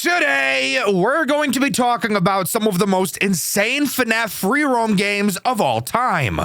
Today, we're going to be talking about some of the most insane FNAF free roam games of all time.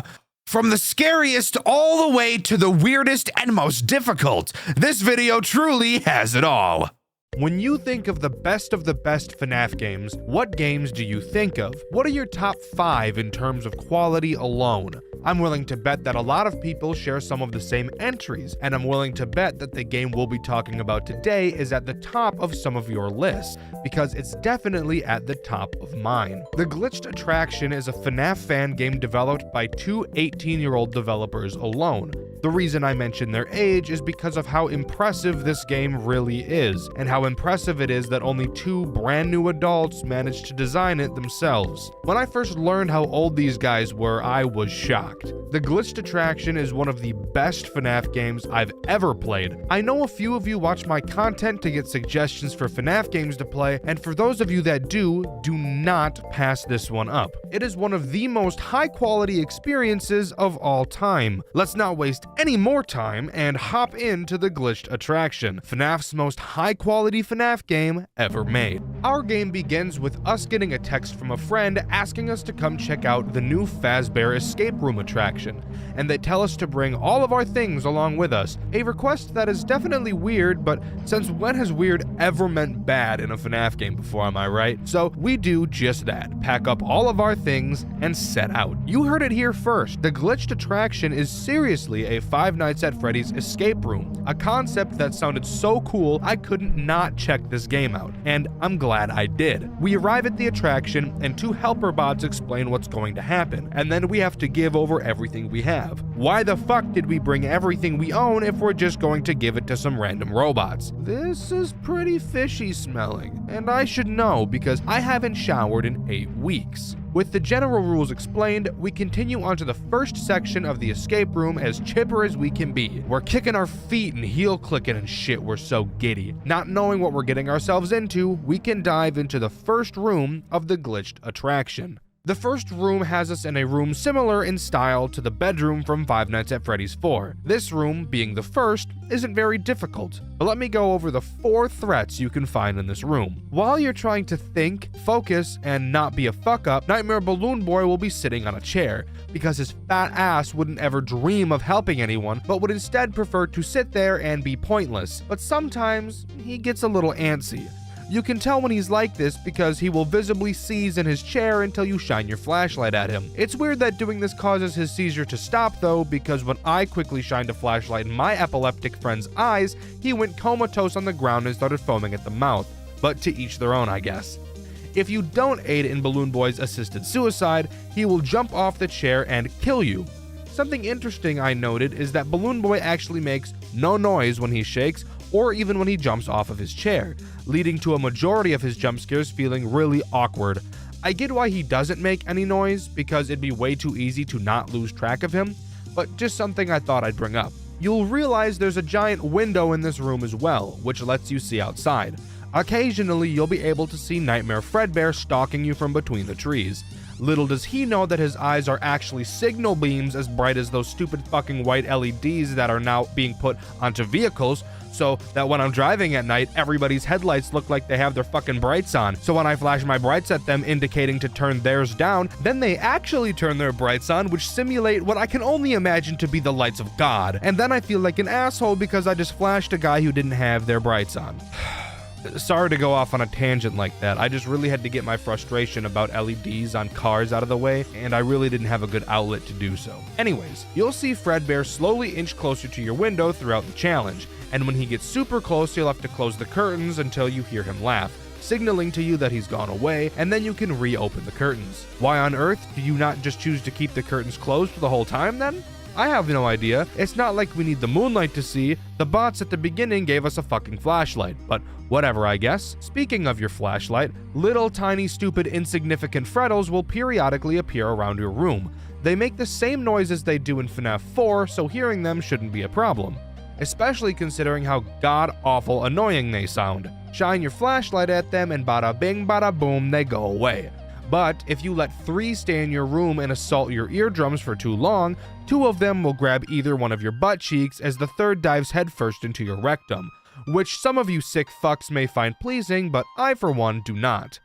From the scariest all the way to the weirdest and most difficult, this video truly has it all. When you think of the best FNAF games, what games do you think of? What are your top 5 in terms of quality alone? I'm willing to bet that a lot of people share some of the same entries, and I'm willing to bet that the game we'll be talking about today is at the top of some of your lists, because it's definitely at the top of mine. The Glitched Attraction is a FNAF fan game developed by 2 18-year-old developers alone. The reason I mention their age is because of how impressive this game really is, and how impressive it is that only 2 brand new adults managed to design it themselves. When I first learned how old these guys were, I was shocked. The Glitched Attraction is one of the best FNAF games I've ever played. I know a few of you watch my content to get suggestions for FNAF games to play, and for those of you that do not pass this one up. It is one of the most high-quality experiences of all time. Let's not waste any more time and hop into the Glitched Attraction, FNAF's most high-quality FNAF game ever made. Our game begins with us getting a text from a friend asking us to come check out the new Fazbear escape room attraction, and they tell us to bring all of our things along with us. A request that is definitely weird, but since when has weird ever meant bad in a FNAF game before, am I right? So we do just that, pack up all of our things and set out. You heard it here first. The Glitched Attraction is seriously a Five Nights at Freddy's escape room, a concept that sounded so cool I couldn't not check this game out, and I'm glad I did. We arrive at the attraction and 2 helper bots explain what's going to happen, and then we have to give over everything we have. Why the fuck did we bring everything we own if we're just going to give it to some random robots? This is pretty fishy smelling, and I should know because I haven't showered in 8 weeks. With the general rules explained, we continue onto the first section of the escape room as chipper as we can be. We're kicking our feet and heel clicking and shit, we're so giddy. Not knowing what we're getting ourselves into, we can dive into the first room of the Glitched Attraction. The first room has us in a room similar in style to the bedroom from Five Nights at Freddy's 4. This room, being the first, isn't very difficult, but let me go over the 4 threats you can find in this room. While you're trying to think, focus, and not be a fuck-up, Nightmare Balloon Boy will be sitting on a chair, because his fat ass wouldn't ever dream of helping anyone, but would instead prefer to sit there and be pointless. But sometimes, he gets a little antsy. You can tell when he's like this because he will visibly seize in his chair until you shine your flashlight at him. It's weird that doing this causes his seizure to stop though, because when I quickly shined a flashlight in my epileptic friend's eyes, he went comatose on the ground and started foaming at the mouth. But to each their own, I guess. If you don't aid in Balloon Boy's assisted suicide, he will jump off the chair and kill you. Something interesting I noted is that Balloon Boy actually makes no noise when he shakes, or even when he jumps off of his chair, leading to a majority of his jump scares feeling really awkward. I get why he doesn't make any noise, because it'd be way too easy to not lose track of him, but just something I thought I'd bring up. You'll realize there's a giant window in this room as well, which lets you see outside. Occasionally, you'll be able to see Nightmare Fredbear stalking you from between the trees. Little does he know that his eyes are actually signal beams as bright as those stupid fucking white LEDs that are now being put onto vehicles, so that when I'm driving at night, everybody's headlights look like they have their fucking brights on. So when I flash my brights at them indicating to turn theirs down, then they actually turn their brights on, which simulate what I can only imagine to be the lights of God. And then I feel like an asshole because I just flashed a guy who didn't have their brights on. Sorry to go off on a tangent like that. I just really had to get my frustration about LEDs on cars out of the way, and I really didn't have a good outlet to do so. Anyways, you'll see Fredbear slowly inch closer to your window throughout the challenge, and when he gets super close, you'll have to close the curtains until you hear him laugh, signaling to you that he's gone away, and then you can reopen the curtains. Why on earth do you not just choose to keep the curtains closed for the whole time then? I have no idea. It's not like we need the moonlight to see. The bots at the beginning gave us a fucking flashlight, but whatever, I guess. Speaking of your flashlight, little tiny stupid insignificant Freddles will periodically appear around your room. They make the same noise as they do in FNAF 4, so hearing them shouldn't be a problem, especially considering how god-awful annoying they sound. Shine your flashlight at them and bada bing bada boom, they go away. But if you let 3 stay in your room and assault your eardrums for too long, 2 of them will grab either one of your butt cheeks as the 3rd dives headfirst into your rectum. which some of you sick fucks may find pleasing, but I for one do not.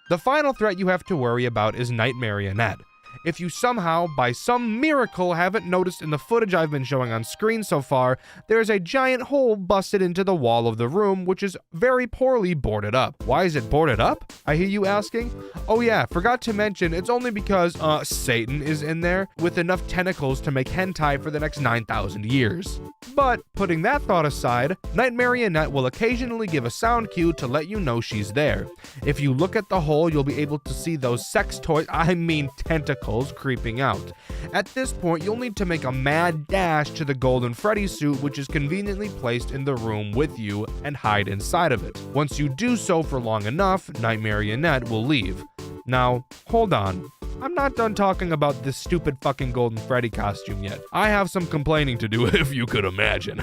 The final threat you have to worry about is Night Marionette. If you somehow, by some miracle, haven't noticed in the footage I've been showing on screen so far, there is a giant hole busted into the wall of the room, which is very poorly boarded up. Why is it boarded up? I hear you asking. Oh yeah, forgot to mention, it's only because, Satan is in there with enough tentacles to make hentai for the next 9,000 years. But, putting that thought aside, Night Marionette will occasionally give a sound cue to let you know she's there. If you look at the hole, you'll be able to see those tentacles creeping out. At this point, you'll need to make a mad dash to the Golden Freddy suit, which is conveniently placed in the room with you, and hide inside of it. Once you do so for long enough, Night Marionette will leave. Now, hold on. I'm not done talking about this stupid fucking Golden Freddy costume yet. I have some complaining to do, if you could imagine.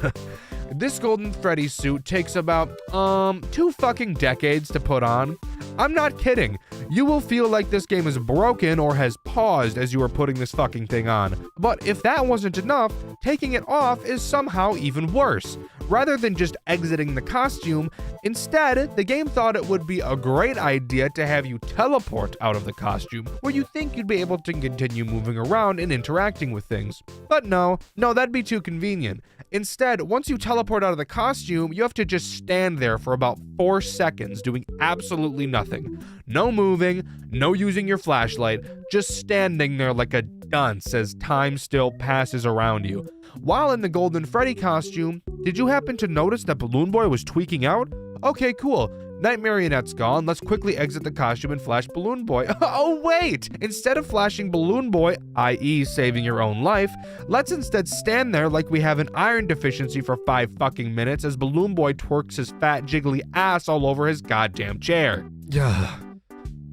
This Golden Freddy suit takes about, 2 fucking decades to put on. I'm not kidding. You will feel like this game is broken or has paused as you are putting this fucking thing on. But if that wasn't enough, taking it off is somehow even worse. Rather than just exiting the costume, instead, the game thought it would be a great idea to have you teleport out of the costume, where you think you'd be able to continue moving around and interacting with things. But no, that'd be too convenient. Instead, once you teleport out of the costume, you have to just stand there for about 4 seconds doing absolutely nothing. No moving, no using your flashlight, just standing there like a dunce as time still passes around you. While in the Golden Freddy costume, did you happen to notice that Balloon Boy was tweaking out? Okay, cool. Night Marionette's gone, let's quickly exit the costume and flash Balloon Boy. Oh wait! Instead of flashing Balloon Boy, i.e. saving your own life, let's instead stand there like we have an iron deficiency for 5 fucking minutes as Balloon Boy twerks his fat jiggly ass all over his goddamn chair.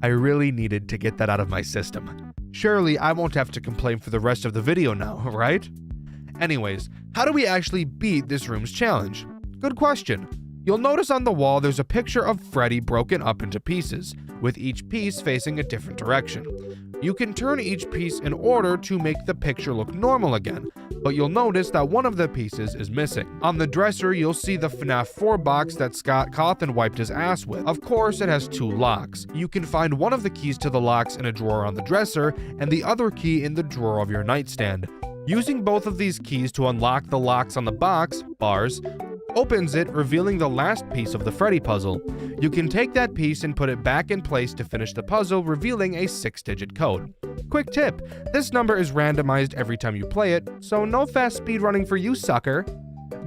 I really needed to get that out of my system. Surely I won't have to complain for the rest of the video now, right? Anyways, how do we actually beat this room's challenge? Good question. You'll notice on the wall there's a picture of Freddy broken up into pieces, with each piece facing a different direction. You can turn each piece in order to make the picture look normal again, but you'll notice that one of the pieces is missing. On the dresser, you'll see the FNAF 4 box that Scott Cawthon wiped his ass with. Of course, it has 2 locks. You can find one of the keys to the locks in a drawer on the dresser, and the other key in the drawer of your nightstand. Using both of these keys to unlock the locks on the box, bars, opens it, revealing the last piece of the Freddy puzzle. You can take that piece and put it back in place to finish the puzzle, revealing a 6-digit code. Quick tip, this number is randomized every time you play it, so no fast speed running for you, sucker.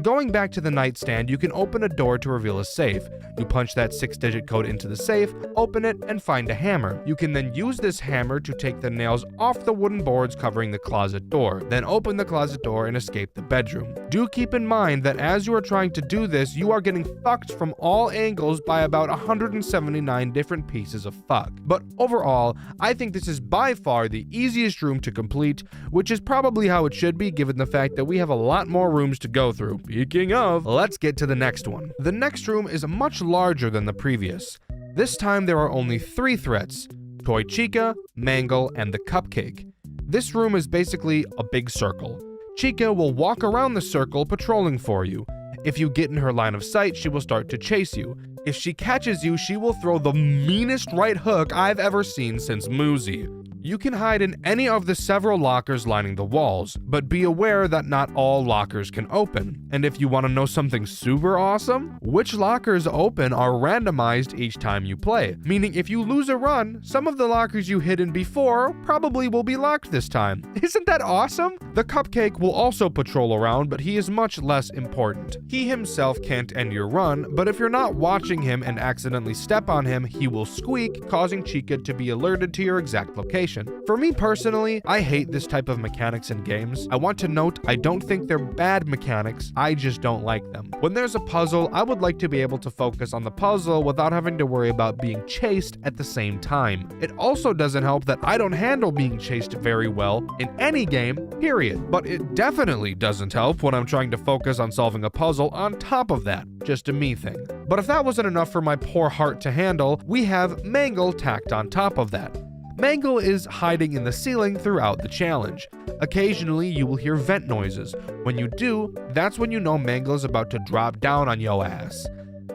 Going back to the nightstand, you can open a door to reveal a safe. You punch that 6-digit code into the safe, open it, and find a hammer. You can then use this hammer to take the nails off the wooden boards covering the closet door, then open the closet door and escape the bedroom. Do keep in mind that as you are trying to do this, you are getting fucked from all angles by about 179 different pieces of fuck. But overall, I think this is by far the easiest room to complete, which is probably how it should be given the fact that we have a lot more rooms to go through. Speaking of, let's get to the next one. The next room is much larger than the previous. This time there are only 3 threats: Toy Chica, Mangle, and the Cupcake. This room is basically a big circle. Chica will walk around the circle patrolling for you. If you get in her line of sight, she will start to chase you. If she catches you, she will throw the meanest right hook I've ever seen since Muzi. You can hide in any of the several lockers lining the walls, but be aware that not all lockers can open. And if you want to know something super awesome, which lockers open are randomized each time you play. Meaning if you lose a run, some of the lockers you hid in before probably will be locked this time. Isn't that awesome? The Cupcake will also patrol around, but he is much less important. He himself can't end your run, but if you're not watching him and accidentally step on him, he will squeak, causing Chica to be alerted to your exact location. For me personally, I hate this type of mechanics in games. I want to note I don't think they're bad mechanics, I just don't like them. When there's a puzzle, I would like to be able to focus on the puzzle without having to worry about being chased at the same time. It also doesn't help that I don't handle being chased very well in any game, period. But it definitely doesn't help when I'm trying to focus on solving a puzzle on top of that. Just a me thing. But if that wasn't enough for my poor heart to handle, we have Mangle tacked on top of that. Mangle is hiding in the ceiling throughout the challenge. Occasionally, you will hear vent noises. When you do, that's when you know Mangle's about to drop down on yo ass.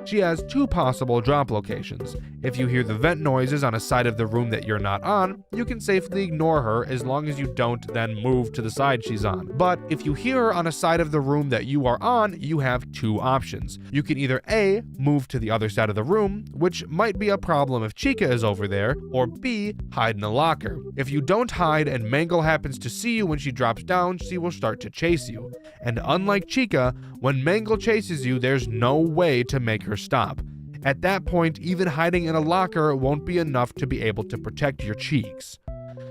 She has 2 possible drop locations. If you hear the vent noises on a side of the room that you're not on, you can safely ignore her as long as you don't then move to the side she's on. But if you hear her on a side of the room that you are on, you have 2 options. You can either A, move to the other side of the room, which might be a problem if Chica is over there, or B, hide in a locker. If you don't hide and Mangle happens to see you when she drops down, she will start to chase you. And unlike Chica, when Mangle chases you, there's no way to make her stop. At that point, even hiding in a locker won't be enough to be able to protect your cheeks.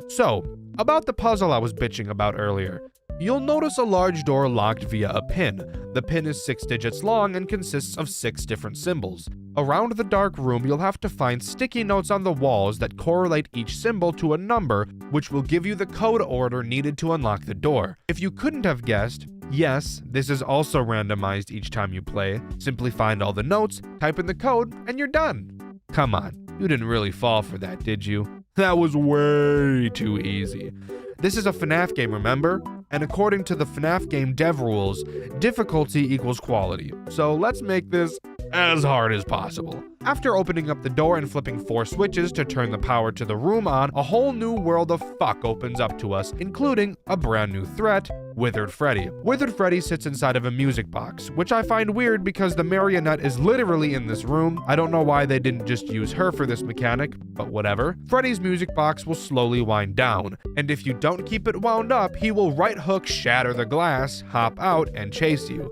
So, about the puzzle I was bitching about earlier. You'll notice a large door locked via a pin. The pin is 6 digits long and consists of 6 different symbols. Around the dark room, you'll have to find sticky notes on the walls that correlate each symbol to a number, which will give you the code order needed to unlock the door. If you couldn't have guessed, yes, this is also randomized each time you play. Simply find all the notes, type in the code, and you're done. Come on, you didn't really fall for that, did you? That was way too easy. This is a FNAF game, remember? And according to the FNAF game dev rules, difficulty equals quality. So let's make this as hard as possible. After opening up the door and flipping 4 switches to turn the power to the room on, a whole new world of fuck opens up to us, including a brand new threat, Withered Freddy. Withered Freddy sits inside of a music box, which I find weird because the marionette is literally in this room. I don't know why they didn't just use her for this mechanic, but whatever. Freddy's music box will slowly wind down, and if you don't keep it wound up, he will right hook, shatter the glass, hop out, and chase you.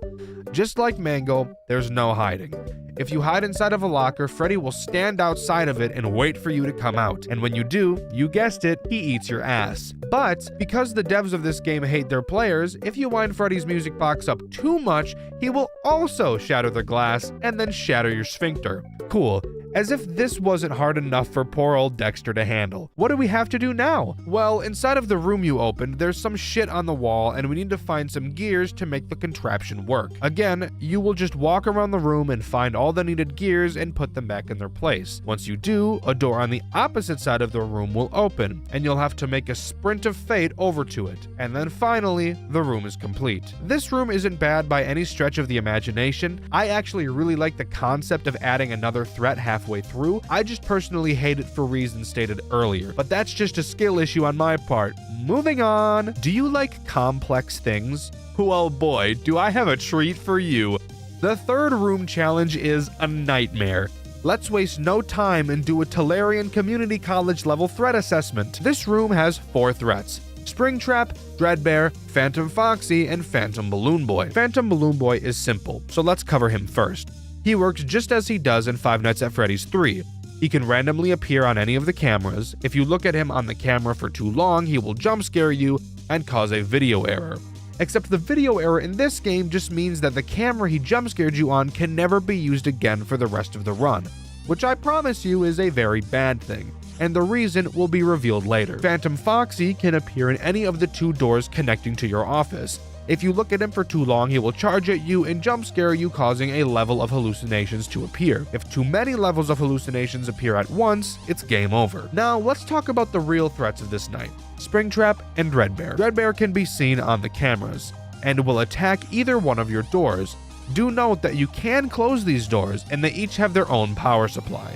Just like Mangle, there's no hiding. If you hide inside of a locker, Freddy will stand outside of it and wait for you to come out. And when you do, you guessed it, he eats your ass. But because the devs of this game hate their players, if you wind Freddy's music box up too much, he will also shatter the glass and then shatter your sphincter. Cool. As if this wasn't hard enough for poor old Dxtr to handle. What do we have to do now? Well, inside of the room you opened, there's some shit on the wall and we need to find some gears to make the contraption work. Again, you will just walk around the room and find all the needed gears and put them back in their place. Once you do, a door on the opposite side of the room will open and you'll have to make a sprint of fate over to it. And then finally, the room is complete. This room isn't bad by any stretch of the imagination. I actually really like the concept of adding another threat halfway through. I just personally hate it for reasons stated earlier, but that's just a skill issue on my part. Moving on. Do you like complex things? Well boy, do I have a treat for you. The third room challenge is a nightmare. Let's waste no time and do a Tolarian Community College level threat assessment. This room has 4 threats: Springtrap, Fredbear, Phantom Foxy, and Phantom Balloon Boy. Phantom Balloon Boy is simple, so let's cover him first. He works just as he does in Five Nights at Freddy's 3. He can randomly appear on any of the cameras. If you look at him on the camera for too long, he will jump scare you and cause a video error. Except the video error in this game just means that the camera he jump scared you on can never be used again for the rest of the run, which I promise you is a very bad thing, and the reason will be revealed later. Phantom Foxy can appear in any of the 2 doors connecting to your office. If you look at him for too long, he will charge at you and jump scare you, causing a level of hallucinations to appear. If too many levels of hallucinations appear at once, it's game over. Now, let's talk about the real threats of this night: Springtrap and Fredbear. Fredbear can be seen on the cameras and will attack either one of your doors. Do note that you can close these doors and they each have their own power supply.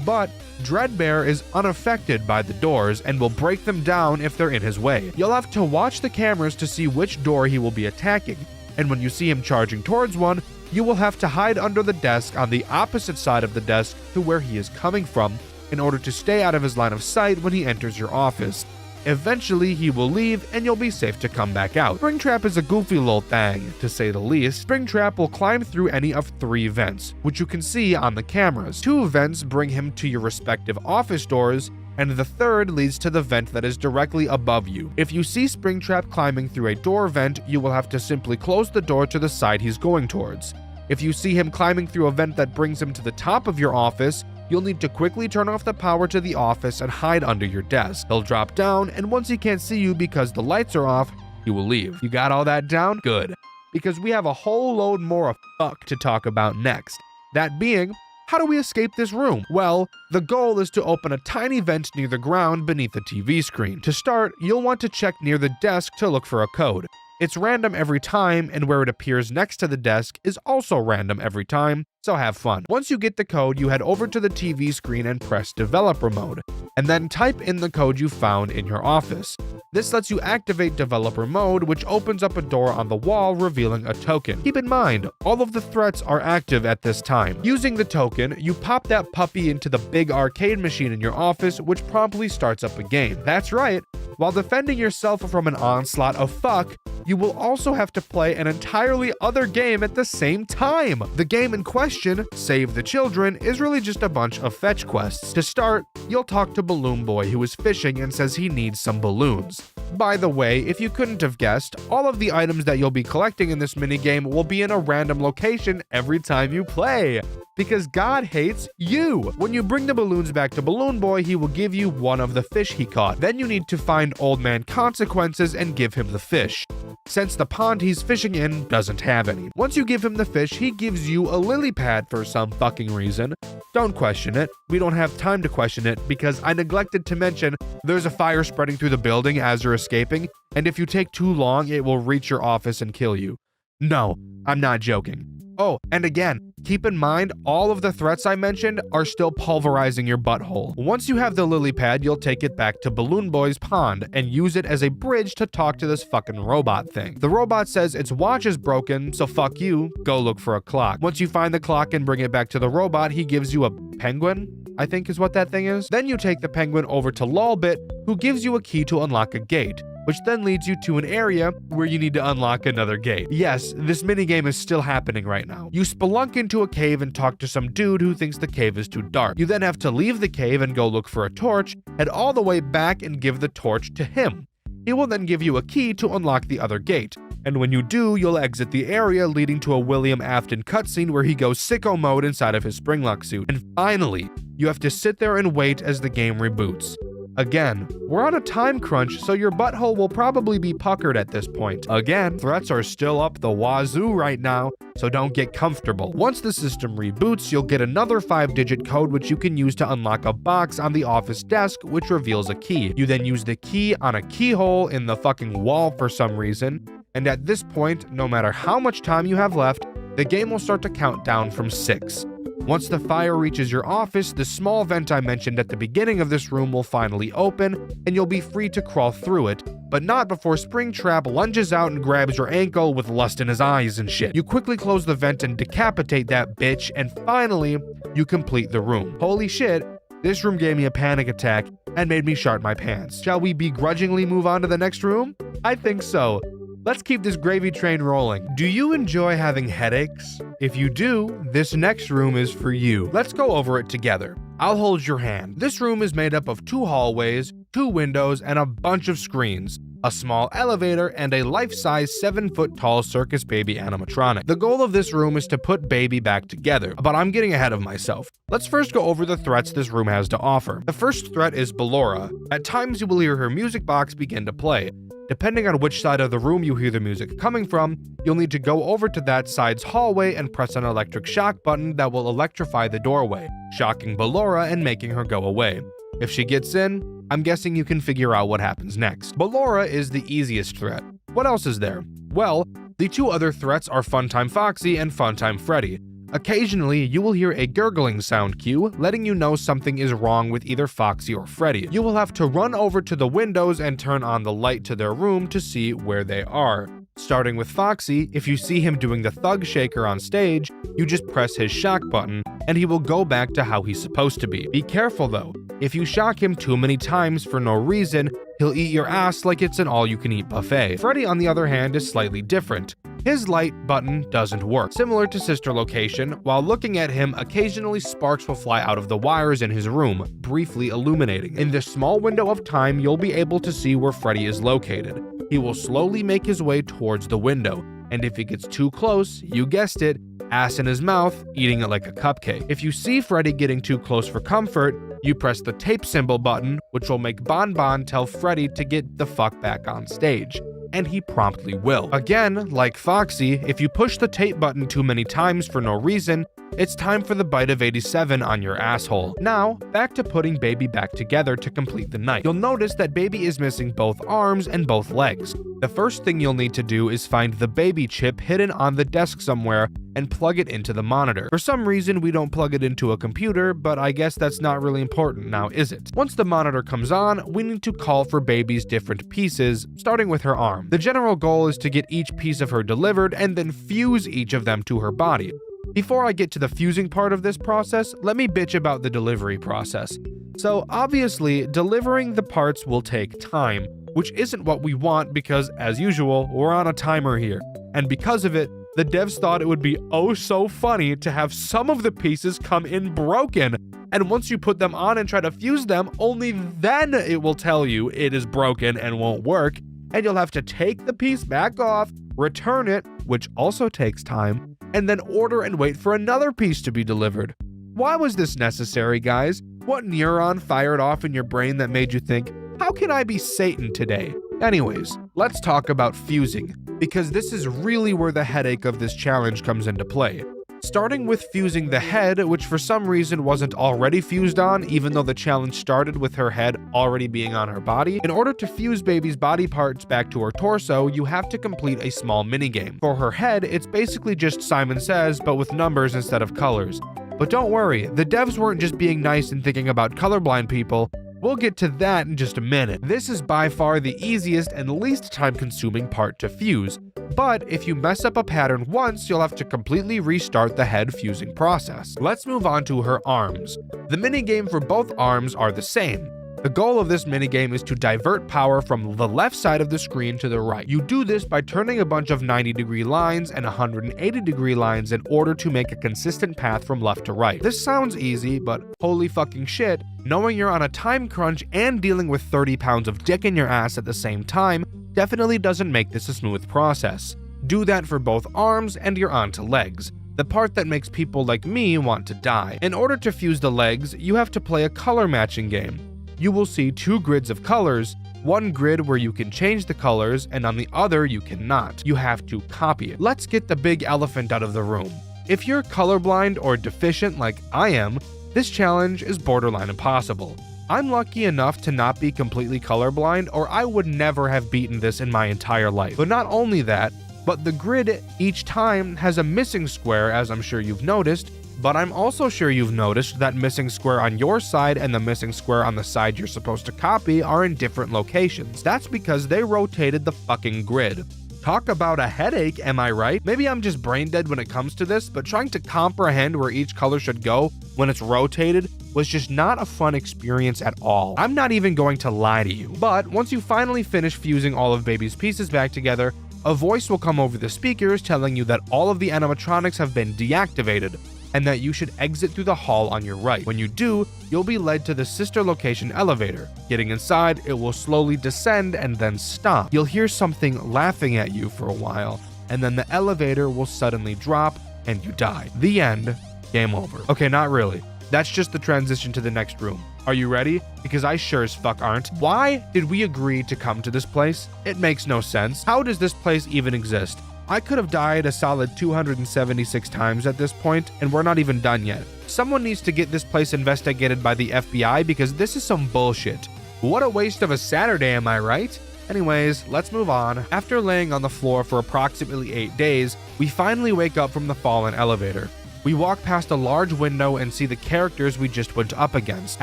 But Fredbear is unaffected by the doors and will break them down if they're in his way. You'll have to watch the cameras to see which door he will be attacking, and when you see him charging towards one, you will have to hide under the desk on the opposite side of the desk to where he is coming from in order to stay out of his line of sight when he enters your office. Eventually, he will leave and you'll be safe to come back out. Springtrap is a goofy little thing, to say the least. Springtrap will climb through any of 3 vents, which you can see on the cameras. 2 vents bring him to your respective office doors, and the 3rd leads to the vent that is directly above you. If you see Springtrap climbing through a door vent, you will have to simply close the door to the side he's going towards. If you see him climbing through a vent that brings him to the top of your office, you'll need to quickly turn off the power to the office and hide under your desk. He'll drop down, and once he can't see you because the lights are off, he will leave. You got all that down? Good. Because we have a whole load more of fuck to talk about next. That being, How do we escape this room? Well, the goal is to open a tiny vent near the ground beneath the TV screen. To start, you'll want to check near the desk to look for a code. It's random every time, and where it appears next to the desk is also random every time, so have fun. Once you get the code, you head over to the TV screen and press developer mode, and then type in the code you found in your office. This lets you activate developer mode, which opens up a door on the wall revealing a token. Keep in mind, all of the threats are active at this time. Using the token, you pop that puppy into the big arcade machine in your office, which promptly starts up a game. That's right, while defending yourself from an onslaught of fuck, you will also have to play an entirely other game at the same time. The game in question, Save the Children, is really just a bunch of fetch quests. To start, you'll talk to Balloon Boy, who is fishing and says he needs some balloons. By the way, if you couldn't have guessed, all of the items that you'll be collecting in this minigame will be in a random location every time you play, because God hates you. When you bring the balloons back to Balloon Boy, he will give you one of the fish he caught. Then you need to find Old Man Consequences and give him the fish, since the pond he's fishing in doesn't have any. Once you give him the fish, he gives you a lily pad for some fucking reason. Don't question it. We don't have time to question it, because I neglected to mention there's a fire spreading through the building as you're escaping, and if you take too long, it will reach your office and kill you. No, I'm not joking. Oh, and again, keep in mind, all of the threats I mentioned are still pulverizing your butthole. Once you have the lily pad, you'll take it back to Balloon Boy's pond and use it as a bridge to talk to this fucking robot thing. The robot says its watch is broken, so fuck you, go look for a clock. Once you find the clock and bring it back to the robot, he gives you a penguin, I think is what that thing is. Then you take the penguin over to Lolbit, who gives you a key to unlock a gate, which then leads you to an area where you need to unlock another gate. Yes, this minigame is still happening right now. You spelunk into a cave and talk to some dude who thinks the cave is too dark. You then have to leave the cave and go look for a torch, head all the way back and give the torch to him. He will then give you a key to unlock the other gate, and when you do, you'll exit the area, leading to a William Afton cutscene where he goes sicko mode inside of his Springlock suit. And finally, you have to sit there and wait as the game reboots. Again, we're on a time crunch, so your butthole will probably be puckered at this point. Again, threats are still up the wazoo right now, so don't get comfortable. Once the system reboots, you'll get another 5-digit code which you can use to unlock a box on the office desk, which reveals a key. You then use the key on a keyhole in the fucking wall for some reason, and at this point, no matter how much time you have left, the game will start to count down from 6. Once the fire reaches your office, the small vent I mentioned at the beginning of this room will finally open, and you'll be free to crawl through it, but not before Springtrap lunges out and grabs your ankle with lust in his eyes and shit. You quickly close the vent and decapitate that bitch, and finally, you complete the room. Holy shit, this room gave me a panic attack and made me shart my pants. Shall we begrudgingly move on to the next room? I think so. Let's keep this gravy train rolling. Do you enjoy having headaches? If you do, this next room is for you. Let's go over it together. I'll hold your hand. This room is made up of 2 hallways, 2 windows, and a bunch of screens, a small elevator, and a life-size 7-foot-tall Circus Baby animatronic. The goal of this room is to put Baby back together, but I'm getting ahead of myself. Let's first go over the threats this room has to offer. The first threat is Ballora. At times you will hear her music box begin to play. Depending on which side of the room you hear the music coming from, you'll need to go over to that side's hallway and press an electric shock button that will electrify the doorway, shocking Ballora and making her go away. If she gets in, I'm guessing you can figure out what happens next. Ballora is the easiest threat. What else is there? Well, the 2 other threats are Funtime Foxy and Funtime Freddy. Occasionally, you will hear a gurgling sound cue, letting you know something is wrong with either Foxy or Freddy. You will have to run over to the windows and turn on the light to their room to see where they are. Starting with Foxy, if you see him doing the thug shaker on stage, you just press his shock button, and he will go back to how he's supposed to be. Be careful though, if you shock him too many times for no reason, he'll eat your ass like it's an all-you-can-eat buffet. Freddy, on the other hand, is slightly different. His light button doesn't work. Similar to Sister Location, while looking at him, occasionally sparks will fly out of the wires in his room, briefly illuminating. In this small window of time, you'll be able to see where Freddy is located. He will slowly make his way towards the window, and if he gets too close, you guessed it, ass in his mouth, eating it like a cupcake. If you see Freddy getting too close for comfort, you press the tape symbol button, which will make Bon Bon tell Freddy to get the fuck back on stage. And he promptly will. Again, like Foxy, if you push the tape button too many times for no reason, It's time for the bite of 87 on your asshole. Now, back to putting baby back together to complete the night. You'll notice that baby is missing both arms and both legs. The first thing you'll need to do is find the baby chip hidden on the desk somewhere and plug it into the monitor. For some reason, we don't plug it into a computer, but I guess that's not really important now, is it? Once the monitor comes on, we need to call for baby's different pieces, starting with her arm. The general goal is to get each piece of her delivered and then fuse each of them to her body. Before I get to the fusing part of this process, let me bitch about the delivery process. So obviously, delivering the parts will take time, which isn't what we want because, as usual, we're on a timer here. And because of it, the devs thought it would be oh so funny to have some of the pieces come in broken. And once you put them on and try to fuse them, only then it will tell you it is broken and won't work. And you'll have to take the piece back off, return it, which also takes time, and then order and wait for another piece to be delivered. Why was this necessary, guys? What neuron fired off in your brain that made you think, how can I be Satan today? Anyways, let's talk about fusing, because this is really where the headache of this challenge comes into play. Starting with fusing the head, which for some reason wasn't already fused on, even though the challenge started with her head already being on her body. In order to fuse baby's body parts back to her torso, you have to complete a small minigame. For her head, it's basically just Simon Says, but with numbers instead of colors. But don't worry, the devs weren't just being nice and thinking about colorblind people. We'll get to that in just a minute. This is by far the easiest and least time-consuming part to fuse, but if you mess up a pattern once, you'll have to completely restart the head fusing process. Let's move on to her arms. The minigame for both arms are the same. The goal of this minigame is to divert power from the left side of the screen to the right. You do this by turning a bunch of 90-degree lines and 180-degree lines in order to make a consistent path from left to right. This sounds easy, but holy fucking shit, knowing you're on a time crunch and dealing with 30 pounds of dick in your ass at the same time definitely doesn't make this a smooth process. Do that for both arms and you're on to legs, the part that makes people like me want to die. In order to fuse the legs, you have to play a color matching game. You will see two grids of colors, one grid where you can change the colors and on the other you cannot. You have to copy it. Let's get the big elephant out of the room. If you're colorblind or deficient like I am, this challenge is borderline impossible. I'm lucky enough to not be completely colorblind or I would never have beaten this in my entire life. But not only that, but the grid each time has a missing square, as I'm sure you've noticed, but I'm also sure you've noticed that missing square on your side and the missing square on the side you're supposed to copy are in different locations. That's because they rotated the fucking grid. Talk about a headache, am I right? Maybe I'm just brain dead when it comes to this, but trying to comprehend where each color should go when it's rotated was just not a fun experience at all. I'm not even going to lie to you. But once you finally finish fusing all of baby's pieces back together, a voice will come over the speakers telling you that all of the animatronics have been deactivated, and that you should exit through the hall on your right. When you do, you'll be led to the sister location elevator. Getting inside, it will slowly descend and then stop. You'll hear something laughing at you for a while, and then the elevator will suddenly drop and you die. The end. Game over. Okay, not really. That's just the transition to the next room. Are you ready? Because I sure as fuck aren't. Why did we agree to come to this place? It makes no sense. How does this place even exist? I could have died a solid 276 times at this point, and we're not even done yet. Someone needs to get this place investigated by the FBI because this is some bullshit. What a waste of a Saturday, am I right? Anyways, let's move on. After laying on the floor for approximately 8 days, we finally wake up from the fallen elevator. We walk past a large window and see the characters we just went up against.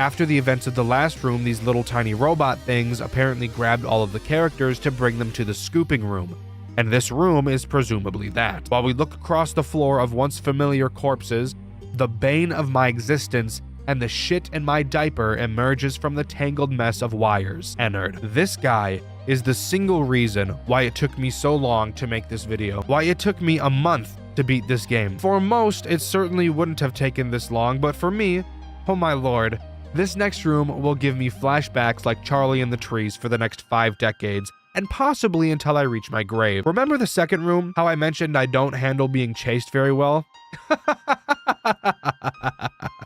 After the events of the last room, these little tiny robot things apparently grabbed all of the characters to bring them to the scooping room. And this room is presumably that. While we look across the floor of once familiar corpses, the bane of my existence and the shit in my diaper emerges from the tangled mess of wires. Ennard. This guy is the single reason why it took me so long to make this video. Why it took me a month to beat this game. For most, it certainly wouldn't have taken this long, but for me, oh my lord, this next room will give me flashbacks like Charlie in the Trees for the next 5 decades. And possibly until I reach my grave. Remember the second room? How I mentioned I don't handle being chased very well?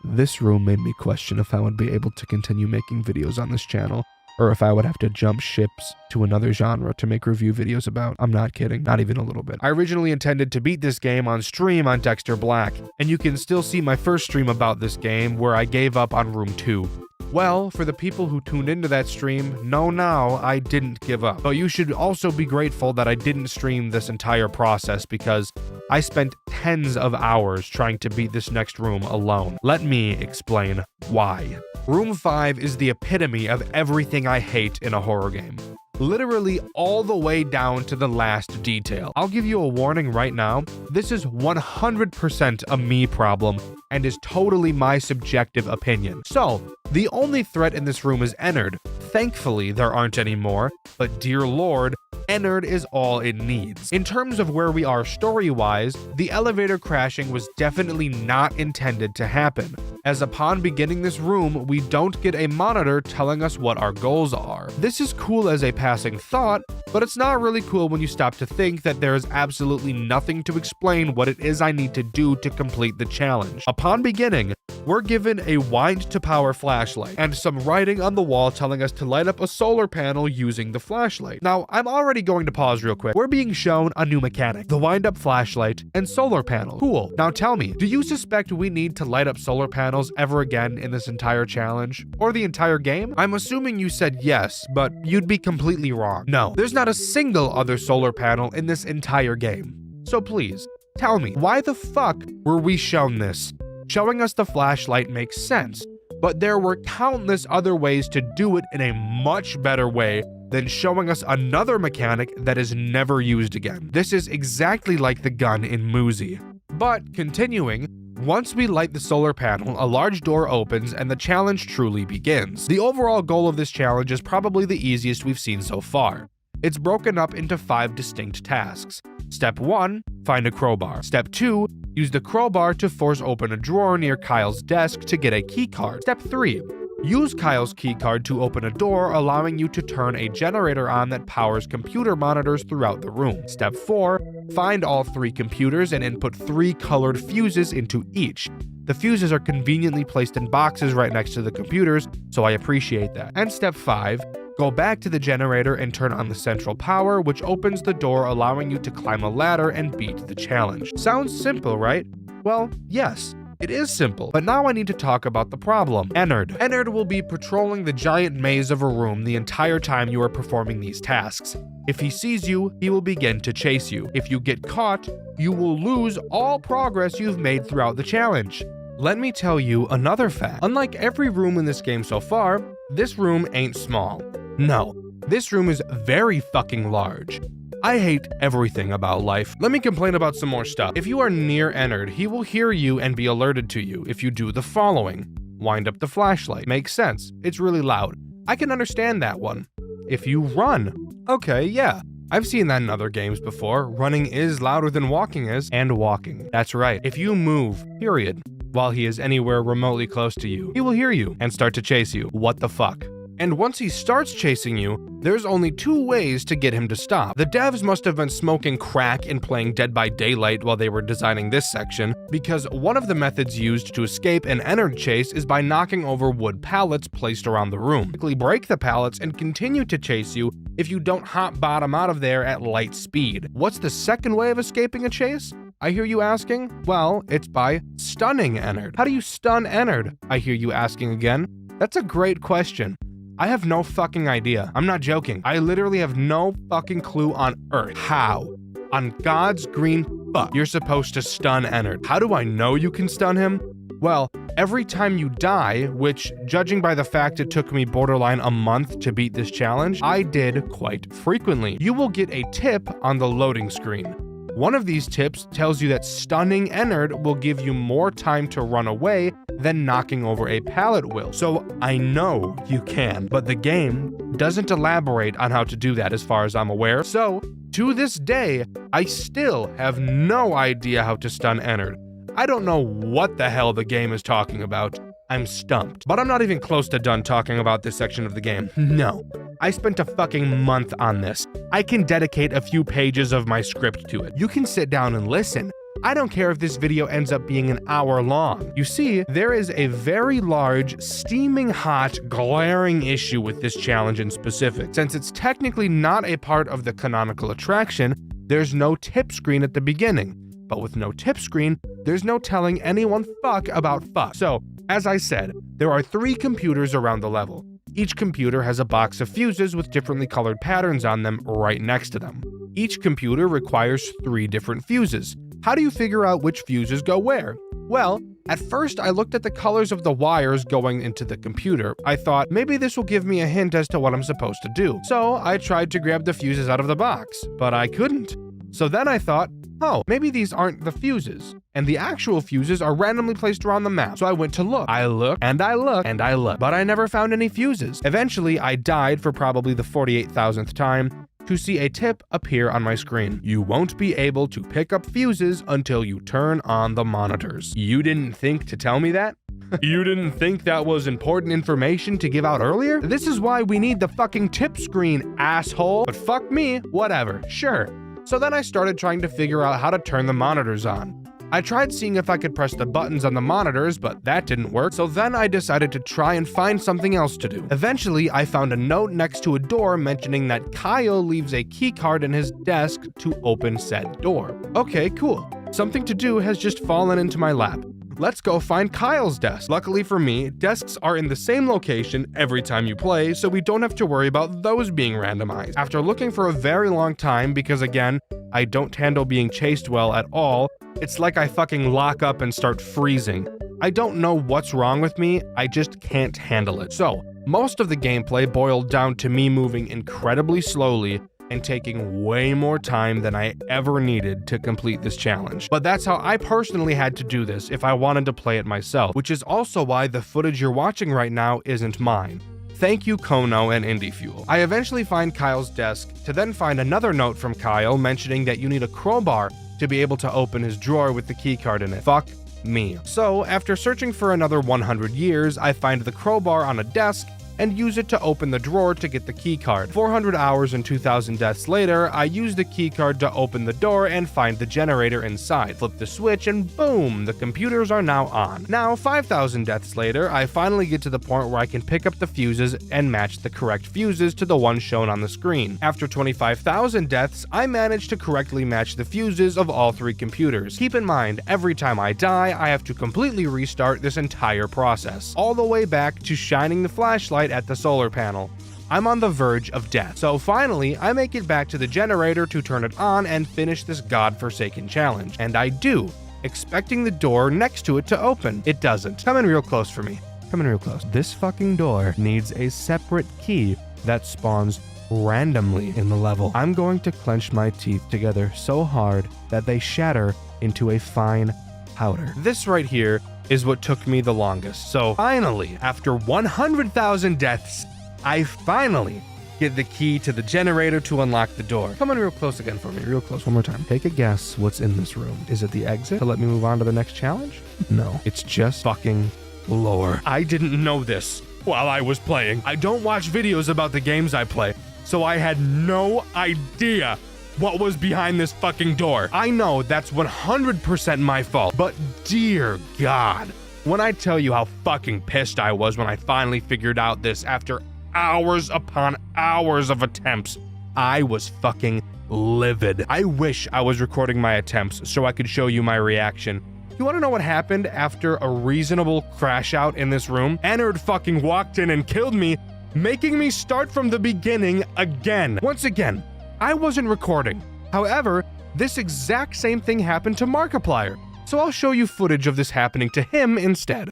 This room made me question if I would be able to continue making videos on this channel. or if I would have to jump ships to another genre to make review videos about. I'm not kidding, not even a little bit. I originally intended to beat this game on stream on Dxtr Black, and you can still see my first stream about this game where I gave up on Room 2. Well, for the people who tuned into that stream, know now I didn't give up. But you should also be grateful that I didn't stream this entire process because I spent tens of hours trying to beat this next room alone. Let me explain why. Room 5 is the epitome of everything I hate in a horror game. Literally all the way down to the last detail. I'll give you a warning right now. This is 100% a me problem and is totally my subjective opinion. So, the only threat in this room is ennard. Thankfully, there aren't any more, but dear lord, ennard is all it needs. In terms of where we are story-wise, the elevator crashing was definitely not intended to happen, as upon beginning this room, we don't get a monitor telling us what our goals are. This is cool as a passing thought, but it's not really cool when you stop to think that there is absolutely nothing to explain what it is I need to do to complete the challenge. Upon beginning, we're given a wind to power flashlight and some writing on the wall telling us to light up a solar panel using the flashlight. Now, I'm already going to pause real quick. We're being shown a new mechanic, the wind up flashlight and solar panel. Cool. Now tell me, do you suspect we need to light up solar panels ever again in this entire challenge? Or the entire game? I'm assuming you said yes, but you'd be completely wrong. No, there's not a single other solar panel in this entire game. So please, tell me, why the fuck were we shown this? Showing us the flashlight makes sense, but there were countless other ways to do it in a much better way than showing us another mechanic that is never used again. This is exactly like the gun in Muzi. But continuing, once we light the solar panel, a large door opens and the challenge truly begins. The overall goal of this challenge is probably the easiest we've seen so far. It's broken up into 5 distinct tasks. Step 1, find a crowbar. Step 2, use the crowbar to force open a drawer near Kyle's desk to get a keycard. Step 3, use Kyle's keycard to open a door, allowing you to turn a generator on that powers computer monitors throughout the room. Step 4, find all 3 computers and input 3 colored fuses into each. The fuses are conveniently placed in boxes right next to the computers, so I appreciate that. And step 5, go back to the generator and turn on the central power, which opens the door, allowing you to climb a ladder and beat the challenge. Sounds simple, right? Well, yes. It is simple, but now I need to talk about the problem. Ennard. Ennard will be patrolling the giant maze of a room the entire time you are performing these tasks. If he sees you, he will begin to chase you. If you get caught, you will lose all progress you've made throughout the challenge. Let me tell you another fact. Unlike every room in this game so far, this room ain't small. No, this room is very fucking large. I hate everything about life. Let me complain about some more stuff. If you are near ennard, he will hear you and be alerted to you if you do the following. Wind up the flashlight. Makes sense. It's really loud. I can understand that one. If you run. Okay, yeah. I've seen that in other games before. Running is louder than walking is, and walking. That's right. If you move, period, while he is anywhere remotely close to you, he will hear you and start to chase you. What the fuck? And once he starts chasing you, there's only 2 ways to get him to stop. The devs must have been smoking crack and playing Dead by Daylight while they were designing this section, because one of the methods used to escape an ennard chase is by knocking over wood pallets placed around the room. Quickly break the pallets and continue to chase you if you don't hot bottom out of there at light speed. What's the second way of escaping a chase? I hear you asking? Well, it's by stunning ennard. How do you stun ennard? I hear you asking again. That's a great question. I have no fucking idea. I'm not joking. I literally have no fucking clue on earth how, on God's green fuck, you're supposed to stun ennard. How do I know you can stun him? Well, every time you die, which, judging by the fact it took me borderline a month to beat this challenge, I did quite frequently, you will get a tip on the loading screen. One of these tips tells you that stunning ennard will give you more time to run away than knocking over a pallet will. So I know you can, but the game doesn't elaborate on how to do that as far as I'm aware. So to this day, I still have no idea how to stun ennard. I don't know what the hell the game is talking about. I'm stumped. But I'm not even close to done talking about this section of the game. No. I spent a fucking month on this. I can dedicate a few pages of my script to it. You can sit down and listen, I don't care if this video ends up being an hour long. You see, there is a very large, steaming hot, glaring issue with this challenge in specific. Since it's technically not a part of the canonical attraction, there's no tip screen at the beginning. But with no tip screen, there's no telling anyone fuck about fuck. So, as I said, there are 3 computers around the level. Each computer has a box of fuses with differently colored patterns on them right next to them. Each computer requires 3 different fuses. How do you figure out which fuses go where? Well, at first I looked at the colors of the wires going into the computer. I thought, maybe this will give me a hint as to what I'm supposed to do. So I tried to grab the fuses out of the box, but I couldn't. So then I thought, oh, maybe these aren't the fuses, and the actual fuses are randomly placed around the map. So I went to look. I looked, and I looked, and I looked, but I never found any fuses. Eventually, I died for probably the 48,000th time to see a tip appear on my screen. You won't be able to pick up fuses until you turn on the monitors. You didn't think to tell me that? You didn't think that was important information to give out earlier? This is why we need the fucking tip screen, asshole. But fuck me, whatever, sure. So then I started trying to figure out how to turn the monitors on. I tried seeing if I could press the buttons on the monitors, but that didn't work, so then I decided to try and find something else to do. Eventually, I found a note next to a door mentioning that Kyle leaves a keycard in his desk to open said door. Okay, cool. Something to do has just fallen into my lap. Let's go find Kyle's desk. Luckily for me, desks are in the same location every time you play, so we don't have to worry about those being randomized. After looking for a very long time, because again, I don't handle being chased well at all, it's like I fucking lock up and start freezing. I don't know what's wrong with me, I just can't handle it. So, most of the gameplay boiled down to me moving incredibly slowly and taking way more time than I ever needed to complete this challenge. But that's how I personally had to do this if I wanted to play it myself, which is also why the footage you're watching right now isn't mine. Thank you, Kono and Indie Fuel. I eventually find Kyle's desk to then find another note from Kyle mentioning that you need a crowbar to be able to open his drawer with the keycard in it. Fuck me. So, after searching for another 100 years, I find the crowbar on a desk and use it to open the drawer to get the keycard. 400 hours and 2,000 deaths later, I use the keycard to open the door and find the generator inside. Flip the switch and boom, the computers are now on. Now, 5,000 deaths later, I finally get to the point where I can pick up the fuses and match the correct fuses to the one shown on the screen. After 25,000 deaths, I managed to correctly match the fuses of all 3 computers. Keep in mind, every time I die, I have to completely restart this entire process, all the way back to shining the flashlight at the solar panel. I'm on the verge of death. So finally, I make it back to the generator to turn it on and finish this godforsaken challenge. And I do, expecting the door next to it to open. It doesn't. Come in real close for me. Come in real close. This fucking door needs a separate key that spawns randomly in the level. I'm going to clench my teeth together so hard that they shatter into a fine powder. This right here is what took me the longest. So finally, after 100,000 deaths, I finally get the key to the generator to unlock the door. Come on real close again for me, real close one more time. Take a guess what's in this room. Is it the exit to let me move on to the next challenge? No, it's just fucking lore. I didn't know this while I was playing. I don't watch videos about the games I play, so I had no idea what was behind this fucking door. I know that's 100% my fault, but dear God, when I tell you how fucking pissed I was when I finally figured out this after hours upon hours of attempts, I was fucking livid. I wish I was recording my attempts so I could show you my reaction. You wanna know what happened after a reasonable crash out in this room? Ennard fucking walked in and killed me, making me start from the beginning again. Once again, I wasn't recording. However, this exact same thing happened to Markiplier, so I'll show you footage of this happening to him instead.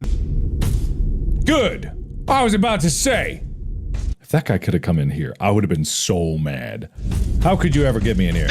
Good. I was about to say, if that guy could have come in here, I would have been so mad. How could you ever get me in here?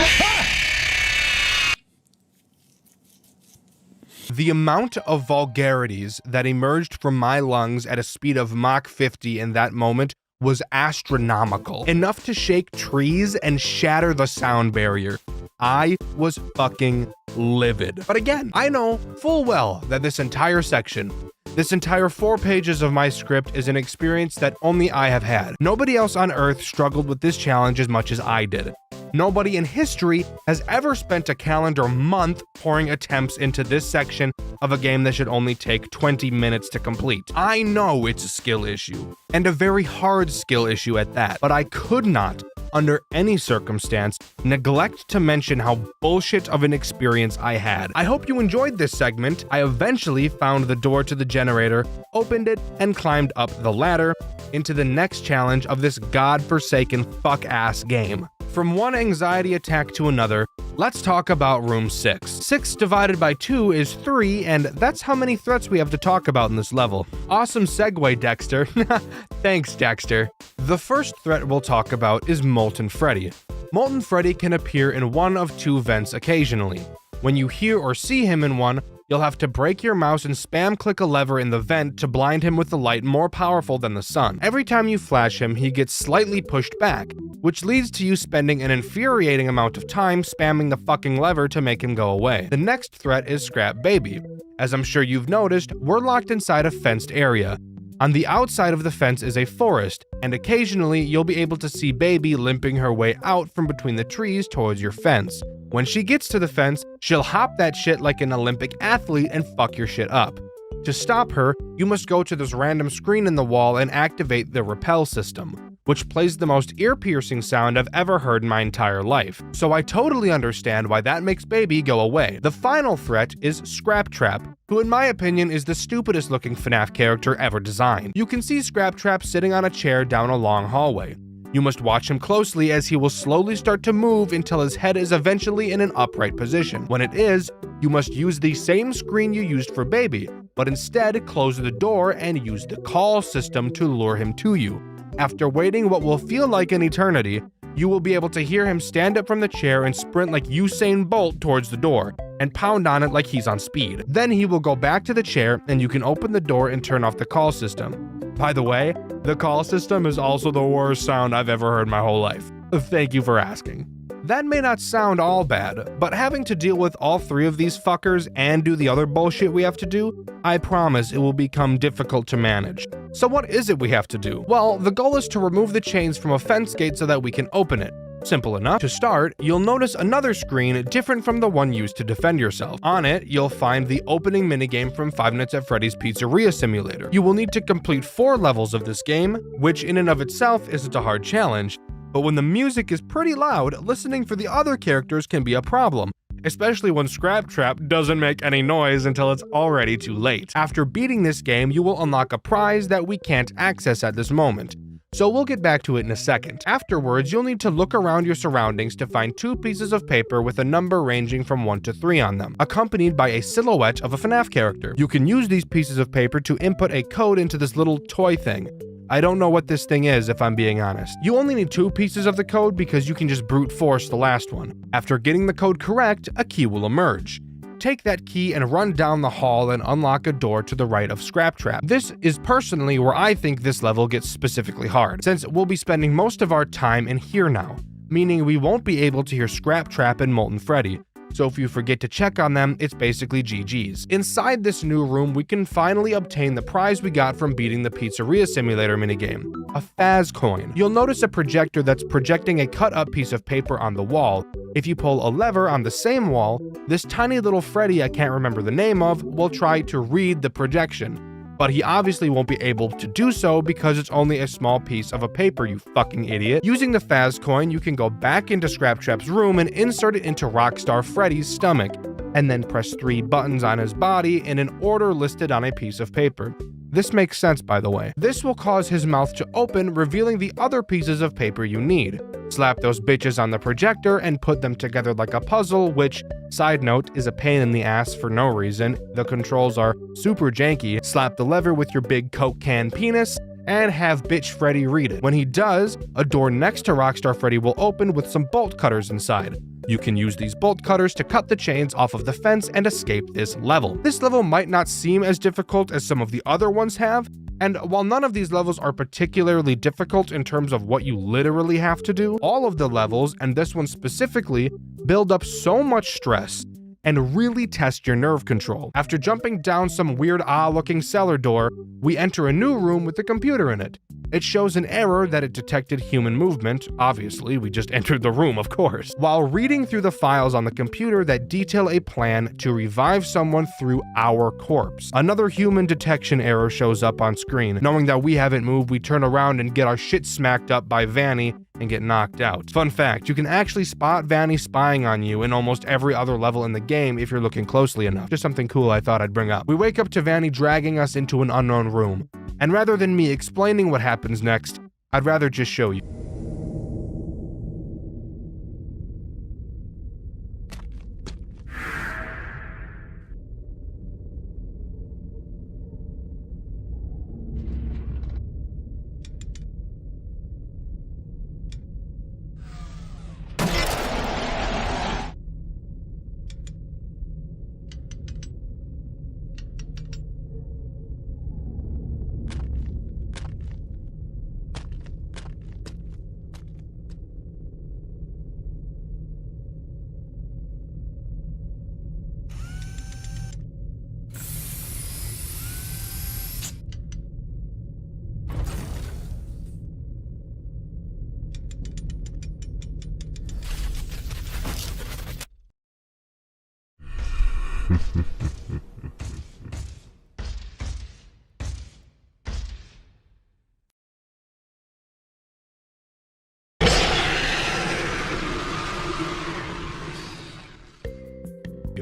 The amount of vulgarities that emerged from my lungs at a speed of Mach 50 in that moment was astronomical, enough to shake trees and shatter the sound barrier. I was fucking livid. But again, I know full well that this entire section, this entire 4 pages of my script is an experience that only I have had. Nobody else on Earth struggled with this challenge as much as I did. Nobody in history has ever spent a calendar month pouring attempts into this section of a game that should only take 20 minutes to complete. I know it's a skill issue, and a very hard skill issue at that, but I could not, under any circumstance, neglect to mention how bullshit of an experience I had. I hope you enjoyed this segment. I eventually found the door to the generator, opened it, and climbed up the ladder into the next challenge of this godforsaken fuck-ass game. From one anxiety attack to another, let's talk about room 6. 6 divided by 2 is 3, and that's how many threats we have to talk about in this level. Awesome segue, Dxtr. Thanks, Dxtr. The first threat we'll talk about is Molten Freddy. Molten Freddy can appear in one of 2 vents occasionally. When you hear or see him in one, you'll have to break your mouse and spam click a lever in the vent to blind him with a light more powerful than the sun. Every time you flash him, he gets slightly pushed back, which leads to you spending an infuriating amount of time spamming the fucking lever to make him go away. The next threat is Scrap Baby. As I'm sure you've noticed, we're locked inside a fenced area. On the outside of the fence is a forest, and occasionally you'll be able to see Baby limping her way out from between the trees towards your fence. When she gets to the fence, she'll hop that shit like an Olympic athlete and fuck your shit up. To stop her, you must go to this random screen in the wall and activate the repel system, which plays the most ear-piercing sound I've ever heard in my entire life. So I totally understand why that makes Baby go away. The final threat is Scrap Trap, who in my opinion is the stupidest looking FNAF character ever designed. You can see Scrap Trap sitting on a chair down a long hallway. You must watch him closely as he will slowly start to move until his head is eventually in an upright position. When it is, you must use the same screen you used for Baby, but instead close the door and use the call system to lure him to you. After waiting what will feel like an eternity, you will be able to hear him stand up from the chair and sprint like Usain Bolt towards the door, and pound on it like he's on speed. Then he will go back to the chair and you can open the door and turn off the call system. By the way, the call system is also the worst sound I've ever heard in my whole life. Thank you for asking. That may not sound all bad, but having to deal with all 3 of these fuckers and do the other bullshit we have to do, I promise it will become difficult to manage. So what is it we have to do? Well, the goal is to remove the chains from a fence gate so that we can open it. Simple enough. To start, you'll notice another screen different from the one used to defend yourself. On it, you'll find the opening minigame from Five Nights at Freddy's Pizzeria Simulator. You will need to complete 4 levels of this game, which in and of itself isn't a hard challenge, but when the music is pretty loud, listening for the other characters can be a problem, especially when Scrap Trap doesn't make any noise until it's already too late. After beating this game, you will unlock a prize that we can't access at this moment, so we'll get back to it in a second. Afterwards, you'll need to look around your surroundings to find 2 pieces of paper with a number ranging from 1 to 3 on them, accompanied by a silhouette of a FNAF character. You can use these pieces of paper to input a code into this little toy thing. I don't know what this thing is, if I'm being honest. You only need 2 pieces of the code because you can just brute force the last one. After getting the code correct, a key will emerge. Take that key and run down the hall and unlock a door to the right of Scrap Trap. This is personally where I think this level gets specifically hard, since we'll be spending most of our time in here now, meaning we won't be able to hear Scrap Trap and Molten Freddy. So if you forget to check on them, it's basically GG's. Inside this new room, we can finally obtain the prize we got from beating the Pizzeria Simulator minigame, a Faz coin. You'll notice a projector that's projecting a cut-up piece of paper on the wall. If you pull a lever on the same wall, this tiny little Freddy I can't remember the name of will try to read the projection. But he obviously won't be able to do so because it's only a small piece of a paper, you fucking idiot. Using the Faz coin, you can go back into Scrap Trap's room and insert it into Rockstar Freddy's stomach, and then press 3 buttons on his body in an order listed on a piece of paper. This makes sense, by the way. This will cause his mouth to open, revealing the other pieces of paper you need. Slap those bitches on the projector and put them together like a puzzle, which, side note, is a pain in the ass for no reason. The controls are super janky. Slap the lever with your big Coke can penis, and have bitch Freddy read it. When he does, a door next to Rockstar Freddy will open with some bolt cutters inside. You can use these bolt cutters to cut the chains off of the fence and escape this level. This level might not seem as difficult as some of the other ones have, and while none of these levels are particularly difficult in terms of what you literally have to do, all of the levels, and this one specifically, build up so much stress and really test your nerve control. After jumping down some weird looking cellar door, we enter a new room with a computer in it. It shows an error that it detected human movement. Obviously, we just entered the room, of course. While reading through the files on the computer that detail a plan to revive someone through our corpse. Another human detection error shows up on screen. Knowing that we haven't moved, we turn around and get our shit smacked up by Vanny and get knocked out. Fun fact, you can actually spot Vanny spying on you in almost every other level in the game if you're looking closely enough. Just something cool I thought I'd bring up. We wake up to Vanny dragging us into an unknown room. And rather than me explaining what happens next, I'd rather just show you.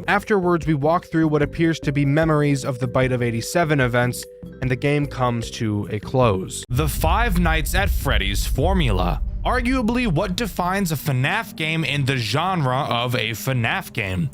Afterwards, we walk through what appears to be memories of the Bite of 87 events, and the game comes to a close. The Five Nights at Freddy's formula. Arguably what defines a FNAF game in the genre of a FNAF game.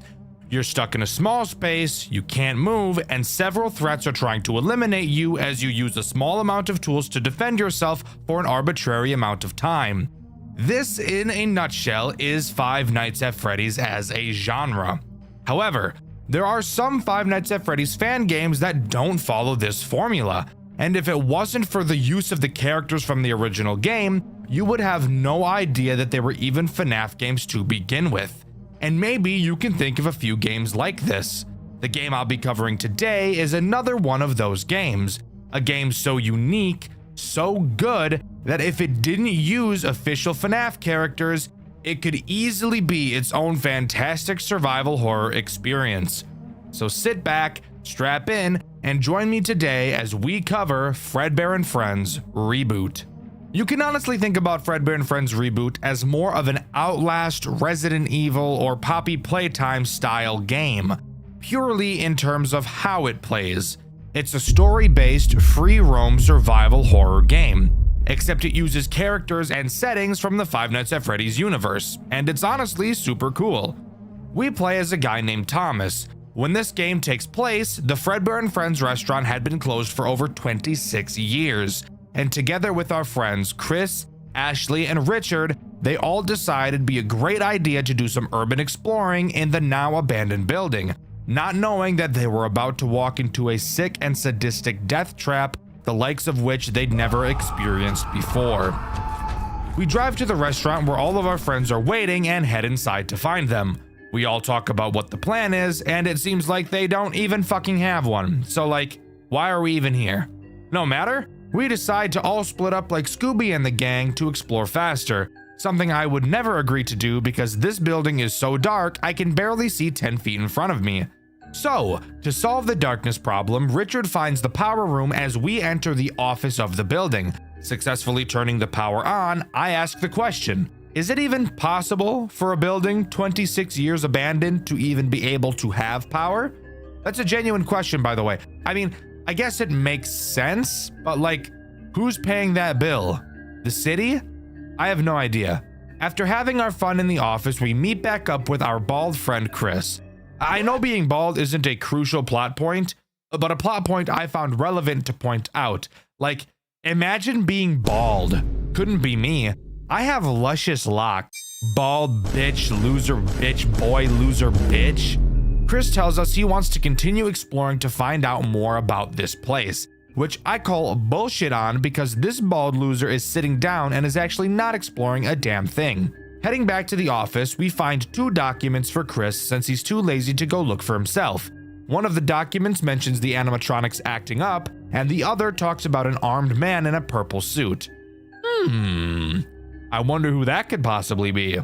You're stuck in a small space, you can't move, and several threats are trying to eliminate you as you use a small amount of tools to defend yourself for an arbitrary amount of time. This, in a nutshell, is Five Nights at Freddy's as a genre. However, there are some Five Nights at Freddy's fan games that don't follow this formula, and if it wasn't for the use of the characters from the original game, you would have no idea that they were even FNAF games to begin with. And maybe you can think of a few games like this. The game I'll be covering today is another one of those games, a game so unique, so good, that if it didn't use official FNAF characters, it could easily be its own fantastic survival horror experience. So sit back, strap in, and join me today as we cover Fredbear and Friends Reboot. You can honestly think about Fredbear and Friends Reboot as more of an Outlast, Resident Evil, or Poppy Playtime style game, purely in terms of how it plays. It's a story-based, free-roam survival horror game, except it uses characters and settings from the Five Nights at Freddy's universe, and it's honestly super cool. We play as a guy named Thomas. When this game takes place, the Fredbear and Friends restaurant had been closed for over 26 years, and together with our friends Chris, Ashley, and Richard, they all decided it'd be a great idea to do some urban exploring in the now abandoned building, not knowing that they were about to walk into a sick and sadistic death trap, the likes of which they'd never experienced before. We drive to the restaurant where all of our friends are waiting and head inside to find them. We all talk about what the plan is, and it seems like they don't even fucking have one. So like, why are we even here? No matter, we decide to all split up like Scooby and the gang to explore faster, something I would never agree to do because this building is so dark I can barely see 10 feet in front of me. So, to solve the darkness problem, Richard finds the power room as we enter the office of the building. Successfully turning the power on, I ask the question, is it even possible for a building 26 years abandoned to even be able to have power? That's a genuine question, by the way. I mean, I guess it makes sense, but like, who's paying that bill? The city? I have no idea. After having our fun in the office, we meet back up with our bald friend Chris. I know being bald isn't a crucial plot point, but a plot point I found relevant to point out. Like, imagine being bald. Couldn't be me. I have luscious locks. Bald bitch, loser bitch, boy, loser bitch. Chris tells us he wants to continue exploring to find out more about this place, which I call bullshit on because this bald loser is sitting down and is actually not exploring a damn thing. Heading back to the office, we find 2 documents for Chris since he's too lazy to go look for himself. One of the documents mentions the animatronics acting up, and the other talks about an armed man in a purple suit. I wonder who that could possibly be.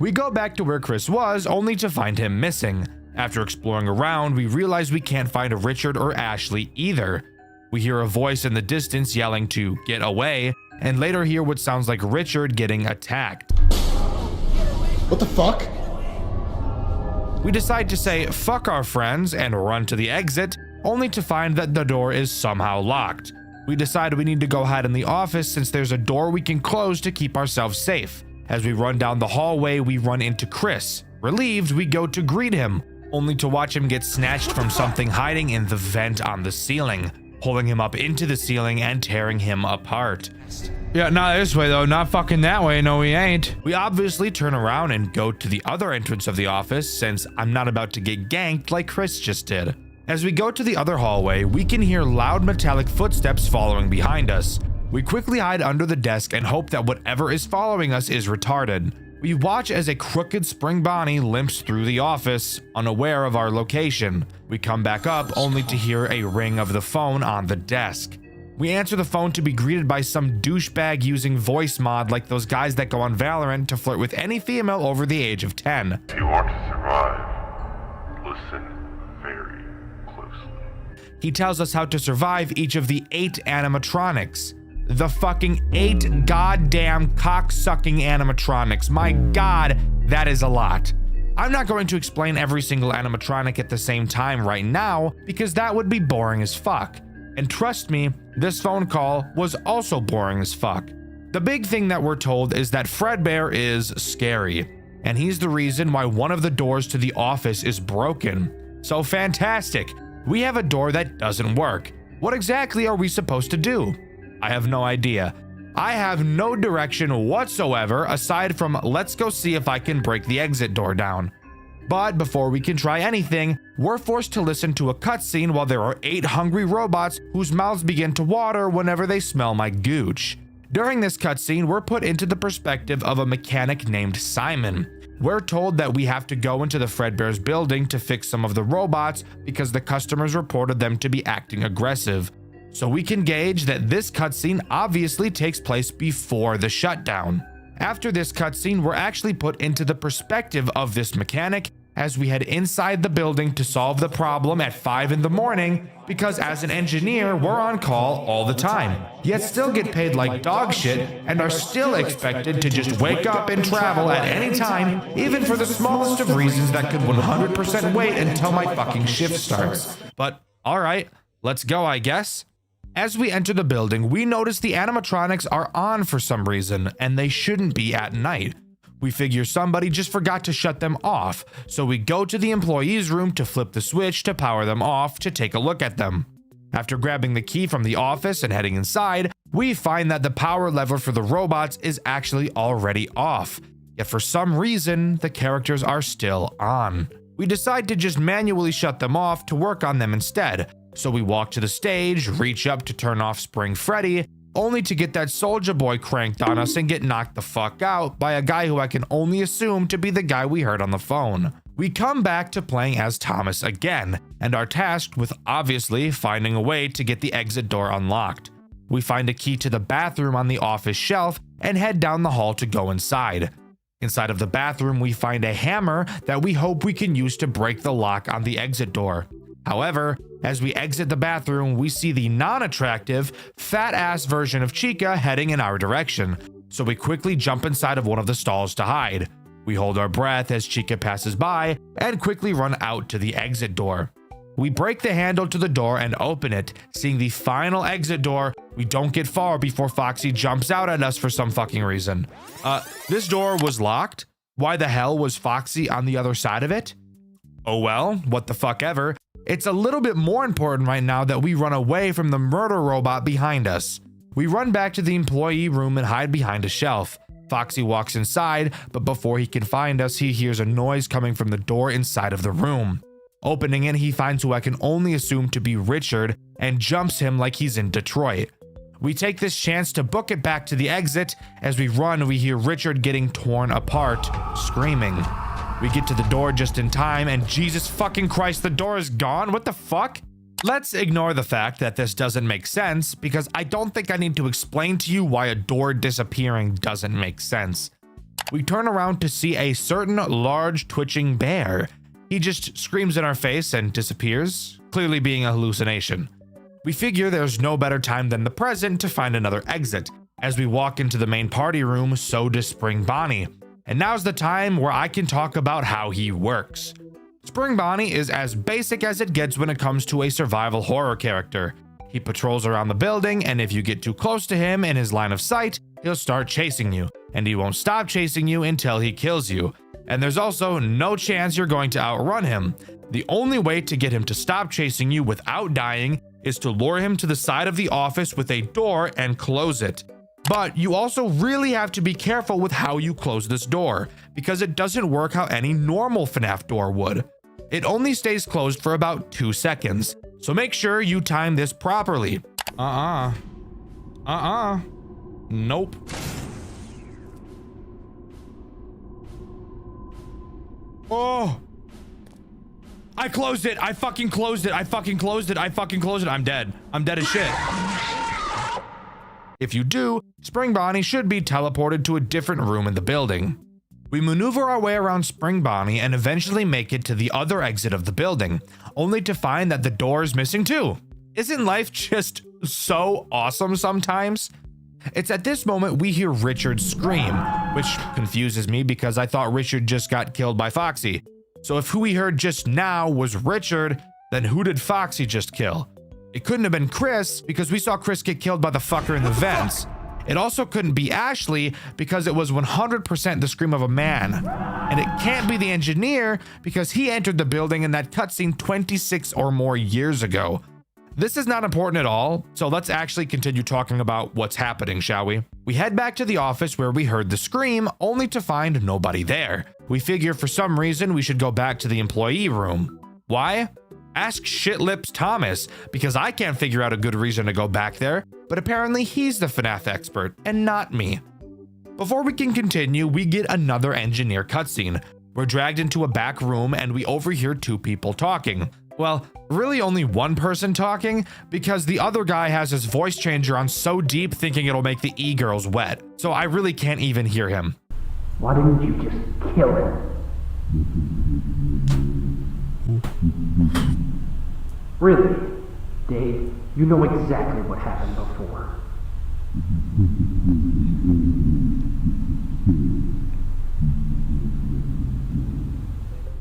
We go back to where Chris was, only to find him missing. After exploring around, we realize we can't find Richard or Ashley either. We hear a voice in the distance yelling to get away, and later hear what sounds like Richard getting attacked. What the fuck? We decide to say fuck our friends and run to the exit, only to find that the door is somehow locked. We decide we need to go hide in the office since there's a door we can close to keep ourselves safe. As we run down the hallway, we run into Chris. Relieved, we go to greet him, only to watch him get snatched from something hiding in the vent on the ceiling, pulling him up into the ceiling and tearing him apart. Yeah, not this way though, not fucking that way, no we ain't. We obviously turn around and go to the other entrance of the office since I'm not about to get ganked like Chris just did. As we go to the other hallway, we can hear loud metallic footsteps following behind us. We quickly hide under the desk and hope that whatever is following us is retarded. We watch as a crooked spring Bonnie limps through the office, unaware of our location. We come back up only to hear a ring of the phone on the desk. We answer the phone to be greeted by some douchebag using voice mod like those guys that go on Valorant to flirt with any female over the age of 10. If you want to survive, listen very closely. He tells us how to survive each of the 8 animatronics. The fucking 8 goddamn cock-sucking animatronics. My god, that is a lot. I'm not going to explain every single animatronic at the same time right now because that would be boring as fuck. And trust me, this phone call was also boring as fuck. The big thing that we're told is that Fredbear is scary, and he's the reason why one of the doors to the office is broken. So fantastic, we have a door that doesn't work. What exactly are we supposed to do? I have no idea. I have no direction whatsoever aside from let's go see if I can break the exit door down. But before we can try anything, we're forced to listen to a cutscene while there are 8 hungry robots whose mouths begin to water whenever they smell my gooch. During this cutscene, we're put into the perspective of a mechanic named Simon. We're told that we have to go into the Fredbear's building to fix some of the robots because the customers reported them to be acting aggressive. So we can gauge that this cutscene obviously takes place before the shutdown. After this cutscene, we're actually put into the perspective of this mechanic as we head inside the building to solve the problem at 5 in the morning because as an engineer, we're on call all the time, yet still get paid like dog shit and are still expected to just wake up and travel at any time, even for the smallest of reasons that could 100% wait until my fucking shift starts. But alright, let's go I guess. As we enter the building, we notice the animatronics are on for some reason, and they shouldn't be at night. We figure somebody just forgot to shut them off, so we go to the employees' room to flip the switch to power them off to take a look at them. After grabbing the key from the office and heading inside, we find that the power lever for the robots is actually already off, yet for some reason, the characters are still on. We decide to just manually shut them off to work on them instead. So we walk to the stage, reach up to turn off Spring Freddy, only to get that Soulja Boy cranked on us and get knocked the fuck out by a guy who I can only assume to be the guy we heard on the phone. We come back to playing as Thomas again, and are tasked with obviously finding a way to get the exit door unlocked. We find a key to the bathroom on the office shelf and head down the hall to go inside. Inside of the bathroom, we find a hammer that we hope we can use to break the lock on the exit door. However, as we exit the bathroom, we see the non-attractive, fat-ass version of Chica heading in our direction, so we quickly jump inside of one of the stalls to hide. We hold our breath as Chica passes by and quickly run out to the exit door. We break the handle to the door and open it, seeing the final exit door. We don't get far before Foxy jumps out at us for some fucking reason. This door was locked? Why the hell was Foxy on the other side of it? Oh well, what the fuck ever. It's a little bit more important right now that we run away from the murder robot behind us. We run back to the employee room and hide behind a shelf. Foxy walks inside, but before he can find us, he hears a noise coming from the door inside of the room. Opening it, he finds who I can only assume to be Richard and jumps him like he's in Detroit. We take this chance to book it back to the exit. As we run, we hear Richard getting torn apart, screaming. We get to the door just in time, and Jesus fucking Christ, the door is gone. What the fuck? Let's ignore the fact that this doesn't make sense, because I don't think I need to explain to you why a door disappearing doesn't make sense. We turn around to see a certain large twitching bear. He just screams in our face and disappears, clearly being a hallucination. We figure there's no better time than the present to find another exit. As we walk into the main party room, so does Spring Bonnie. And now's the time where I can talk about how he works. Spring Bonnie is as basic as it gets when it comes to a survival horror character. He patrols around the building, and if you get too close to him in his line of sight, he'll start chasing you, and he won't stop chasing you until he kills you. And there's also no chance you're going to outrun him. The only way to get him to stop chasing you without dying is to lure him to the side of the office with a door and close it. But you also really have to be careful with how you close this door, because it doesn't work how any normal FNAF door would. It only stays closed for about 2 seconds, so make sure you time this properly. Nope. Oh! I closed it! I fucking closed it! I fucking closed it! I fucking closed it! I'm dead. I'm dead as shit. If you do, Spring Bonnie should be teleported to a different room in the building. We maneuver our way around Spring Bonnie and eventually make it to the other exit of the building, only to find that the door is missing too. Isn't life just so awesome sometimes? It's at this moment we hear Richard scream, which confuses me because I thought Richard just got killed by Foxy. So if who we heard just now was Richard, then who did Foxy just kill? It couldn't have been Chris, because we saw Chris get killed by the fucker in the vents. It also couldn't be Ashley, because it was 100% the scream of a man. And it can't be the engineer, because he entered the building in that cutscene 26 or more years ago. This is not important at all, so let's actually continue talking about what's happening, shall we? We head back to the office where we heard the scream, only to find nobody there. We figure for some reason we should go back to the employee room. Why? Ask Shitlips Thomas, because I can't figure out a good reason to go back there, but apparently he's the FNAF expert and not me. Before we can continue, we get another engineer cutscene. We're dragged into a back room and we overhear 2 people talking. Well, really only one person talking, because the other guy has his voice changer on so deep thinking it'll make the e-girls wet, so I really can't even hear him. Why didn't you just kill him? Really? Dave, you know exactly what happened before.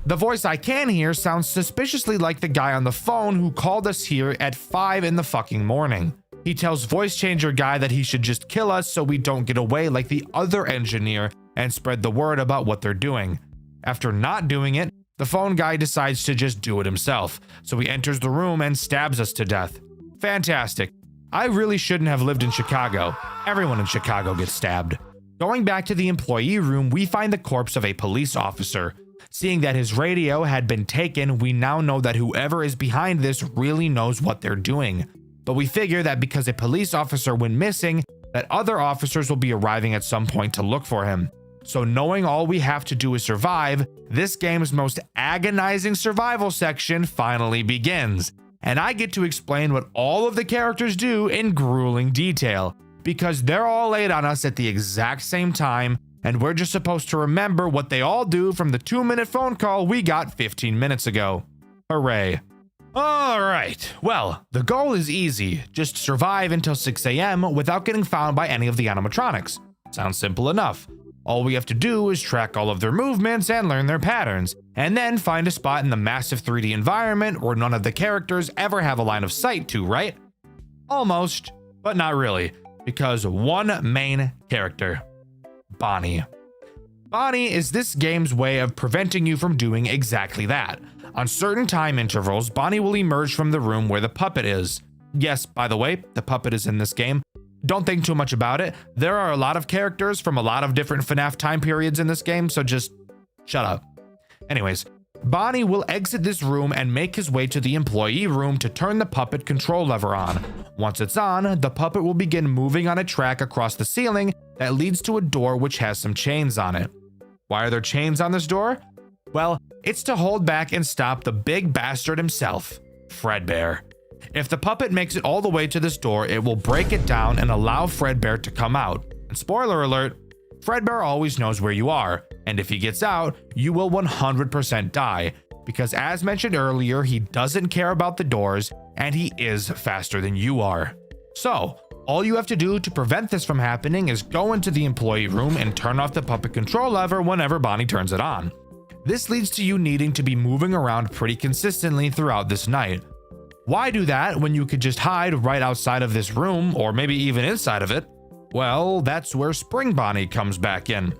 The voice I can hear sounds suspiciously like the guy on the phone who called us here at 5 in the fucking morning. He tells voice changer guy that he should just kill us so we don't get away like the other engineer and spread the word about what they're doing. After not doing it, the phone guy decides to just do it himself, so he enters the room and stabs us to death. Fantastic. I really shouldn't have lived in Chicago. Everyone in Chicago gets stabbed. Going back to the employee room, we find the corpse of a police officer. Seeing that his radio had been taken, we now know that whoever is behind this really knows what they're doing. But we figure that because a police officer went missing, that other officers will be arriving at some point to look for him. So knowing all we have to do is survive, this game's most agonizing survival section finally begins. And I get to explain what all of the characters do in grueling detail, because they're all laid on us at the exact same time, and we're just supposed to remember what they all do from the 2-minute phone call we got 15 minutes ago. Hooray. Alright, well, the goal is easy. Just survive until 6 AM without getting found by any of the animatronics. Sounds simple enough. All we have to do is track all of their movements and learn their patterns, and then find a spot in the massive 3D environment where none of the characters ever have a line of sight to, right? Almost, but not really, because one main character. Bonnie. Bonnie is this game's way of preventing you from doing exactly that. On certain time intervals, Bonnie will emerge from the room where the puppet is. Yes, by the way, the puppet is in this game. Don't think too much about it. There are a lot of characters from a lot of different FNAF time periods in this game, so just shut up. Anyways, Bonnie will exit this room and make his way to the employee room to turn the puppet control lever on. Once it's on, the puppet will begin moving on a track across the ceiling that leads to a door which has some chains on it. Why are there chains on this door? Well, it's to hold back and stop the big bastard himself, Fredbear. If the puppet makes it all the way to this door, it will break it down and allow Fredbear to come out. And spoiler alert, Fredbear always knows where you are, and if he gets out, you will 100% die, because as mentioned earlier, he doesn't care about the doors, and he is faster than you are. So, all you have to do to prevent this from happening is go into the employee room and turn off the puppet control lever whenever Bonnie turns it on. This leads to you needing to be moving around pretty consistently throughout this night. Why do that when you could just hide right outside of this room, or maybe even inside of it? Well, that's where Spring Bonnie comes back in.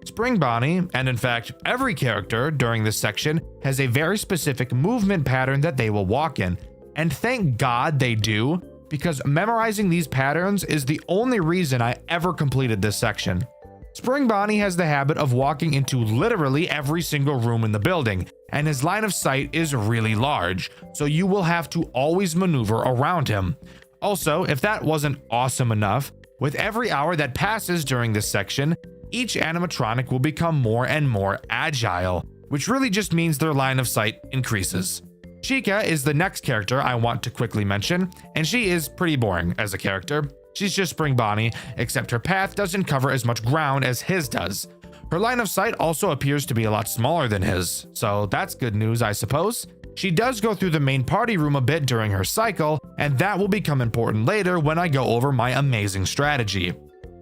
Spring Bonnie, and in fact every character during this section, has a very specific movement pattern that they will walk in. And thank God they do, because memorizing these patterns is the only reason I ever completed this section. Spring Bonnie has the habit of walking into literally every single room in the building, and his line of sight is really large, so you will have to always maneuver around him. Also, if that wasn't awesome enough, with every hour that passes during this section, each animatronic will become more and more agile, which really just means their line of sight increases. Chica is the next character I want to quickly mention, and she is pretty boring as a character. She's just Spring Bonnie, except her path doesn't cover as much ground as his does. Her line of sight also appears to be a lot smaller than his, so that's good news, I suppose. She does go through the main party room a bit during her cycle, and that will become important later when I go over my amazing strategy.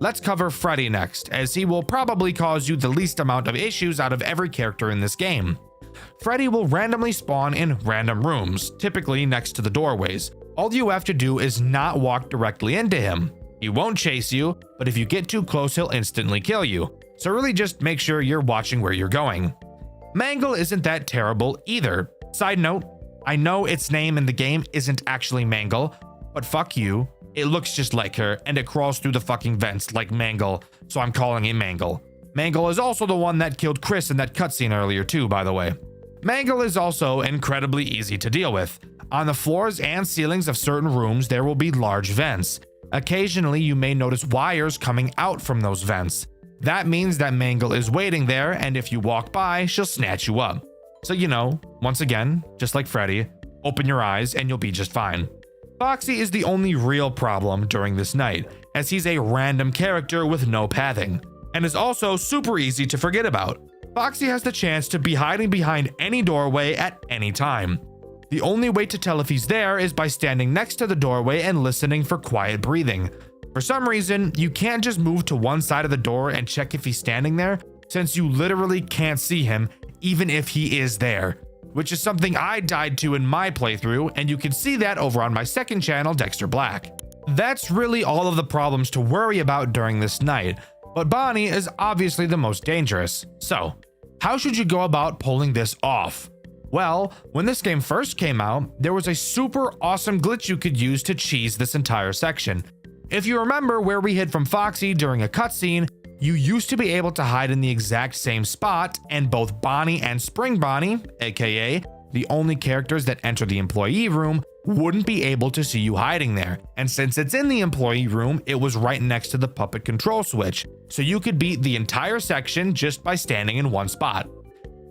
Let's cover Freddy next, as he will probably cause you the least amount of issues out of every character in this game. Freddy will randomly spawn in random rooms, typically next to the doorways. All you have to do is not walk directly into him. He won't chase you, but if you get too close, he'll instantly kill you. So really just make sure you're watching where you're going. Mangle isn't that terrible either. Side note, I know its name in the game isn't actually Mangle, but fuck you. It looks just like her, and it crawls through the fucking vents like Mangle, so I'm calling it Mangle. Mangle is also the one that killed Chris in that cutscene earlier too, by the way. Mangle is also incredibly easy to deal with. On the floors and ceilings of certain rooms, there will be large vents. Occasionally, you may notice wires coming out from those vents. That means that Mangle is waiting there, and if you walk by, she'll snatch you up. So once again, just like Freddy, open your eyes and you'll be just fine. Foxy is the only real problem during this night, as he's a random character with no pathing, and is also super easy to forget about. Foxy has the chance to be hiding behind any doorway at any time. The only way to tell if he's there is by standing next to the doorway and listening for quiet breathing. For some reason, you can't just move to one side of the door and check if he's standing there, since you literally can't see him even if he is there, which is something I died to in my playthrough, and you can see that over on my second channel, Dxtr Black. That's really all of the problems to worry about during this night, but Bonnie is obviously the most dangerous. So, how should you go about pulling this off? Well, when this game first came out, there was a super awesome glitch you could use to cheese this entire section. If you remember where we hid from Foxy during a cutscene, you used to be able to hide in the exact same spot, and both Bonnie and Spring Bonnie, aka the only characters that enter the employee room, wouldn't be able to see you hiding there. And since it's in the employee room, it was right next to the puppet control switch, so you could beat the entire section just by standing in one spot.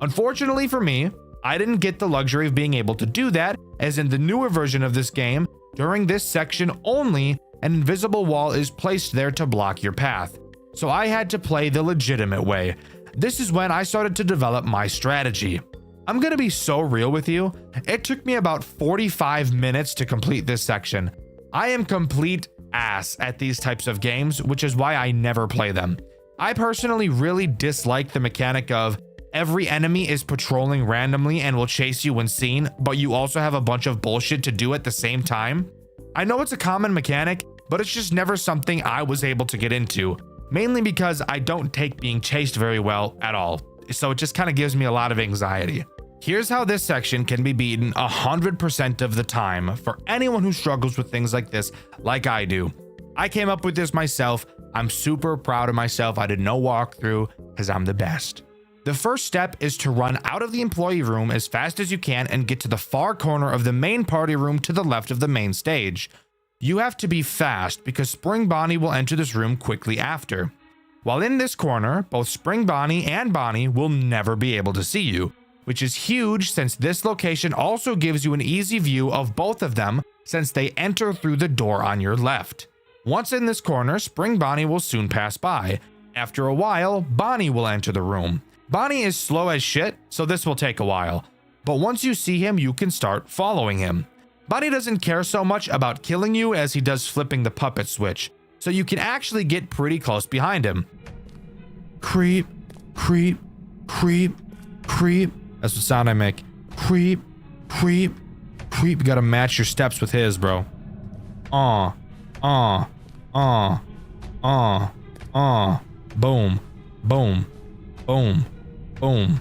Unfortunately for me, I didn't get the luxury of being able to do that, as in the newer version of this game, during this section only, an invisible wall is placed there to block your path. So I had to play the legitimate way. This is when I started to develop my strategy. I'm gonna be so real with you, it took me about 45 minutes to complete this section. I am complete ass at these types of games, which is why I never play them. I personally really dislike the mechanic of every enemy is patrolling randomly and will chase you when seen, but you also have a bunch of bullshit to do at the same time. I know it's a common mechanic, but it's just never something I was able to get into, mainly because I don't take being chased very well at all, so it just kind of gives me a lot of anxiety. Here's how this section can be beaten 100% of the time for anyone who struggles with things like this, like I do. I came up with this myself. I'm super proud of myself. I did no walkthrough because I'm the best. The first step is to run out of the employee room as fast as you can and get to the far corner of the main party room to the left of the main stage. You have to be fast because Spring Bonnie will enter this room quickly after. While in this corner, both Spring Bonnie and Bonnie will never be able to see you, which is huge since this location also gives you an easy view of both of them since they enter through the door on your left. Once in this corner, Spring Bonnie will soon pass by. After a while, Bonnie will enter the room. Bonnie is slow as shit, so this will take a while. But once you see him, you can start following him. Bonnie doesn't care so much about killing you as he does flipping the puppet switch, so you can actually get pretty close behind him. Creep, creep, creep, creep. That's the sound I make. Creep, creep, creep. You gotta match your steps with his, bro. Boom, boom, boom, boom,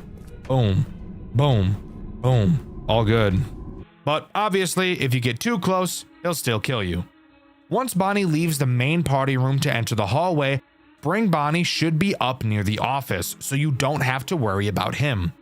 boom, boom, boom. All good. But obviously, if you get too close, he'll still kill you. Once Bonnie leaves the main party room to enter the hallway, Spring Bonnie should be up near the office, so you don't have to worry about him.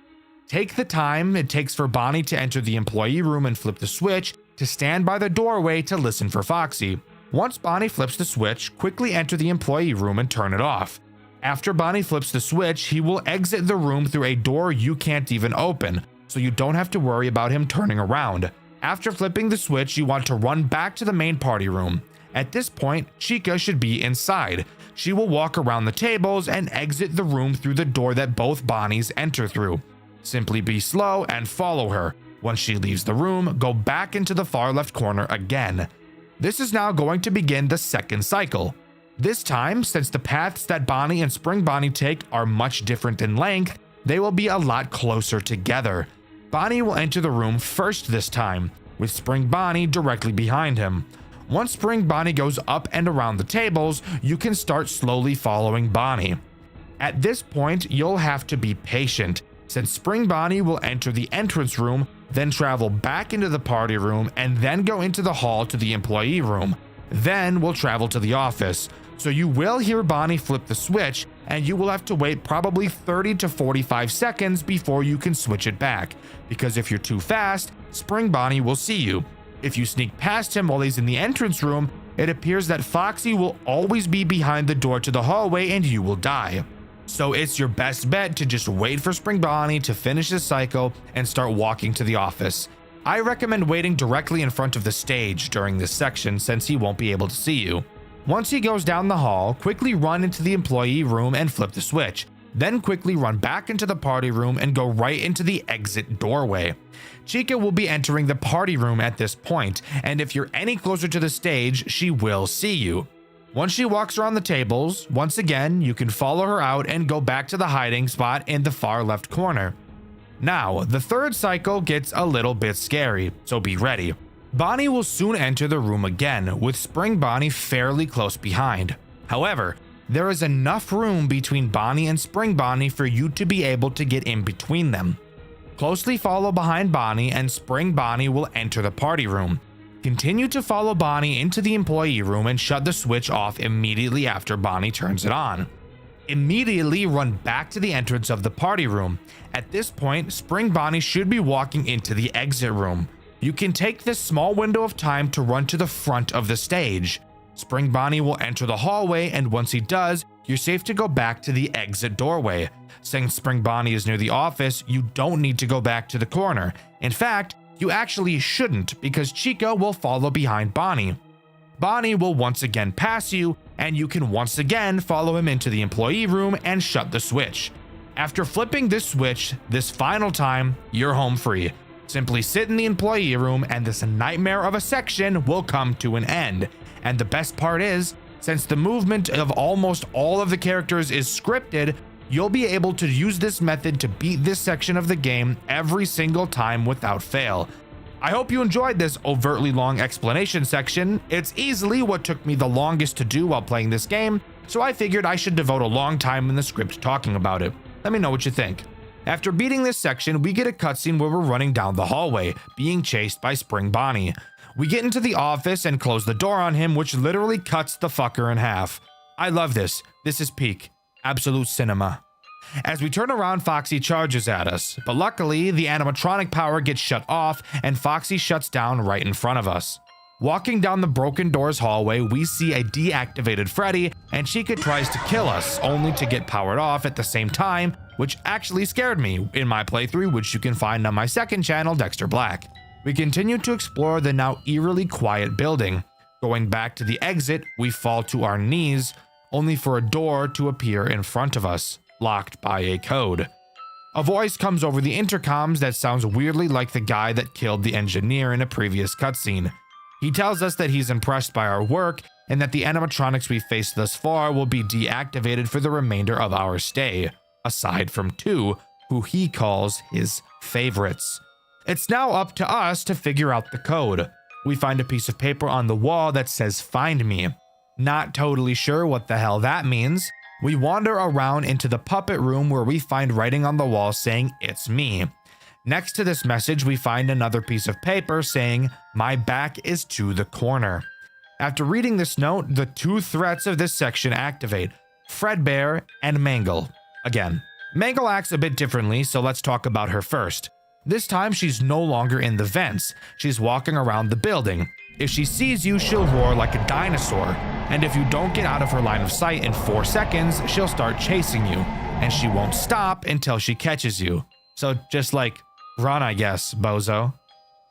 Take the time it takes for Bonnie to enter the employee room and flip the switch to stand by the doorway to listen for Foxy. Once Bonnie flips the switch, quickly enter the employee room and turn it off. After Bonnie flips the switch, he will exit the room through a door you can't even open, so you don't have to worry about him turning around. After flipping the switch, you want to run back to the main party room. At this point, Chica should be inside. She will walk around the tables and exit the room through the door that both Bonnies enter through. Simply be slow and follow her. Once she leaves the room, go back into the far left corner again. This is now going to begin the second cycle. This time, since the paths that Bonnie and Spring Bonnie take are much different in length, they will be a lot closer together. Bonnie will enter the room first this time, with Spring Bonnie directly behind him. Once Spring Bonnie goes up and around the tables, you can start slowly following Bonnie. At this point, you'll have to be patient, since Spring Bonnie will enter the entrance room, then travel back into the party room, and then go into the hall to the employee room. Then we'll travel to the office. So you will hear Bonnie flip the switch, and you will have to wait probably 30 to 45 seconds before you can switch it back, because if you're too fast, Spring Bonnie will see you. If you sneak past him while he's in the entrance room, it appears that Foxy will always be behind the door to the hallway and you will die. So it's your best bet to just wait for Spring Bonnie to finish this cycle and start walking to the office. I recommend waiting directly in front of the stage during this section since he won't be able to see you. Once he goes down the hall, quickly run into the employee room and flip the switch. Then quickly run back into the party room and go right into the exit doorway. Chica will be entering the party room at this point, and if you're any closer to the stage, she will see you. Once she walks around the tables, once again, you can follow her out and go back to the hiding spot in the far left corner. Now, the third cycle gets a little bit scary, so be ready. Bonnie will soon enter the room again, with Spring Bonnie fairly close behind. However, there is enough room between Bonnie and Spring Bonnie for you to be able to get in between them. Closely follow behind Bonnie and Spring Bonnie will enter the party room. Continue to follow Bonnie into the employee room and shut the switch off immediately after Bonnie turns it on. Immediately run back to the entrance of the party room. At this point, Spring Bonnie should be walking into the exit room. You can take this small window of time to run to the front of the stage. Spring Bonnie will enter the hallway, and once he does, you're safe to go back to the exit doorway. Since Spring Bonnie is near the office, you don't need to go back to the corner. In fact, you actually shouldn't, because Chica will follow behind Bonnie. Bonnie will once again pass you, and you can once again follow him into the employee room and shut the switch. After flipping this switch, this final time, you're home free. Simply sit in the employee room and this nightmare of a section will come to an end. And the best part is, since the movement of almost all of the characters is scripted, you'll be able to use this method to beat this section of the game every single time without fail. I hope you enjoyed this overtly long explanation section. It's easily what took me the longest to do while playing this game, so I figured I should devote a long time in the script talking about it. Let me know what you think. After beating this section, we get a cutscene where we're running down the hallway, being chased by Spring Bonnie. We get into the office and close the door on him, which literally cuts the fucker in half. I love this. This is peak. Absolute cinema. As we turn around, Foxy charges at us, but luckily, the animatronic power gets shut off and Foxy shuts down right in front of us. Walking down the broken doors hallway, we see a deactivated Freddy and Chica tries to kill us, only to get powered off at the same time, which actually scared me in my playthrough, which you can find on my second channel, Dxtr Black. We continue to explore the now eerily quiet building. Going back to the exit, we fall to our knees, only for a door to appear in front of us, locked by a code. A voice comes over the intercoms that sounds weirdly like the guy that killed the engineer in a previous cutscene. He tells us that he's impressed by our work and that the animatronics we faced thus far will be deactivated for the remainder of our stay, aside from 2, who he calls his favorites. It's now up to us to figure out the code. We find a piece of paper on the wall that says "Find me." Not totally sure what the hell that means. We wander around into the puppet room where we find writing on the wall saying "It's me." Next to this message, we find another piece of paper saying "My back is to the corner." After reading this note, the 2 threats of this section activate: Fredbear and Mangle. Again, Mangle acts a bit differently, so let's talk about her first. This time, she's no longer in the vents. She's walking around the building. If she sees you, she'll roar like a dinosaur. And if you don't get out of her line of sight in 4 seconds, she'll start chasing you. And she won't stop until she catches you. So just like, run, I guess, bozo.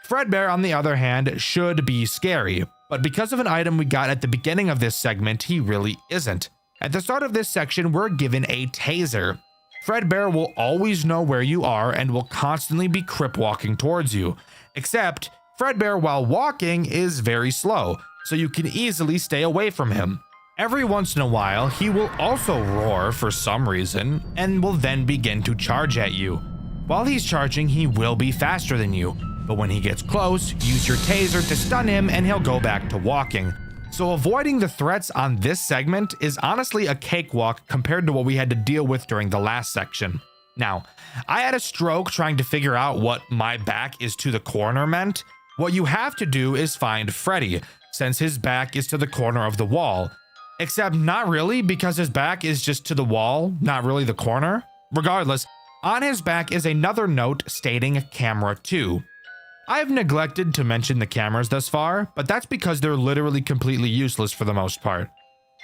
Fredbear, on the other hand, should be scary. But because of an item we got at the beginning of this segment, he really isn't. At the start of this section, we're given a taser. Fredbear will always know where you are and will constantly be crip walking towards you. Except, Fredbear while walking is very slow, so you can easily stay away from him. Every once in a while, he will also roar for some reason, and will then begin to charge at you. While he's charging, he will be faster than you, but when he gets close, use your taser to stun him and he'll go back to walking. So avoiding the threats on this segment is honestly a cakewalk compared to what we had to deal with during the last section. Now, I had a stroke trying to figure out what "my back is to the corner" meant. What you have to do is find Freddy, since his back is to the corner of the wall. Except not really, because his back is just to the wall, not really the corner. Regardless, on his back is another note stating camera 2. I've neglected to mention the cameras thus far, but that's because they're literally completely useless for the most part.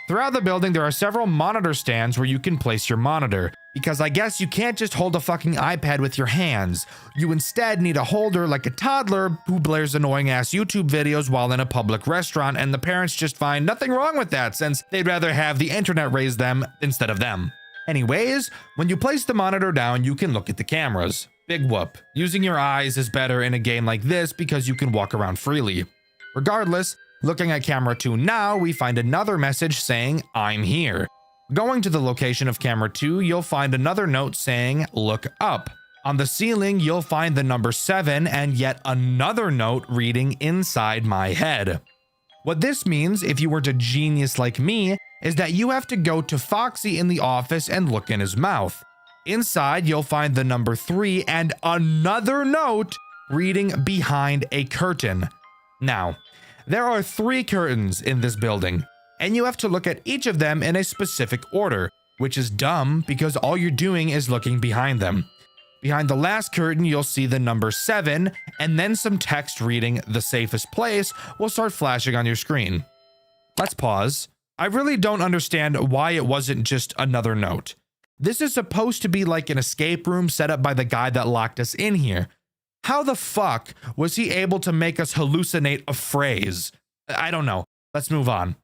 Throughout the building, there are several monitor stands where you can place your monitor, because I guess you can't just hold a fucking iPad with your hands. You instead need a holder like a toddler who blares annoying ass YouTube videos while in a public restaurant, and the parents just find nothing wrong with that since they'd rather have the internet raise them instead of them. Anyways, when you place the monitor down, you can look at the cameras. Big whoop. Using your eyes is better in a game like this because you can walk around freely. Regardless, looking at camera 2 now, we find another message saying "I'm here." Going to the location of camera 2, you'll find another note saying "Look up." On the ceiling, you'll find the number 7 and yet another note reading "Inside my head." What this means, if you weren't a genius like me, is that you have to go to Foxy in the office and look in his mouth. Inside, you'll find the number 3 and another note reading "Behind a curtain." Now, there are 3 curtains in this building, and you have to look at each of them in a specific order, which is dumb because all you're doing is looking behind them. Behind the last curtain, you'll see the number 7, and then some text reading "The safest place" will start flashing on your screen. Let's pause. I really don't understand why it wasn't just another note. This is supposed to be like an escape room set up by the guy that locked us in here. How the fuck was he able to make us hallucinate a phrase? I don't know. Let's move on.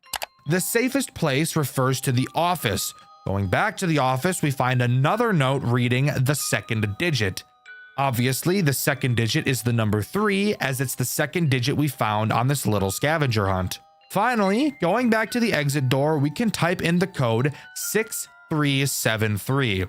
The safest place refers to the office. Going back to the office, we find another note reading "the second digit." Obviously, the second digit is the number 3, as it's the second digit we found on this little scavenger hunt. Finally, going back to the exit door, we can type in the code 6373.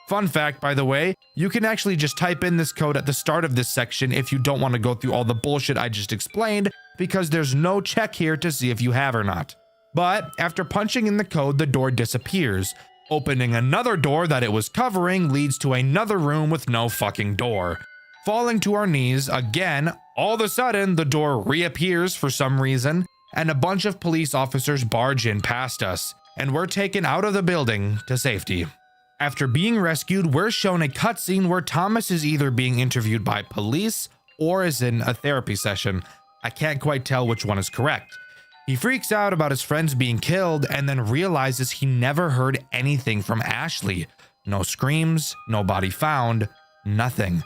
Fun fact, by the way, you can actually just type in this code at the start of this section if you don't want to go through all the bullshit I just explained, because there's no check here to see if you have or not. But after punching in the code, the door disappears. Opening another door that it was covering leads to another room with no fucking door. Falling to our knees again, all of a sudden the door reappears for some reason, and a bunch of police officers barge in past us, and we're taken out of the building to safety. After being rescued, we're shown a cutscene where Thomas is either being interviewed by police or is in a therapy session. I can't quite tell which one is correct. He freaks out about his friends being killed and then realizes he never heard anything from Ashley. No screams, no body found, nothing.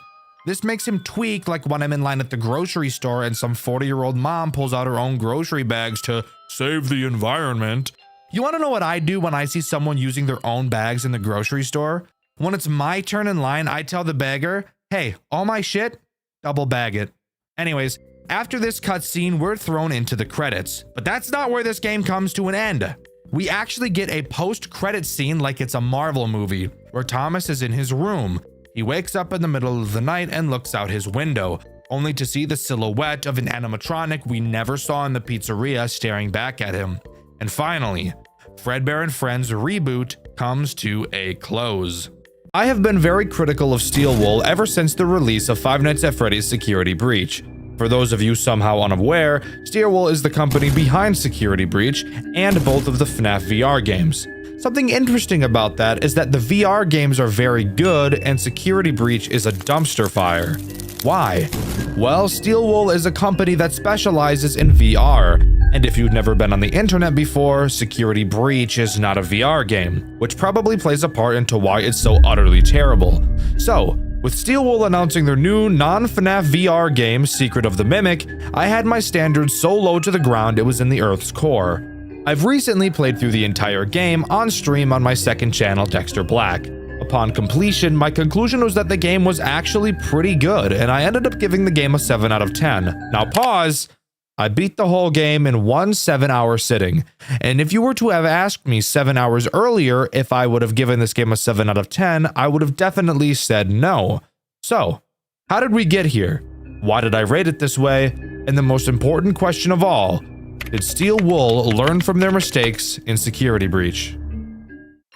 This makes him tweak like when I'm in line at the grocery store and some 40-year-old mom pulls out her own grocery bags to save the environment. You want to know what I do when I see someone using their own bags in the grocery store? When it's my turn in line, I tell the bagger, hey, all my shit, double bag it. Anyways, after this cutscene, we're thrown into the credits. But that's not where this game comes to an end. We actually get a post-credit scene like it's a Marvel movie, where Thomas is in his room. He wakes up in the middle of the night and looks out his window, only to see the silhouette of an animatronic we never saw in the pizzeria staring back at him. And finally, Fredbear and Friends reboot comes to a close. I have been very critical of Steel Wool ever since the release of Five Nights at Freddy's Security Breach. For those of you somehow unaware, Steel Wool is the company behind Security Breach and both of the FNAF VR games. Something interesting about that is that the VR games are very good and Security Breach is a dumpster fire. Why? Well, Steel Wool is a company that specializes in VR, and if you've never been on the internet before, Security Breach is not a VR game, which probably plays a part into why it's so utterly terrible. So, with Steel Wool announcing their new non-FNAF VR game, Secret of the Mimic, I had my standards so low to the ground it was in the Earth's core. I've recently played through the entire game on stream on my second channel, Dxtr Black. Upon completion, my conclusion was that the game was actually pretty good, and I ended up giving the game a 7 out of 10. Now pause! I beat the whole game in one 7-hour sitting, and if you were to have asked me 7 hours earlier if I would have given this game a 7 out of 10, I would have definitely said no. So, how did we get here? Why did I rate it this way? And the most important question of all, did Steel Wool learn from their mistakes in Security Breach?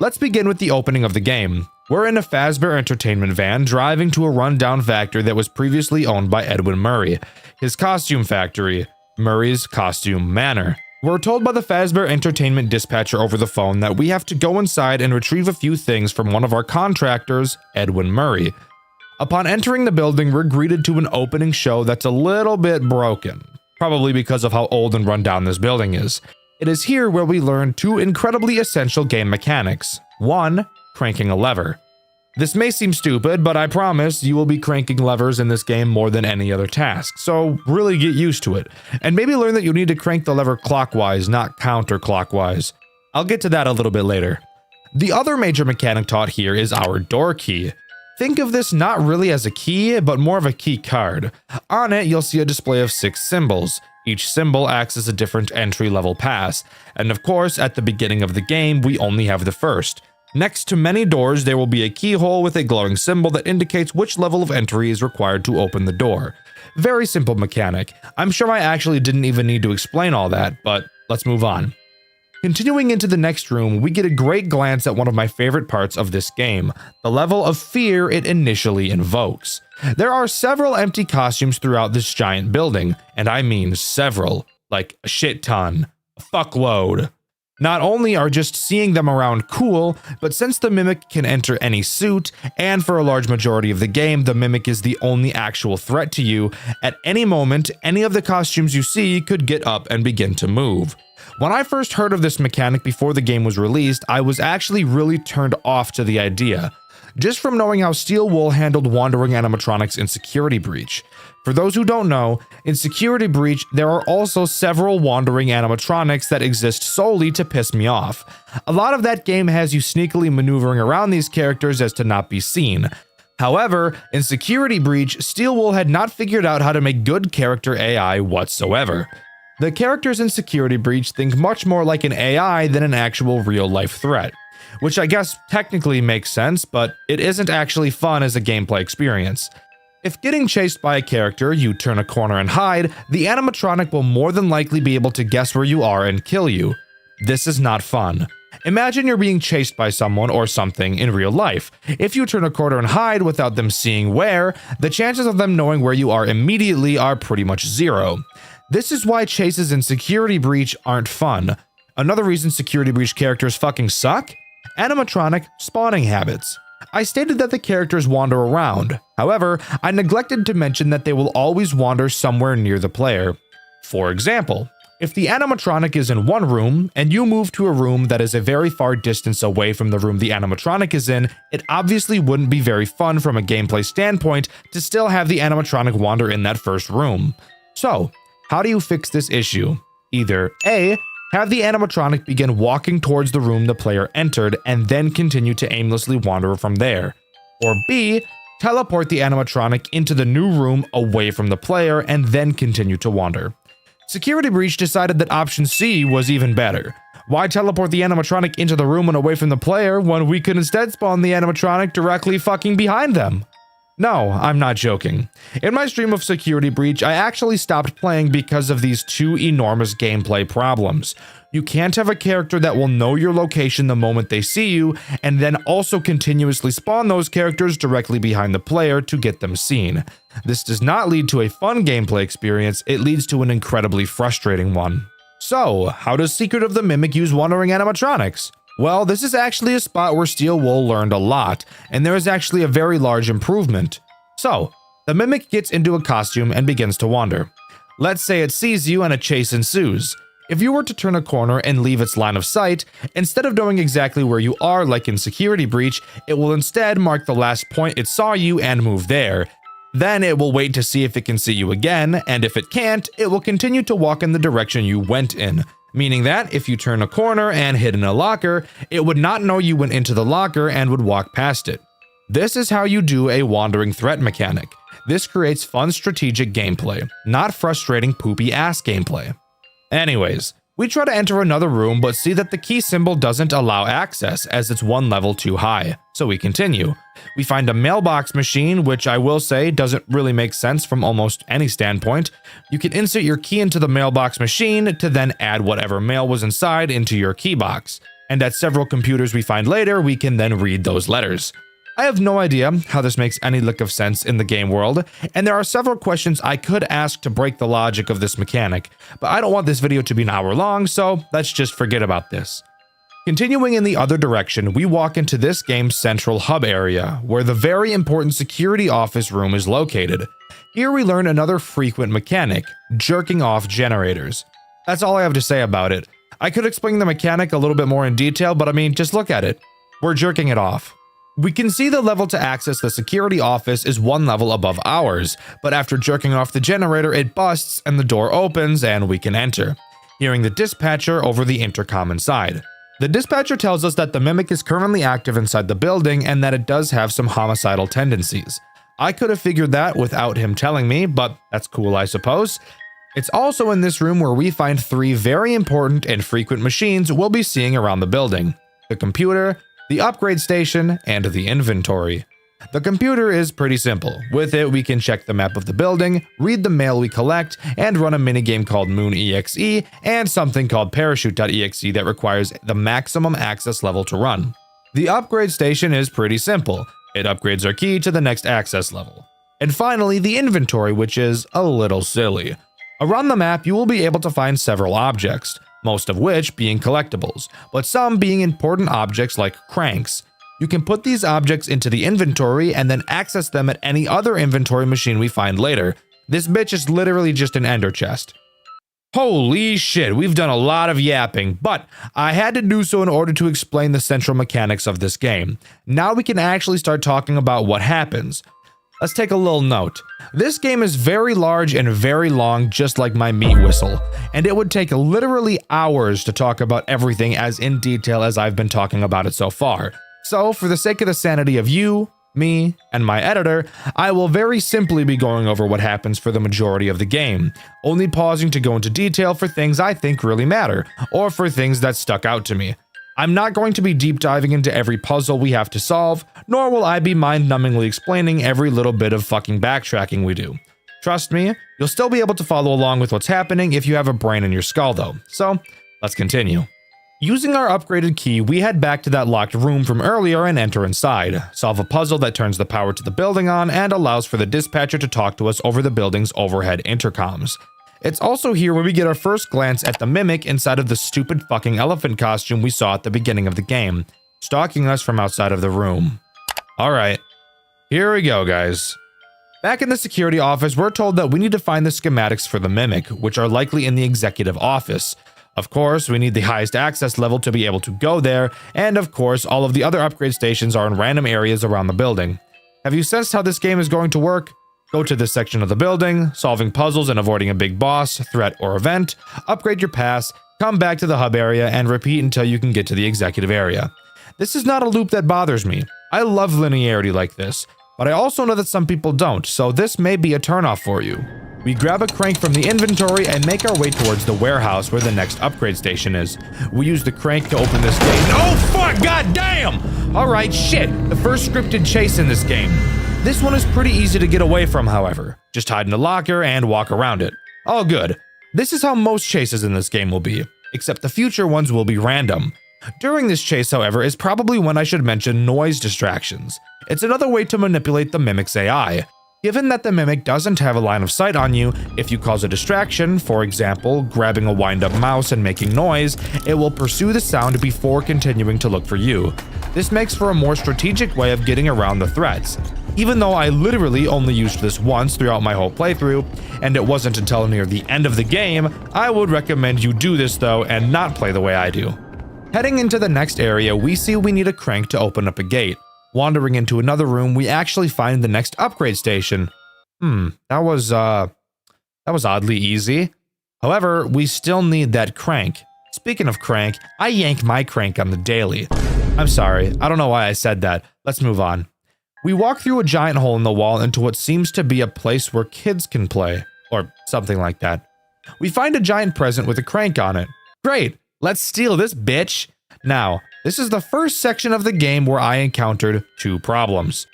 Let's begin with the opening of the game. We're in a Fazbear Entertainment van driving to a rundown factory that was previously owned by Edwin Murray, his costume factory, Murray's Costume Manor. We're told by the Fazbear Entertainment dispatcher over the phone that we have to go inside and retrieve a few things from one of our contractors, Edwin Murray. Upon entering the building, we're greeted to an opening show that's a little bit broken, probably because of how old and run down this building is. It is here where we learn two incredibly essential game mechanics. One, cranking a lever. This may seem stupid, but I promise you will be cranking levers in this game more than any other task, so really get used to it. And maybe learn that you need to crank the lever clockwise, not counterclockwise. I'll get to that a little bit later. The other major mechanic taught here is our door key. Think of this not really as a key, but more of a key card. On it, you'll see a display of 6 symbols. Each symbol acts as a different entry-level pass, and of course, at the beginning of the game, we only have the first. Next to many doors, there will be a keyhole with a glowing symbol that indicates which level of entry is required to open the door. Very simple mechanic. I'm sure I actually didn't even need to explain all that, but let's move on. Continuing into the next room, we get a great glance at one of my favorite parts of this game, the level of fear it initially invokes. There are several empty costumes throughout this giant building, and I mean several, like a shit ton, a fuckload. Not only are just seeing them around cool, but since the Mimic can enter any suit, and for a large majority of the game, the Mimic is the only actual threat to you, at any moment, any of the costumes you see could get up and begin to move. When I first heard of this mechanic before the game was released, I was actually really turned off to the idea, just from knowing how Steel Wool handled wandering animatronics in Security Breach. For those who don't know, in Security Breach, there are also several wandering animatronics that exist solely to piss me off. A lot of that game has you sneakily maneuvering around these characters as to not be seen. However, in Security Breach, Steel Wool had not figured out how to make good character AI whatsoever. The characters in Security Breach think much more like an AI than an actual real-life threat, which I guess technically makes sense, but it isn't actually fun as a gameplay experience. If getting chased by a character, you turn a corner and hide, the animatronic will more than likely be able to guess where you are and kill you. This is not fun. Imagine you're being chased by someone or something in real life. If you turn a corner and hide without them seeing where, the chances of them knowing where you are immediately are pretty much zero. This is why chases in Security Breach aren't fun. Another reason Security Breach characters fucking suck? Animatronic spawning habits. I stated that the characters wander around. However, I neglected to mention that they will always wander somewhere near the player. For example, If the animatronic is in one room, and you move to a room that is a very far distance away from the room the animatronic is in, it obviously wouldn't be very fun from a gameplay standpoint to still have the animatronic wander in that first room. So, how do you fix this issue? Either A, have the animatronic begin walking towards the room the player entered and then continue to aimlessly wander from there. Or B, teleport the animatronic into the new room away from the player and then continue to wander. Security Breach decided that option C was even better. Why teleport the animatronic into the room and away from the player when we could instead spawn the animatronic directly fucking behind them? No, I'm not joking. In my stream of Security Breach, I actually stopped playing because of these two enormous gameplay problems. You can't have a character that will know your location the moment they see you, and then also continuously spawn those characters directly behind the player to get them seen. This does not lead to a fun gameplay experience, it leads to an incredibly frustrating one. So, how does Secret of the Mimic use wandering animatronics? Well, this is actually a spot where Steel Wool learned a lot, and there is actually a very large improvement. So, the Mimic gets into a costume and begins to wander. Let's say it sees you and a chase ensues. If you were to turn a corner and leave its line of sight, instead of knowing exactly where you are like in Security Breach, it will instead mark the last point it saw you and move there. Then it will wait to see if it can see you again, and if it can't, it will continue to walk in the direction you went in. Meaning that if you turn a corner and hid in a locker, it would not know you went into the locker and would walk past it. This is how you do a wandering threat mechanic. This creates fun strategic gameplay, not frustrating poopy ass gameplay. Anyways, we try to enter another room but see that the key symbol doesn't allow access as it's one level too high, so we continue. We find a mailbox machine, which I will say doesn't really make sense from almost any standpoint. You can insert your key into the mailbox machine to then add whatever mail was inside into your key box. And at several computers we find later, we can then read those letters. I have no idea how this makes any lick of sense in the game world, and there are several questions I could ask to break the logic of this mechanic, but I don't want this video to be an hour long, so let's just forget about this. Continuing in the other direction, we walk into this game's central hub area, where the very important security office room is located. Here we learn another frequent mechanic, jerking off generators. That's all I have to say about it. I could explain the mechanic a little bit more in detail, but I mean, just look at it. We're jerking it off. We can see the level to access the security office is one level above ours, but after jerking off the generator, it busts and the door opens and we can enter, hearing the dispatcher over the intercom inside. The dispatcher tells us that the Mimic is currently active inside the building and that it does have some homicidal tendencies. I could have figured that without him telling me, but that's cool, I suppose. It's also in this room where we find three very important and frequent machines we'll be seeing around the building: the computer, the upgrade station, and the inventory. The computer is pretty simple. With it, we can check the map of the building, read the mail we collect, and run a minigame called Moon EXE and something called Parachute.exe that requires the maximum access level to run. The upgrade station is pretty simple. It upgrades our key to the next access level. And finally, the inventory, which is a little silly. Around the map, you will be able to find several objects, most of which being collectibles, but some being important objects like cranks. You can put these objects into the inventory and then access them at any other inventory machine we find later. This bitch is literally just an ender chest. Holy shit, we've done a lot of yapping, but I had to do so in order to explain the central mechanics of this game. Now we can actually start talking about what happens. Let's take a little note. This game is very large and very long, just like my meat whistle, and it would take literally hours to talk about everything as in detail as I've been talking about it so far. So, for the sake of the sanity of you, me, and my editor, I will very simply be going over what happens for the majority of the game, only pausing to go into detail for things I think really matter, or for things that stuck out to me. I'm not going to be deep diving into every puzzle we have to solve, nor will I be mind-numbingly explaining every little bit of fucking backtracking we do. Trust me, you'll still be able to follow along with what's happening if you have a brain in your skull though. So, let's continue. Using our upgraded key, we head back to that locked room from earlier and enter inside, solve a puzzle that turns the power to the building on and allows for the dispatcher to talk to us over the building's overhead intercoms. It's also here where we get our first glance at the Mimic inside of the stupid fucking elephant costume we saw at the beginning of the game, stalking us from outside of the room. Alright, here we go, guys. Back in the security office, we're told that we need to find the schematics for the Mimic, which are likely in the executive office. Of course, we need the highest access level to be able to go there, and of course, all of the other upgrade stations are in random areas around the building. Have you sensed how this game is going to work? Go to this section of the building, solving puzzles and avoiding a big boss, threat, or event, upgrade your pass, come back to the hub area, and repeat until you can get to the executive area. This is not a loop that bothers me. I love linearity like this, but I also know that some people don't, so this may be a turnoff for you. We grab a crank from the inventory and make our way towards the warehouse where the next upgrade station is. We use the crank to open this gate. Oh fuck, goddamn! Alright, shit, the first scripted chase in this game. This one is pretty easy to get away from, however. Just hide in a locker and walk around it. All good. This is how most chases in this game will be, except the future ones will be random. During this chase, however, is probably when I should mention noise distractions. It's another way to manipulate the Mimic's AI. Given that the Mimic doesn't have a line of sight on you, if you cause a distraction, for example, grabbing a wind-up mouse and making noise, it will pursue the sound before continuing to look for you. This makes for a more strategic way of getting around the threats. Even though I literally only used this once throughout my whole playthrough, and it wasn't until near the end of the game, I would recommend you do this though and not play the way I do. Heading into the next area, we see we need a crank to open up a gate. Wandering into another room, we actually find the next upgrade station. That was oddly easy. However, we still need that crank. Speaking of crank, I yank my crank on the daily. I'm sorry, I don't know why I said that. Let's move on. We walk through a giant hole in the wall into what seems to be a place where kids can play, or something like that. We find a giant present with a crank on it. Great, let's steal this bitch. Now, this is the first section of the game where I encountered two problems.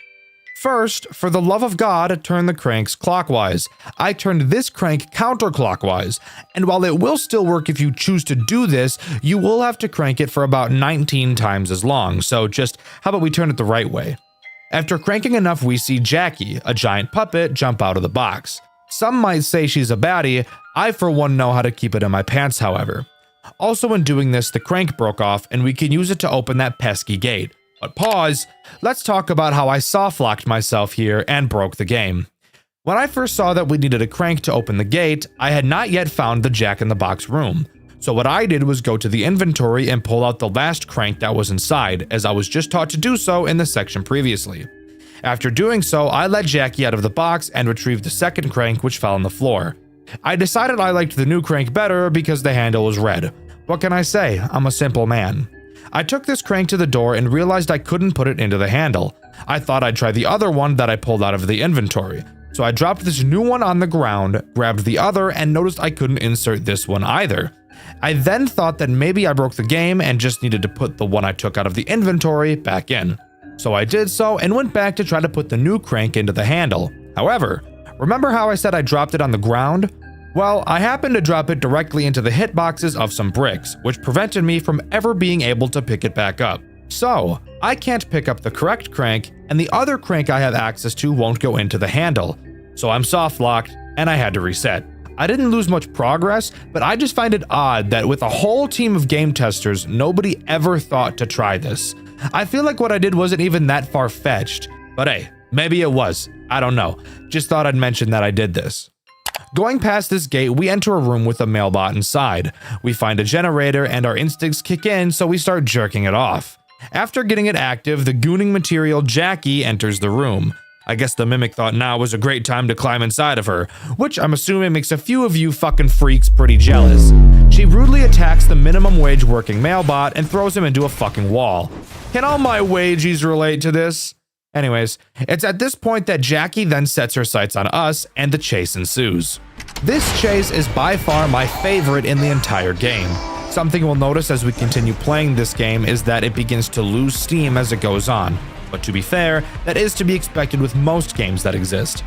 First, for the love of God, turn the cranks clockwise. I turned this crank counterclockwise, and while it will still work if you choose to do this, you will have to crank it for about 19 times as long, so just how about we turn it the right way? After cranking enough, we see Jackie, a giant puppet, jump out of the box. Some might say she's a baddie. I for one know how to keep it in my pants, however. Also, in doing this, the crank broke off and we can use it to open that pesky gate. But pause, let's talk about how I soft-locked myself here and broke the game. When I first saw that we needed a crank to open the gate, I had not yet found the Jack-in-the-Box room. So what I did was go to the inventory and pull out the last crank that was inside, as I was just taught to do so in the section previously. After doing so, I let Jackie out of the box and retrieved the second crank, which fell on the floor. I decided I liked the new crank better because the handle was red. What can I say? I'm a simple man. I took this crank to the door and realized I couldn't put it into the handle. I thought I'd try the other one that I pulled out of the inventory. So I dropped this new one on the ground, grabbed the other, and noticed I couldn't insert this one either. I then thought that maybe I broke the game and just needed to put the one I took out of the inventory back in. So I did so and went back to try to put the new crank into the handle. However, remember how I said I dropped it on the ground? Well, I happened to drop it directly into the hitboxes of some bricks, which prevented me from ever being able to pick it back up. So, I can't pick up the correct crank, and the other crank I have access to won't go into the handle. So I'm soft-locked, and I had to reset. I didn't lose much progress, but I just find it odd that with a whole team of game testers, nobody ever thought to try this. I feel like what I did wasn't even that far-fetched, but hey, maybe it was. I don't know. Just thought I'd mention that I did this. Going past this gate, we enter a room with a mailbot inside. We find a generator and our instincts kick in, so we start jerking it off. After getting it active, the gooning material Jackie enters the room. I guess the Mimic thought now was a great time to climb inside of her, which I'm assuming makes a few of you fucking freaks pretty jealous. She rudely attacks the minimum wage working mailbot and throws him into a fucking wall. Can all my wages relate to this? Anyways, it's at this point that Jackie then sets her sights on us and the chase ensues. This chase is by far my favorite in the entire game. Something we'll notice as we continue playing this game is that it begins to lose steam as it goes on. But to be fair, that is to be expected with most games that exist.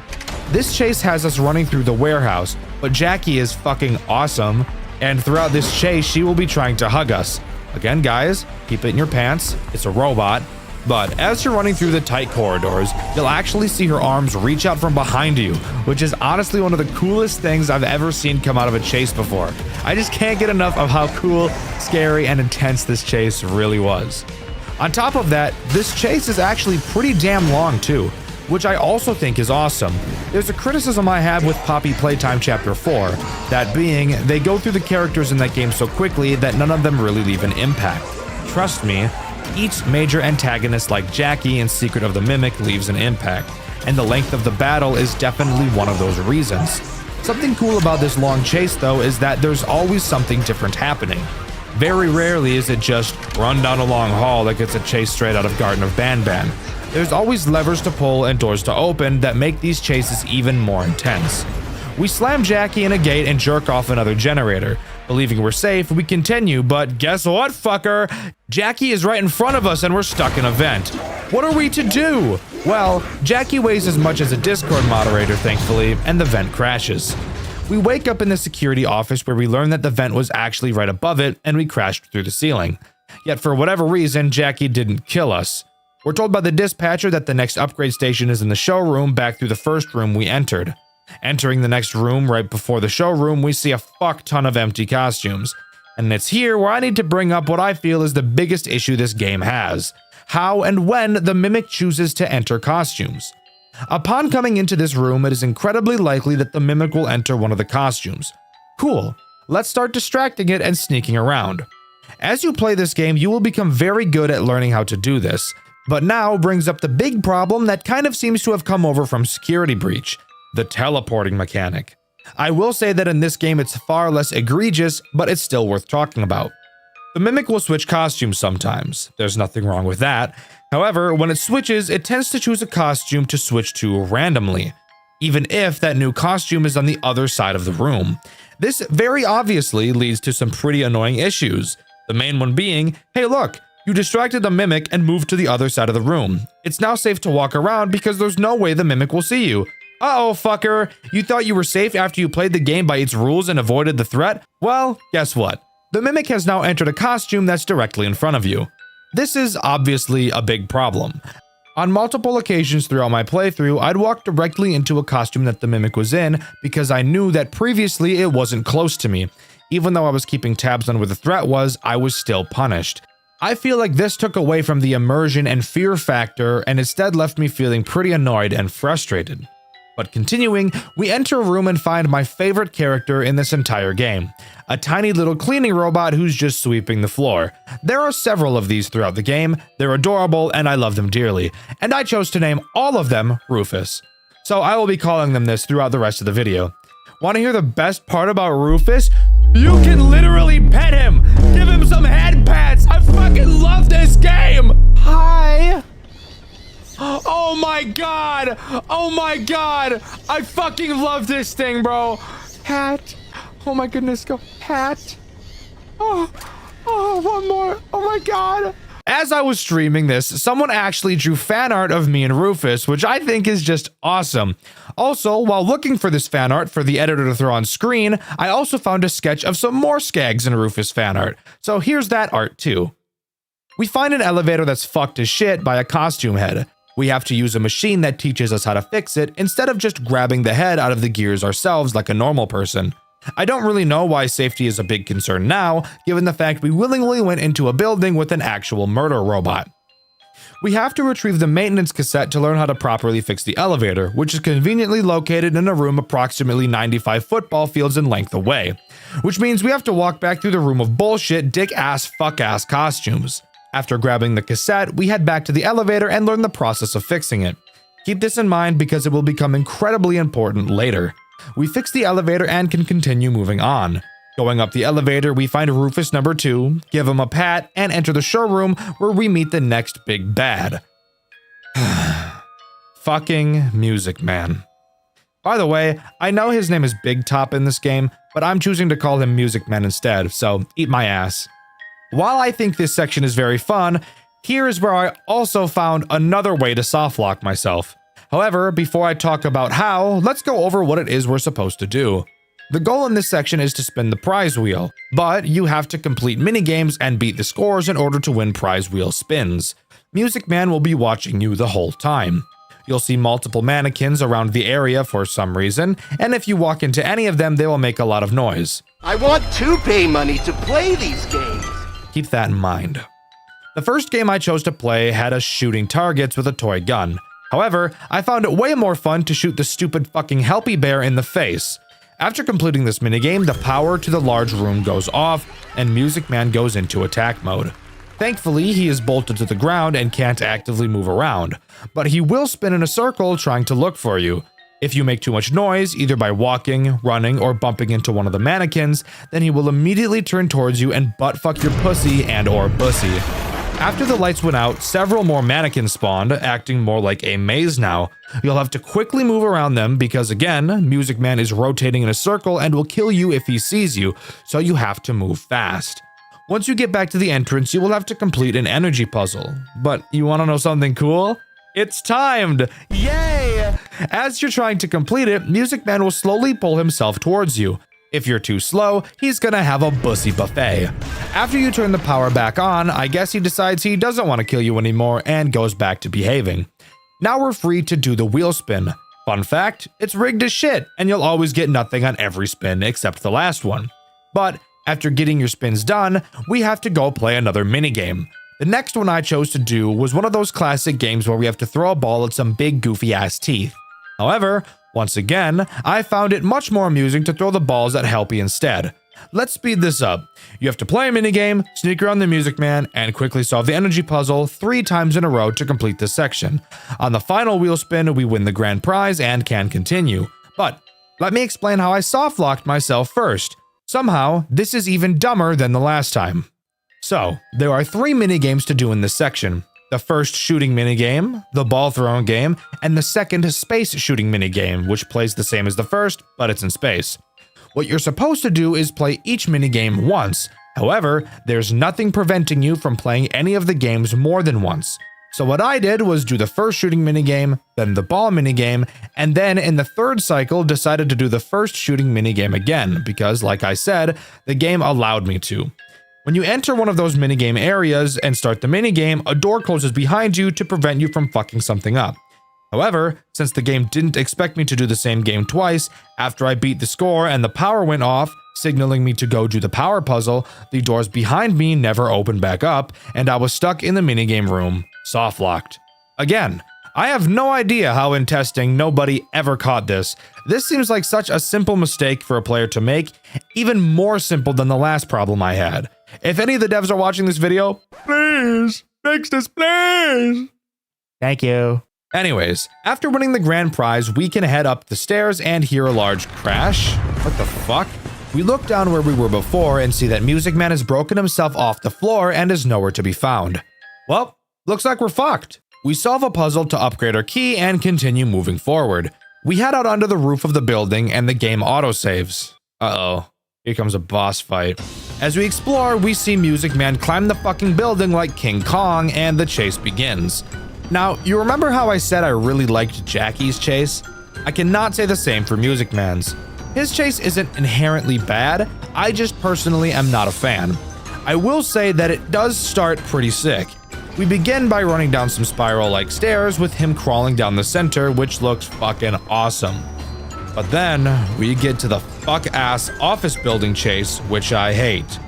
This chase has us running through the warehouse, but Jackie is fucking awesome, and throughout this chase she will be trying to hug us. Again guys, keep it in your pants, it's a robot. But as you're running through the tight corridors, you'll actually see her arms reach out from behind you, which is honestly one of the coolest things I've ever seen come out of a chase before. I just can't get enough of how cool, scary, and intense this chase really was. On top of that, this chase is actually pretty damn long too. which I also think is awesome. There's a criticism I have with Poppy Playtime Chapter 4, that being, they go through the characters in that game so quickly that none of them really leave an impact. Trust me, each major antagonist like Jackie in Secret of the Mimic leaves an impact, and the length of the battle is definitely one of those reasons. Something cool about this long chase though is that there's always something different happening. Very rarely is it just run down a long hall like it's a chase straight out of Garden of Banban. There's always levers to pull and doors to open that make these chases even more intense. We slam Jackie in a gate and jerk off another generator. Believing we're safe, we continue, but guess what, fucker? Jackie is right in front of us and we're stuck in a vent. What are we to do? Well, Jackie weighs as much as a Discord moderator, thankfully, and the vent crashes. We wake up in the security office where we learn that the vent was actually right above it and we crashed through the ceiling. Yet for whatever reason, Jackie didn't kill us. We're told by the dispatcher that the next upgrade station is in the showroom back through the first room we entered. Entering the next room right before the showroom, we see a fuck ton of empty costumes. And it's here where I need to bring up what I feel is the biggest issue this game has: how and when the Mimic chooses to enter costumes. Upon coming into this room, it is incredibly likely that the Mimic will enter one of the costumes. Cool, let's start distracting it and sneaking around. As you play this game, you will become very good at learning how to do this, but now brings up the big problem that kind of seems to have come over from Security Breach: the teleporting mechanic. I will say that in this game it's far less egregious, but it's still worth talking about. The Mimic will switch costumes sometimes. There's nothing wrong with that. However, when it switches, it tends to choose a costume to switch to randomly, even if that new costume is on the other side of the room. This very obviously leads to some pretty annoying issues. The main one being, hey look, you distracted the Mimic and moved to the other side of the room. It's now safe to walk around because there's no way the Mimic will see you. Uh-oh, fucker. You thought you were safe after you played the game by its rules and avoided the threat? Well, guess what? The Mimic has now entered a costume that's directly in front of you. This is obviously a big problem. On multiple occasions throughout my playthrough, I'd walk directly into a costume that the Mimic was in because I knew that previously it wasn't close to me. Even though I was keeping tabs on where the threat was, I was still punished. I feel like this took away from the immersion and fear factor and instead left me feeling pretty annoyed and frustrated. But continuing, we enter a room and find my favorite character in this entire game, a tiny little cleaning robot who's just sweeping the floor. There are several of these throughout the game, they're adorable and I love them dearly, and I chose to name all of them Rufus. So I will be calling them this throughout the rest of the video. Want to hear the best part about Rufus? You can literally pet him! Give him some head pats! I fucking love this game! Hi! Oh my god! Oh my god! I fucking love this thing, bro! Hat! Oh my goodness, go hat! Oh, one more! Oh my god! As I was streaming this, someone actually drew fan art of me and Rufus, which I think is just awesome. Also, while looking for this fan art for the editor to throw on screen, I also found a sketch of some more Skags and Rufus fan art. So here's that art too. We find an elevator that's fucked as shit by a costume head. We have to use a machine that teaches us how to fix it instead of just grabbing the head out of the gears ourselves like a normal person. I don't really know why safety is a big concern now, given the fact we willingly went into a building with an actual murder robot. We have to retrieve the maintenance cassette to learn how to properly fix the elevator, which is conveniently located in a room approximately 95 football fields in length away. Which means we have to walk back through the room of bullshit, dick-ass, fuck-ass costumes. After grabbing the cassette, we head back to the elevator and learn the process of fixing it. Keep this in mind because it will become incredibly important later. We fix the elevator and can continue moving on. Going up the elevator, we find Rufus number 2, give him a pat, and enter the showroom where we meet the next big bad. Fucking Music Man. By the way, I know his name is Big Top in this game, but I'm choosing to call him Music Man instead, so eat my ass. While I think this section is very fun, here is where I also found another way to softlock myself. However, before I talk about how, let's go over what it is we're supposed to do. The goal in this section is to spin the prize wheel, but you have to complete minigames and beat the scores in order to win prize wheel spins. Music Man will be watching you the whole time. You'll see multiple mannequins around the area for some reason, and if you walk into any of them, they will make a lot of noise. I want to pay money to play these games. Keep that in mind. The first game I chose to play had us shooting targets with a toy gun. However, I found it way more fun to shoot the stupid fucking Helpy Bear in the face. After completing this minigame, the power to the large room goes off, and Music Man goes into attack mode. Thankfully, he is bolted to the ground and can't actively move around, but he will spin in a circle trying to look for you. If you make too much noise, either by walking, running, or bumping into one of the mannequins, then he will immediately turn towards you and butt-fuck your pussy and/or bussy. After the lights went out, several more mannequins spawned, acting more like a maze now. You'll have to quickly move around them because, again, Music Man is rotating in a circle and will kill you if he sees you, so you have to move fast. Once you get back to the entrance, you will have to complete an energy puzzle. But you want to know something cool? It's timed! Yay! As you're trying to complete it, Music Man will slowly pull himself towards you. If you're too slow, he's gonna have a bussy buffet. After you turn the power back on, I guess he decides he doesn't want to kill you anymore and goes back to behaving. Now we're free to do the wheel spin. Fun fact, it's rigged as shit, and you'll always get nothing on every spin except the last one. But after getting your spins done, we have to go play another minigame. The next one I chose to do was one of those classic games where we have to throw a ball at some big goofy ass teeth. However, once again, I found it much more amusing to throw the balls at Helpy instead. Let's speed this up. You have to play a minigame, sneak around the Music Man, and quickly solve the energy puzzle 3 times in a row to complete this section. On the final wheel spin, we win the grand prize and can continue. But let me explain how I soft-locked myself first. Somehow, this is even dumber than the last time. So, there are 3 minigames to do in this section. The first shooting minigame, the ball throwing game, and the second space shooting minigame, which plays the same as the first, but it's in space. What you're supposed to do is play each minigame once. However, there's nothing preventing you from playing any of the games more than once. So what I did was do the first shooting minigame, then the ball minigame, and then in the third cycle decided to do the first shooting minigame again, because like I said, the game allowed me to. When you enter one of those minigame areas and start the minigame, a door closes behind you to prevent you from fucking something up. However, since the game didn't expect me to do the same game twice, after I beat the score and the power went off, signaling me to go do the power puzzle, the doors behind me never opened back up, and I was stuck in the minigame room, soft-locked. Again, I have no idea how in testing nobody ever caught this. This seems like such a simple mistake for a player to make, even more simple than the last problem I had. If any of the devs are watching this video, please, fix this, please. Thank you. Anyways, after winning the grand prize, we can head up the stairs and hear a large crash. What the fuck? We look down where we were before and see that Music Man has broken himself off the floor and is nowhere to be found. Well, looks like we're fucked. We solve a puzzle to upgrade our key and continue moving forward. We head out onto the roof of the building and the game autosaves. Uh-oh. Here comes a boss fight. As we explore, we see Music Man climb the fucking building like King Kong and the chase begins. Now, you remember how I said I really liked Jackie's chase? I cannot say the same for Music Man's. His chase isn't inherently bad, I just personally am not a fan. I will say that it does start pretty sick. We begin by running down some spiral-like stairs with him crawling down the center, which looks fucking awesome. But then, we get to the fuck-ass office building chase, which I hate.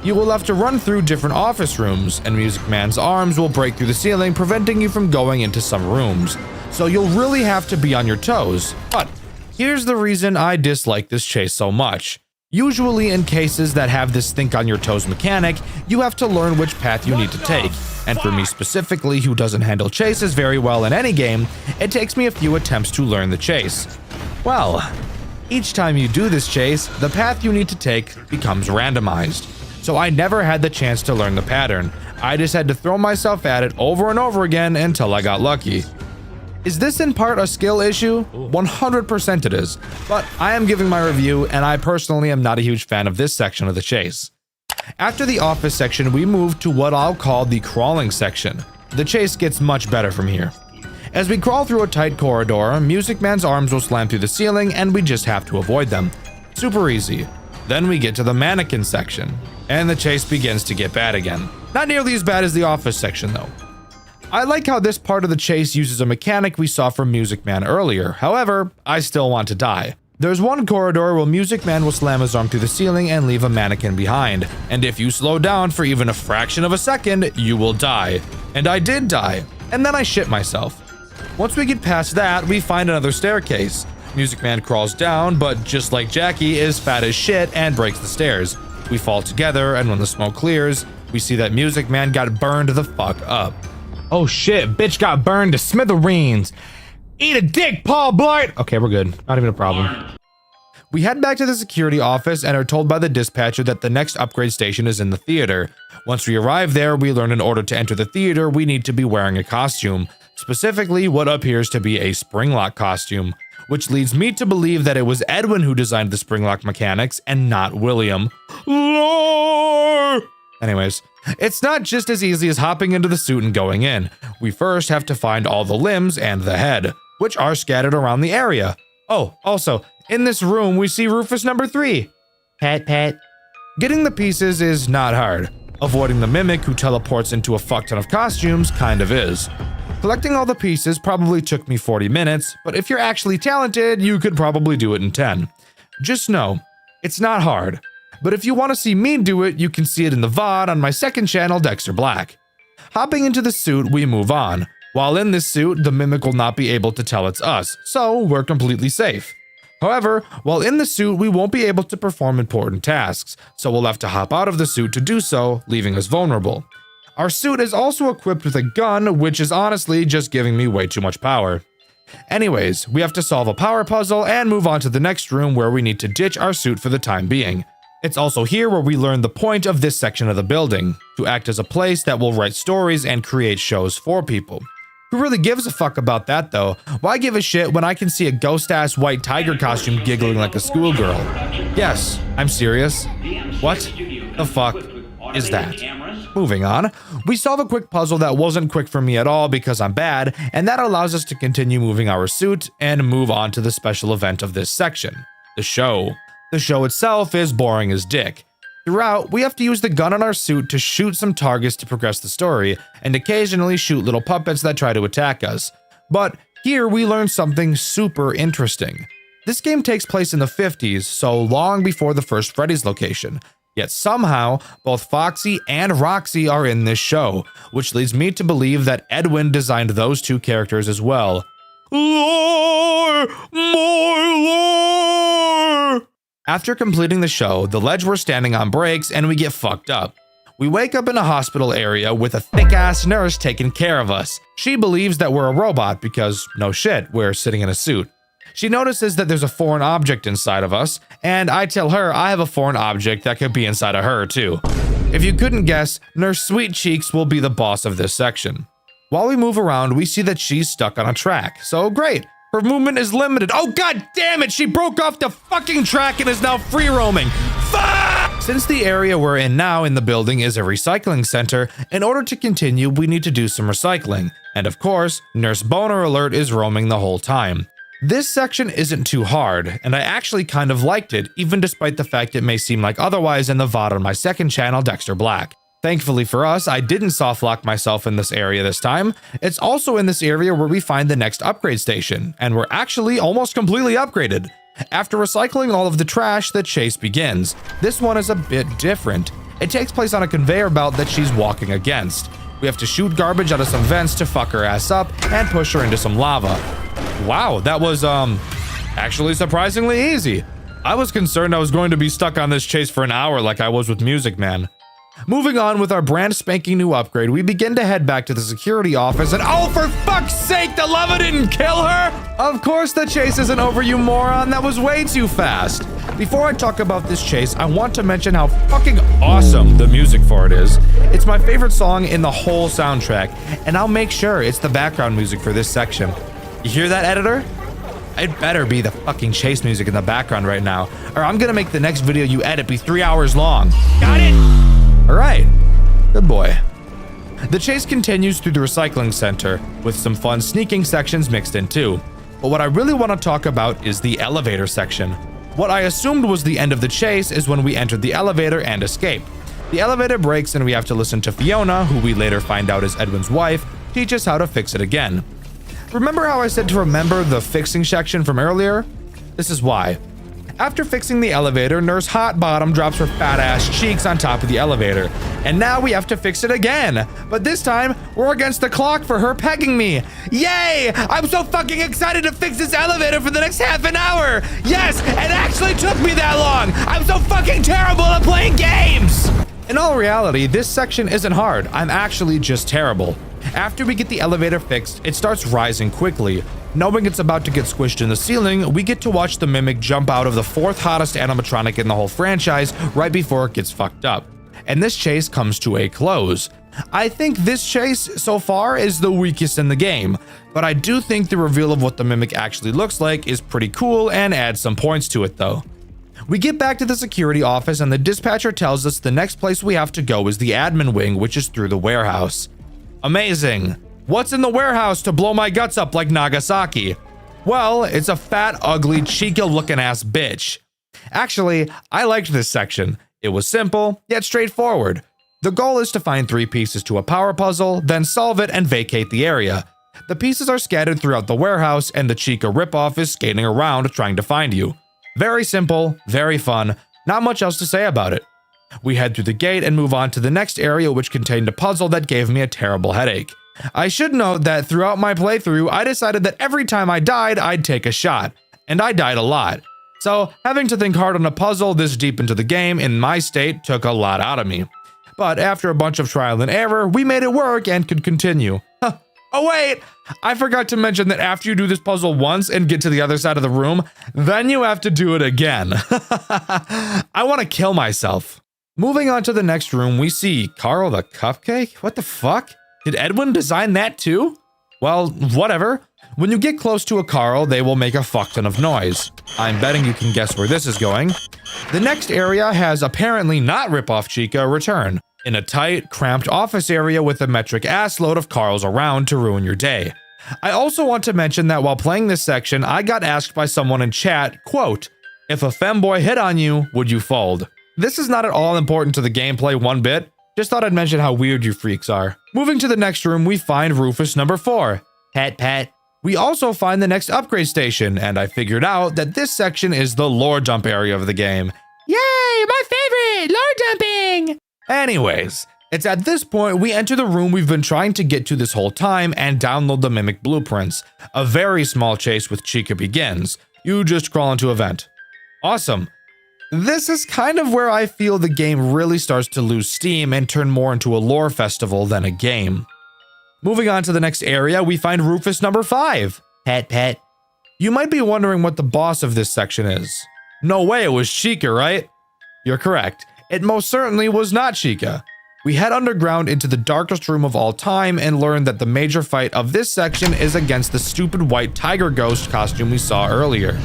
You will have to run through different office rooms, and Music Man's arms will break through the ceiling, preventing you from going into some rooms. So you'll really have to be on your toes. But here's the reason I dislike this chase so much. Usually in cases that have this think on your toes mechanic, you have to learn which path you need to take. And for me specifically, who doesn't handle chases very well in any game, it takes me a few attempts to learn the chase. Well, each time you do this chase, the path you need to take becomes randomized. So I never had the chance to learn the pattern. I just had to throw myself at it over and over again until I got lucky. Is this in part a skill issue? 100% it is, but I am giving my review and I personally am not a huge fan of this section of the chase. After the office section, we move to what I'll call the crawling section. The chase gets much better from here. As we crawl through a tight corridor, Music Man's arms will slam through the ceiling and we just have to avoid them. Super easy. Then we get to the mannequin section, and the chase begins to get bad again. Not nearly as bad as the office section though. I like how this part of the chase uses a mechanic we saw from Music Man earlier. However, I still want to die. There's one corridor where Music Man will slam his arm through the ceiling and leave a mannequin behind. And if you slow down for even a fraction of a second, you will die. And I did die. And then I shit myself. Once we get past that, we find another staircase. Music Man crawls down, but just like Jackie, is fat as shit and breaks the stairs. We fall together, and when the smoke clears, we see that Music Man got burned the fuck up. Oh shit, bitch got burned to smithereens. Eat a dick, Paul Blart! Okay, we're good. Not even a problem. We head back to the security office and are told by the dispatcher that the next upgrade station is in the theater. Once we arrive there, we learn in order to enter the theater, we need to be wearing a costume. Specifically, what appears to be a springlock costume. Which leads me to believe that it was Edwin who designed the springlock mechanics and not William. Lore! Anyways, it's not just as easy as hopping into the suit and going in. We first have to find all the limbs and the head, which are scattered around the area. Oh, also, in this room, we see Rufus number 3. Pet. Getting the pieces is not hard. Avoiding the mimic who teleports into a fuck ton of costumes kind of is. Collecting all the pieces probably took me 40 minutes, but if you're actually talented, you could probably do it in 10. Just know, it's not hard. But if you want to see me do it, you can see it in the VOD on my second channel, Dxtr Black. Hopping into the suit, we move on. While in this suit, the mimic will not be able to tell it's us, so we're completely safe. However, while in the suit, we won't be able to perform important tasks, so we'll have to hop out of the suit to do so, leaving us vulnerable. Our suit is also equipped with a gun, which is honestly just giving me way too much power. Anyways, we have to solve a power puzzle and move on to the next room where we need to ditch our suit for the time being. It's also here where we learn the point of this section of the building, to act as a place that will write stories and create shows for people. Who really gives a fuck about that though? Why give a shit when I can see a ghost-ass white tiger costume giggling like a schoolgirl? Yes, I'm serious. What the fuck is that? Moving on, we solve a quick puzzle that wasn't quick for me at all because I'm bad, and that allows us to continue moving our suit and move on to the special event of this section, the show. The show itself is boring as dick. Throughout, we have to use the gun on our suit to shoot some targets to progress the story, and occasionally shoot little puppets that try to attack us. But here we learn something super interesting. This game takes place in the 50s, so long before the first Freddy's location. Yet somehow, both Foxy and Roxy are in this show, which leads me to believe that Edwin designed those two characters as well. Lore! More lore! After completing the show, the ledge we're standing on breaks and we get fucked up. We wake up in a hospital area with a thick-ass nurse taking care of us. She believes that we're a robot because, no shit, we're sitting in a suit. She notices that there's a foreign object inside of us, and I tell her I have a foreign object that could be inside of her too. If you couldn't guess, Nurse Sweet Cheeks will be the boss of this section. While we move around, we see that she's stuck on a track, so great. Her movement is limited. Oh god damn it, she broke off the fucking track and is now free roaming. Fuck! Since the area we're in now in the building is a recycling center, in order to continue, we need to do some recycling. And of course, Nurse Boner Alert is roaming the whole time. This section isn't too hard, and I actually kind of liked it, even despite the fact it may seem like otherwise in the VOD on my second channel, Dxtr Black. Thankfully for us, I didn't softlock myself in this area this time. It's also in this area where we find the next upgrade station, and we're actually almost completely upgraded. After recycling all of the trash, the chase begins. This one is a bit different. It takes place on a conveyor belt that she's walking against. We have to shoot garbage out of some vents to fuck her ass up and push her into some lava. Wow, that was, actually surprisingly easy. I was concerned I was going to be stuck on this chase for an hour like I was with Music Man. Moving on with our brand spanking new upgrade, we begin to head back to the security office and oh, for fuck's sake, the lava didn't kill her! Of course the chase isn't over, you moron, that was way too fast. Before I talk about this chase, I want to mention how fucking awesome the music for it is. It's my favorite song in the whole soundtrack, and I'll make sure it's the background music for this section. You hear that, editor? It better be the fucking chase music in the background right now, or I'm gonna make the next video you edit be 3 hours long. Got it? Alright, good boy. The chase continues through the recycling center, with some fun sneaking sections mixed in too. But what I really want to talk about is the elevator section. What I assumed was the end of the chase is when we entered the elevator and escape. The elevator breaks and we have to listen to Fiona, who we later find out is Edwin's wife, teach us how to fix it again. Remember how I said to remember the fixing section from earlier? This is why. After fixing the elevator, Nurse Hotbottom drops her fat ass cheeks on top of the elevator. And now we have to fix it again. But this time, we're against the clock for her pegging me. Yay! I'm so fucking excited to fix this elevator for the next half an hour. Yes, it actually took me that long. I'm so fucking terrible at playing games. In all reality, this section isn't hard. I'm actually just terrible. After we get the elevator fixed, it starts rising quickly. Knowing it's about to get squished in the ceiling, we get to watch the Mimic jump out of the 4th hottest animatronic in the whole franchise right before it gets fucked up. And this chase comes to a close. I think this chase so far is the weakest in the game, but I do think the reveal of what the Mimic actually looks like is pretty cool and adds some points to it though. We get back to the security office and the dispatcher tells us the next place we have to go is the admin wing, which is through the warehouse. Amazing. What's in the warehouse to blow my guts up like Nagasaki? Well, it's a fat, ugly, Chica-looking ass bitch. Actually, I liked this section. It was simple, yet straightforward. The goal is to find 3 pieces to a power puzzle, then solve it and vacate the area. The pieces are scattered throughout the warehouse, and the Chica ripoff is skating around trying to find you. Very simple, very fun, not much else to say about it. We head through the gate and move on to the next area, which contained a puzzle that gave me a terrible headache. I should note that throughout my playthrough, I decided that every time I died, I'd take a shot. And I died a lot. So, having to think hard on a puzzle this deep into the game in my state took a lot out of me. But after a bunch of trial and error, we made it work and could continue. Oh wait! I forgot to mention that after you do this puzzle once and get to the other side of the room, then you have to do it again. I want to kill myself. Moving on to the next room, we see Carl the Cupcake? What the fuck? Did Edwin design that too? Well, whatever. When you get close to a Carl, they will make a fuck ton of noise. I'm betting you can guess where this is going. The next area has apparently not ripoff Chica return, in a tight, cramped office area with a metric ass load of Carls around to ruin your day. I also want to mention that while playing this section, I got asked by someone in chat, quote, "If a femboy hit on you, would you fold?" This is not at all important to the gameplay one bit. Just thought I'd mention how weird you freaks are. Moving to the next room, we find Rufus number 4. Pet pet. We also find the next upgrade station, and I figured out that this section is the lore dump area of the game. Yay, my favorite, lore dumping! Anyways, it's at this point we enter the room we've been trying to get to this whole time and download the Mimic blueprints. A very small chase with Chica begins. You just crawl into a vent. Awesome. This is kind of where I feel the game really starts to lose steam and turn more into a lore festival than a game. Moving on to the next area, we find Rufus number 5. Pet pet. You might be wondering what the boss of this section is. No way it was Chica, right? You're correct. It most certainly was not Chica. We head underground into the darkest room of all time and learn that the major fight of this section is against the stupid white tiger ghost costume we saw earlier.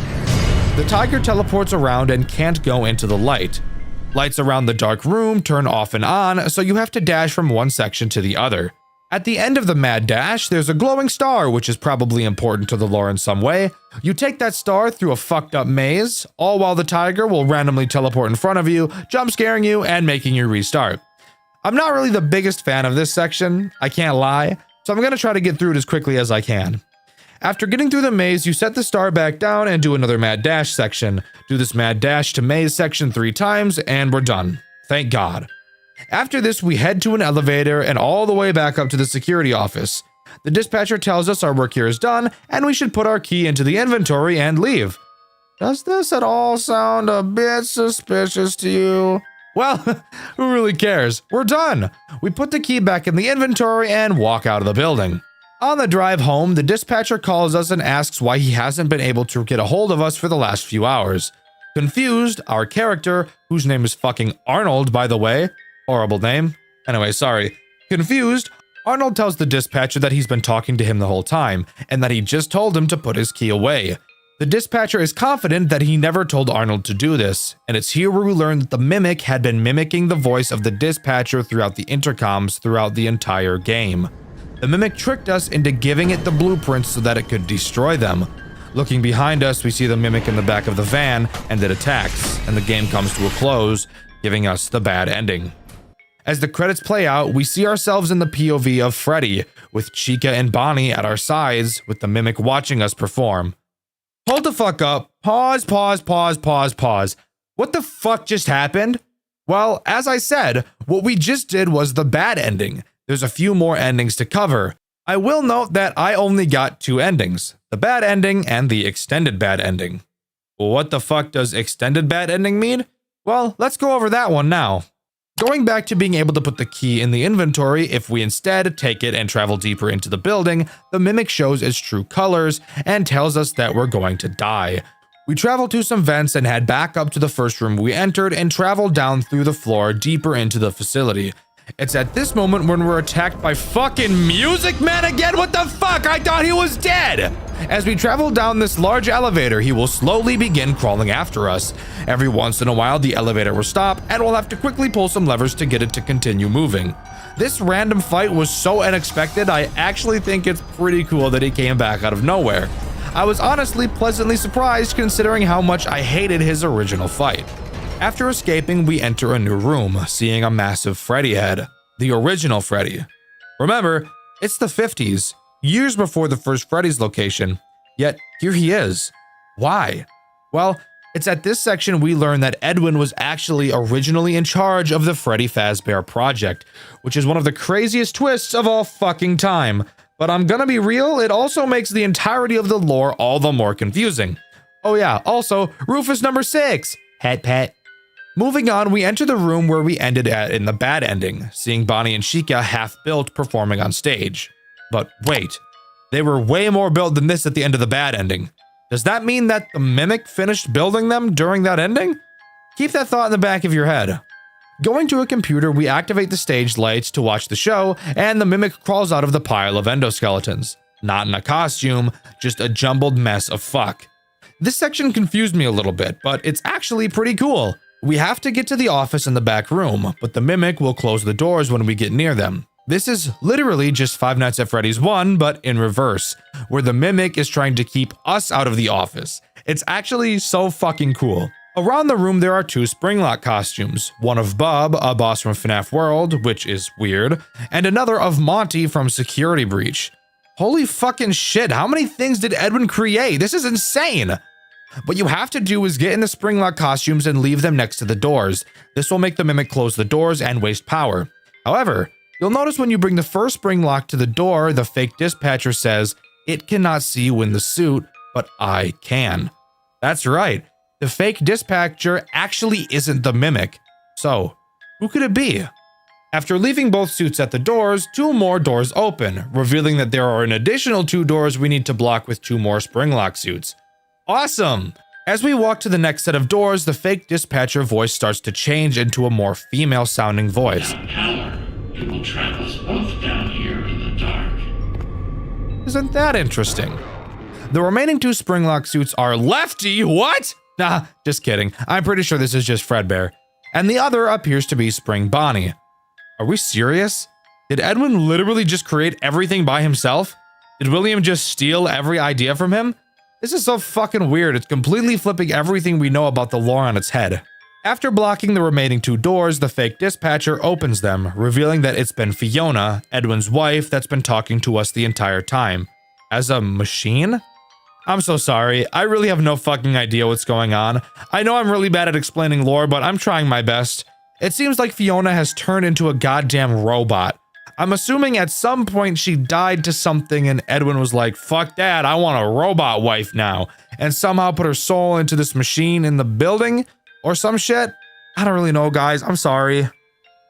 The tiger teleports around and can't go into the light. Lights around the dark room turn off and on, so you have to dash from one section to the other. At the end of the mad dash, there's a glowing star, which is probably important to the lore in some way. You take that star through a fucked up maze, all while the tiger will randomly teleport in front of you, jump scaring you and making you restart. I'm not really the biggest fan of this section, I can't lie, so I'm gonna try to get through it as quickly as I can. After getting through the maze, you set the star back down and do another mad dash section. Do this mad dash to maze section 3 times, and we're done. Thank God. After this, we head to an elevator and all the way back up to the security office. The dispatcher tells us our work here is done, and we should put our key into the inventory and leave. Does this at all sound a bit suspicious to you? Well, who really cares? We're done. We put the key back in the inventory and walk out of the building. On the drive home, the dispatcher calls us and asks why he hasn't been able to get a hold of us for the last few hours. Confused, our character, whose name is fucking Arnold, by the way, horrible name. Anyway, sorry. Confused, Arnold tells the dispatcher that he's been talking to him the whole time, and that he just told him to put his key away. The dispatcher is confident that he never told Arnold to do this, and it's here where we learn that the Mimic had been mimicking the voice of the dispatcher throughout the intercoms throughout the entire game. The Mimic tricked us into giving it the blueprints so that it could destroy them. Looking behind us, we see the Mimic in the back of the van, and it attacks, and the game comes to a close, giving us the bad ending. As the credits play out, we see ourselves in the POV of Freddy, with Chica and Bonnie at our sides, with the Mimic watching us perform. Hold the fuck up. Pause. What the fuck just happened? Well, as I said, what we just did was the bad ending. There's a few more endings to cover. I will note that I only got 2 endings, the bad ending and the extended bad ending. What the fuck does extended bad ending mean? Well, let's go over that one now. Going back to being able to put the key in the inventory, if we instead take it and travel deeper into the building, the mimic shows its true colors and tells us that we're going to die. We travel to some vents and head back up to the first room we entered and travel down through the floor deeper into the facility. It's at this moment when we're attacked by fucking Music Man again. What the fuck? I thought he was dead. As we travel down this large elevator, he will slowly begin crawling after us. Every once in a while, the elevator will stop and we'll have to quickly pull some levers to get it to continue moving. This random fight was so unexpected, I actually think it's pretty cool that he came back out of nowhere. I was honestly pleasantly surprised considering how much I hated his original fight. After escaping, we enter a new room, seeing a massive Freddy head. The original Freddy. Remember, it's the 50s, years before the first Freddy's location, yet here he is. Why? Well, it's at this section we learn that Edwin was actually originally in charge of the Freddy Fazbear project, which is one of the craziest twists of all fucking time. But I'm gonna be real, it also makes the entirety of the lore all the more confusing. Oh yeah, also, Rufus number 6. Pet. Moving on, we enter the room where we ended at in the bad ending, seeing Bonnie and Chica half-built performing on stage. But wait, they were way more built than this at the end of the bad ending. Does that mean that the mimic finished building them during that ending? Keep that thought in the back of your head. Going to a computer, we activate the stage lights to watch the show, and the mimic crawls out of the pile of endoskeletons. Not in a costume, just a jumbled mess of fuck. This section confused me a little bit, but it's actually pretty cool. We have to get to the office in the back room, but the mimic will close the doors when we get near them. This is literally just Five Nights at Freddy's 1, but in reverse, where the mimic is trying to keep us out of the office. It's actually so fucking cool. Around the room there are 2 Springlock costumes, one of Bub, a boss from FNAF World, which is weird, and another of Monty from Security Breach. Holy fucking shit, how many things did Edwin create? This is insane! What you have to do is get in the Springlock costumes and leave them next to the doors. This will make the mimic close the doors and waste power. However, you'll notice when you bring the first Springlock to the door, the fake dispatcher says, "It cannot see you in the suit, but I can." That's right. The fake dispatcher actually isn't the mimic. So, who could it be? After leaving both suits at the doors, 2 more doors open, revealing that there are an additional 2 doors we need to block with 2 more Springlock suits. Awesome! As we walk to the next set of doors, the fake dispatcher voice starts to change into a more female-sounding voice. Power. It will trap us both down here in the dark. Isn't that interesting? The remaining 2 Springlock suits are Lefty. What? Nah, just kidding. I'm pretty sure this is just Fredbear. And the other appears to be Spring Bonnie. Are we serious? Did Edwin literally just create everything by himself? Did William just steal every idea from him? This is so fucking weird. It's completely flipping everything we know about the lore on its head. After blocking the remaining 2 doors, the fake dispatcher opens them, revealing that it's been Fiona, Edwin's wife, that's been talking to us the entire time. As a machine? I'm so sorry. I really have no fucking idea what's going on. I know I'm really bad at explaining lore, but I'm trying my best. It seems like Fiona has turned into a goddamn robot. I'm assuming at some point she died to something and Edwin was like, fuck that, I want a robot wife now, and somehow put her soul into this machine in the building or some shit. I don't really know, guys. I'm sorry.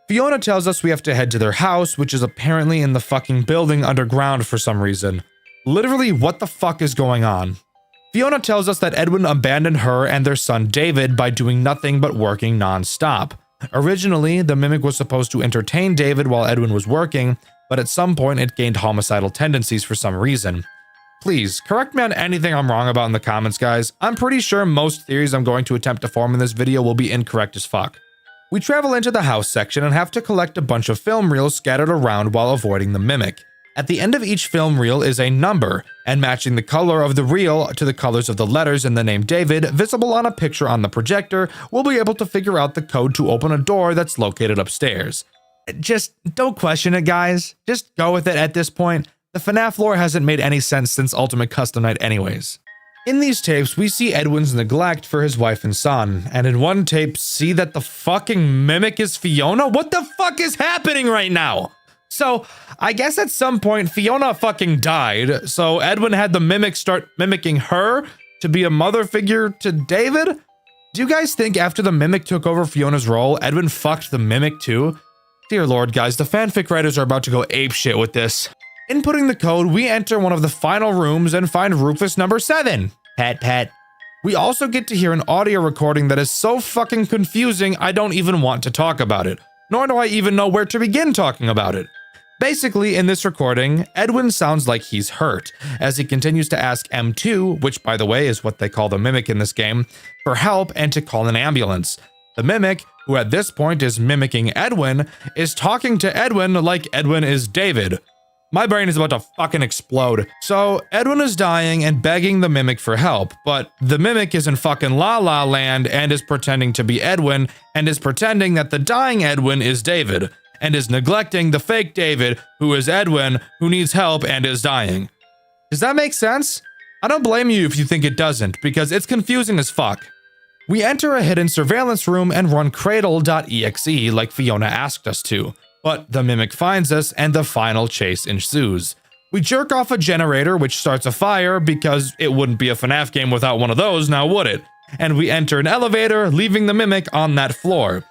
Fiona tells us we have to head to their house, which is apparently in the fucking building underground for some reason. Literally, what the fuck is going on? Fiona tells us that Edwin abandoned her and their son David by doing nothing but working non-stop. Originally, the mimic was supposed to entertain David while Edwin was working, but at some point it gained homicidal tendencies for some reason. Please, correct me on anything I'm wrong about in the comments, guys. I'm pretty sure most theories I'm going to attempt to form in this video will be incorrect as fuck. We travel into the house section and have to collect a bunch of film reels scattered around while avoiding the mimic. At the end of each film reel is a number, and matching the color of the reel to the colors of the letters in the name David visible on a picture on the projector, we'll be able to figure out the code to open a door that's located upstairs. Just don't question it, guys. Just go with it at this point. The FNAF lore hasn't made any sense since Ultimate Custom Night anyways. In these tapes, we see Edwin's neglect for his wife and son, and in one tape, see that the fucking mimic is Fiona? What the fuck is happening right now? So, I guess at some point, Fiona fucking died, so Edwin had the mimic start mimicking her to be a mother figure to David? Do you guys think after the mimic took over Fiona's role, Edwin fucked the mimic too? Dear lord, guys, the fanfic writers are about to go apeshit with this. Inputting the code, we enter one of the final rooms and find Rufus number 7. Pat, pat. We also get to hear an audio recording that is so fucking confusing, I don't even want to talk about it. Nor do I even know where to begin talking about it. Basically, in this recording, Edwin sounds like he's hurt, as he continues to ask M2, which by the way is what they call the mimic in this game, for help and to call an ambulance. The mimic, who at this point is mimicking Edwin, is talking to Edwin like Edwin is David. My brain is about to fucking explode. So, Edwin is dying and begging the mimic for help, but the mimic is in fucking La La Land and is pretending to be Edwin and is pretending that the dying Edwin is David, and is neglecting the fake David, who is Edwin, who needs help and is dying. Does that make sense? I don't blame you if you think it doesn't, because it's confusing as fuck. We enter a hidden surveillance room and run cradle.exe like Fiona asked us to. But the mimic finds us and the final chase ensues. We jerk off a generator which starts a fire because it wouldn't be a FNAF game without one of those, now would it? And we enter an elevator, leaving the mimic on that floor.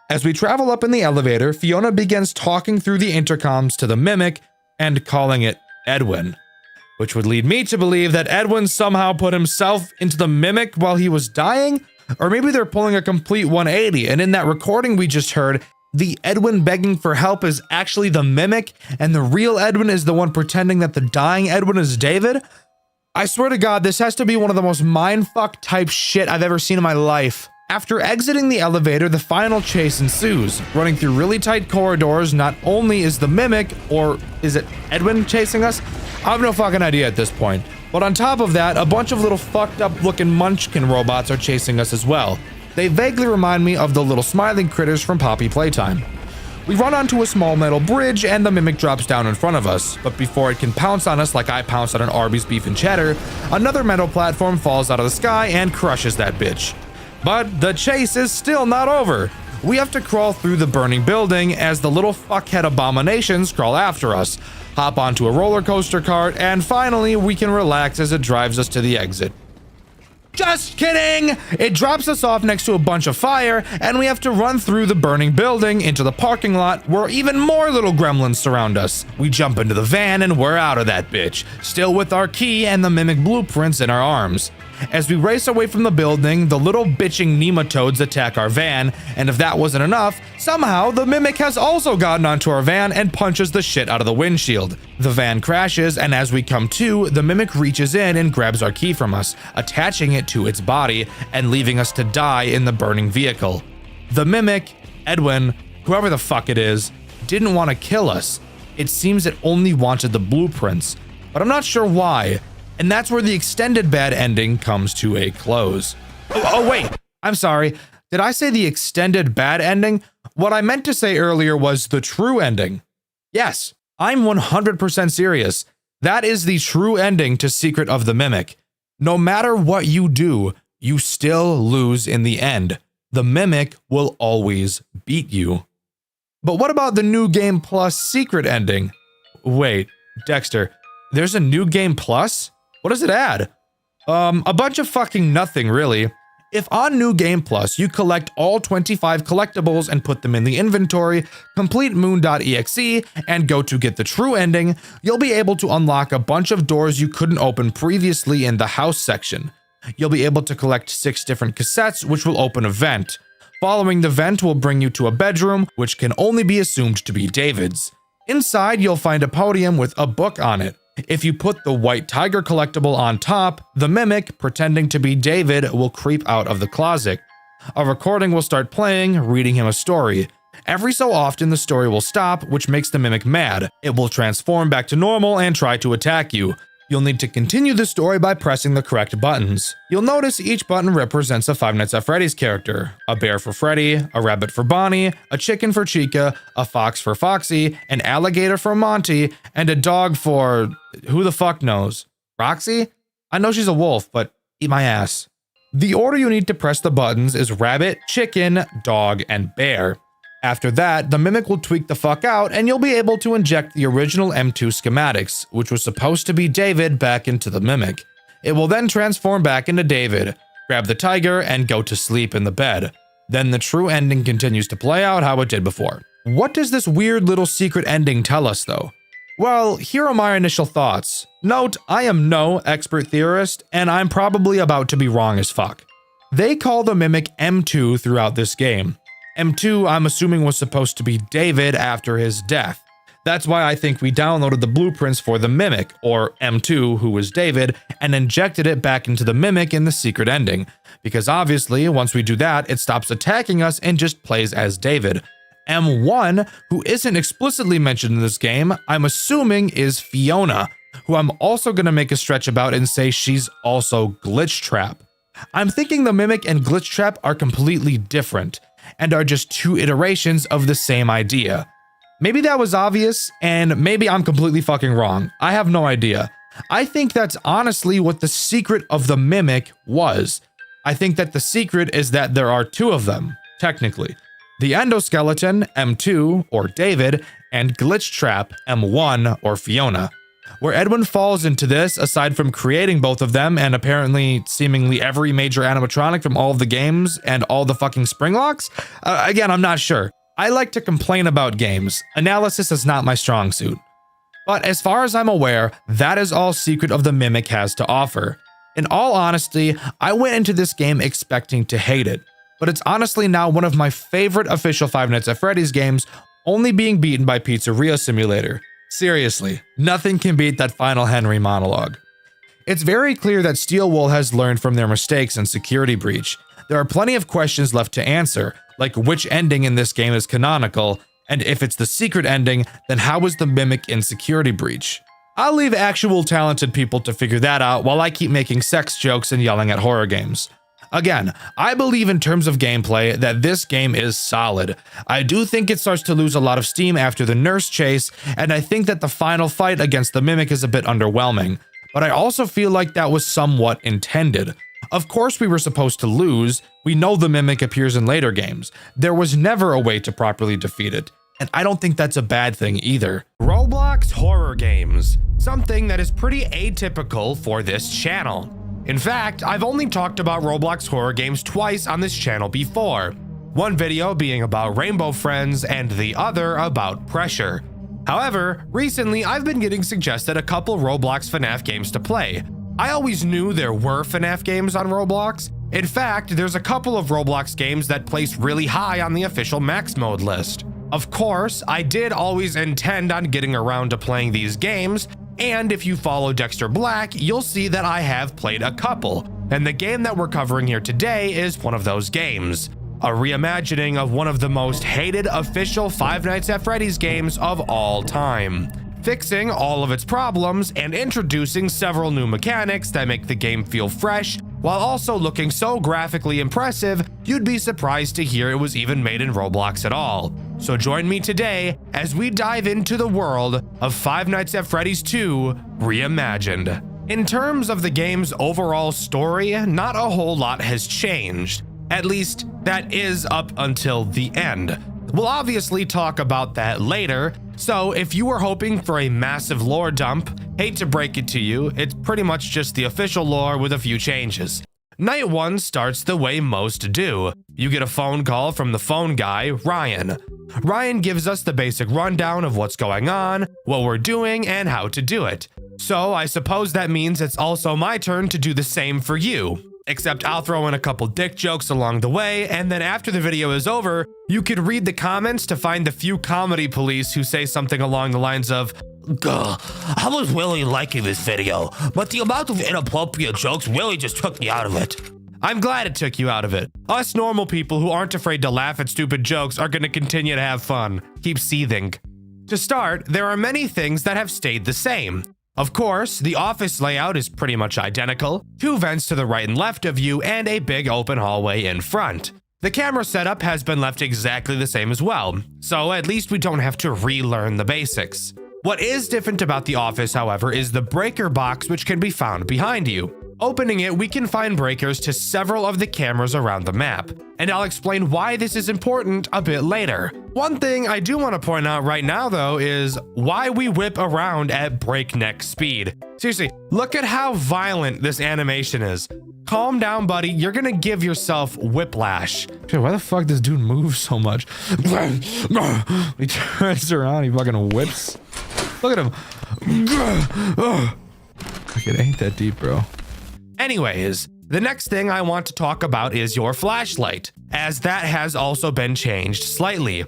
As we travel up in the elevator, Fiona begins talking through the intercoms to the mimic and calling it Edwin. Which would lead me to believe that Edwin somehow put himself into the mimic while he was dying? Or maybe they're pulling a complete 180 and in that recording we just heard, the Edwin begging for help is actually the mimic, and the real Edwin is the one pretending that the dying Edwin is David? I swear to God, this has to be one of the most mindfuck type shit I've ever seen in my life. After exiting the elevator, the final chase ensues. Running through really tight corridors, not only is the mimic, or is it Edwin chasing us? I have no fucking idea at this point. But on top of that, a bunch of little fucked up looking munchkin robots are chasing us as well. They vaguely remind me of the little smiling critters from Poppy Playtime. We run onto a small metal bridge and the mimic drops down in front of us, but before it can pounce on us like I pounced on an Arby's beef and cheddar, another metal platform falls out of the sky and crushes that bitch. But the chase is still not over. We have to crawl through the burning building as the little fuckhead abominations crawl after us, hop onto a roller coaster cart, and finally we can relax as it drives us to the exit. Just kidding! It drops us off next to a bunch of fire, and we have to run through the burning building into the parking lot where even more little gremlins surround us. We jump into the van and we're out of that bitch, still with our key and the mimic blueprints in our arms. As we race away from the building, the little bitching nematodes attack our van, and if that wasn't enough, somehow the mimic has also gotten onto our van and punches the shit out of the windshield. The van crashes, and as we come to, the mimic reaches in and grabs our key from us, attaching it to its body and leaving us to die in the burning vehicle. The mimic, Edwin, whoever the fuck it is, didn't want to kill us. It seems it only wanted the blueprints, but I'm not sure why. And that's where the extended bad ending comes to a close. Oh wait, I'm sorry. Did I say the extended bad ending? What I meant to say earlier was the true ending. Yes, I'm 100% serious. That is the true ending to Secret of the Mimic. No matter what you do, you still lose in the end. The Mimic will always beat you. But what about the New Game Plus secret ending? Wait, Dxtr, there's a New Game Plus? What does it add? A bunch of fucking nothing, really. If on New Game Plus, you collect all 25 collectibles and put them in the inventory, complete moon.exe, and go to get the true ending, you'll be able to unlock a bunch of doors you couldn't open previously in the house section. You'll be able to collect 6 different cassettes, which will open a vent. Following the vent will bring you to a bedroom, which can only be assumed to be David's. Inside, you'll find a podium with a book on it. If you put the white tiger collectible on top, the mimic, pretending to be David, will creep out of the closet. A recording will start playing, reading him a story. Every so often, the story will stop, which makes the mimic mad. It will transform back to normal and try to attack you. You'll need to continue the story by pressing the correct buttons. You'll notice each button represents a Five Nights at Freddy's character. A bear for Freddy, a rabbit for Bonnie, a chicken for Chica, a fox for Foxy, an alligator for Monty, and a dog for... who the fuck knows? Roxy? I know she's a wolf, but Eat my ass. The order you need to press the buttons is rabbit, chicken, dog, and bear. After that, the mimic will tweak the fuck out and you'll be able to inject the original M2 schematics, which was supposed to be David, back into the mimic. It will then transform back into David, grab the tiger, and go to sleep in the bed. Then the true ending continues to play out how it did before. What does this weird little secret ending tell us though? Well, here are my initial thoughts. Note, I am no expert theorist, and I'm probably about to be wrong as fuck. They call the mimic M2 throughout this game. M2, I'm assuming, was supposed to be David after his death. That's why I think we downloaded the blueprints for the mimic, or M2, who was David, and injected it back into the mimic in the secret ending. Because obviously, once we do that, it stops attacking us and just plays as David. M1, who isn't explicitly mentioned in this game, I'm assuming is Fiona, who I'm also going to make a stretch about and say she's also Glitch Trap. I'm thinking the Mimic and Glitch Trap are completely different, and are just two iterations of the same idea. Maybe that was obvious, and maybe I'm completely fucking wrong. I have no idea. I think that's honestly what the secret of the Mimic was. I think that the secret is that there are two of them, technically. The endoskeleton, M2, or David, and Glitch Trap, M1, or Fiona. Where Edwin falls into this, aside from creating both of them and apparently seemingly every major animatronic from all of the games and all the fucking spring locks? Again, I'm not sure. I like to complain about games. Analysis is not my strong suit. But as far as I'm aware, that is all Secret of the Mimic has to offer. In all honesty, I went into this game expecting to hate it. But it's honestly now one of my favorite official Five Nights at Freddy's games, only being beaten by Pizzeria Simulator. Seriously, nothing can beat that final Henry monologue. It's very clear that Steel Wool has learned from their mistakes in Security Breach. There are plenty of questions left to answer, like which ending in this game is canonical, and if it's the secret ending, then how was the Mimic in Security Breach? I'll leave actual talented people to figure that out while I keep making sex jokes and yelling at horror games. Again, I believe in terms of gameplay that this game is solid. I do think it starts to lose a lot of steam after the nurse chase, and I think that the final fight against the Mimic is a bit underwhelming. But I also feel like that was somewhat intended. Of course we were supposed to lose. We know the Mimic appears in later games. There was never a way to properly defeat it. And I don't think that's a bad thing either. Roblox horror games. Something that is pretty atypical for this channel. In fact, I've only talked about Roblox horror games twice on this channel before. One video being about Rainbow Friends and the other about Pressure. However, recently I've been getting suggested a couple Roblox FNAF games to play. I always knew there were FNAF games on Roblox. In fact, there's a couple of Roblox games that place really high on the official Max Mode list. Of course, I did always intend on getting around to playing these games, and if you follow Dxtr Black, you'll see that I have played a couple, and the game that we're covering here today is one of those games. A reimagining of one of the most hated official Five Nights at Freddy's games of all time, fixing all of its problems and introducing several new mechanics that make the game feel fresh, while also looking so graphically impressive, you'd be surprised to hear it was even made in Roblox at all. So join me today as we dive into the world of Five Nights at Freddy's 2 Reimagined. In terms of the game's overall story, not a whole lot has changed. At least, that is up until the end. We'll obviously talk about that later, so if you were hoping for a massive lore dump, hate to break it to you, it's pretty much just the official lore with a few changes. Night 1 starts the way most do. You get a phone call from the phone guy, Ryan. Ryan gives us the basic rundown of what's going on, what we're doing, and how to do it. So I suppose that means it's also my turn to do the same for you. Except I'll throw in a couple dick jokes along the way, and then after the video is over, you could read the comments to find the few comedy police who say something along the lines of, "Gah, I was really liking this video, but the amount of inappropriate jokes really just took me out of it." I'm glad it took you out of it. Us normal people who aren't afraid to laugh at stupid jokes are gonna continue to have fun. Keep seething. To start, there are many things that have stayed the same. Of course, the office layout is pretty much identical, 2 vents to the right and left of you, and a big open hallway in front. The camera setup has been left exactly the same as well, so at least we don't have to relearn the basics. What is different about the office, however, is the breaker box which can be found behind you. Opening it, we can find breakers to several of the cameras around the map, and I'll explain why this is important a bit later. One thing I do want to point out right now though is why we whip around at breakneck speed. Seriously, look at how violent this animation is. Calm down, buddy. You're gonna give yourself whiplash. Dude, why the fuck does dude move so much? He turns around, he fucking whips. Look at him. Fuck, it ain't that deep, bro. Anyways, the next thing I want to talk about is your flashlight, as that has also been changed slightly.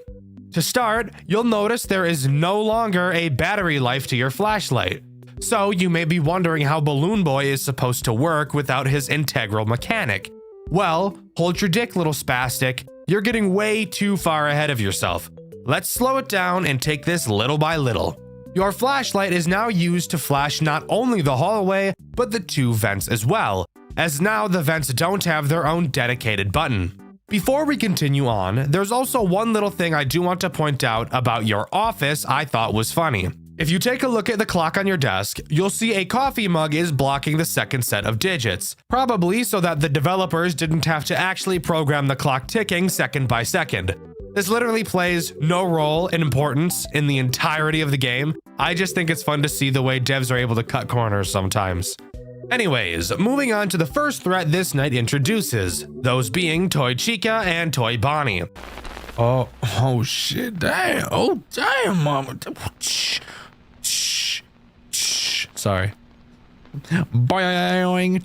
To start, you'll notice there is no longer a battery life to your flashlight. So you may be wondering how Balloon Boy is supposed to work without his integral mechanic. Well, hold your dick, little spastic. You're getting way too far ahead of yourself. Let's slow it down and take this little by little. Your flashlight is now used to flash not only the hallway, but the 2 vents as well, as now the vents don't have their own dedicated button. Before we continue on, there's also one little thing I do want to point out about your office I thought was funny. If you take a look at the clock on your desk, you'll see a coffee mug is blocking the second set of digits, probably so that the developers didn't have to actually program the clock ticking second by second. This literally plays no role in importance in the entirety of the game. I just think it's fun to see the way devs are able to cut corners sometimes. Anyways, moving on to the first threat this night introduces, those being Toy Chica and Toy Bonnie. Oh shit, damn, oh damn, mama. Sorry. Boing.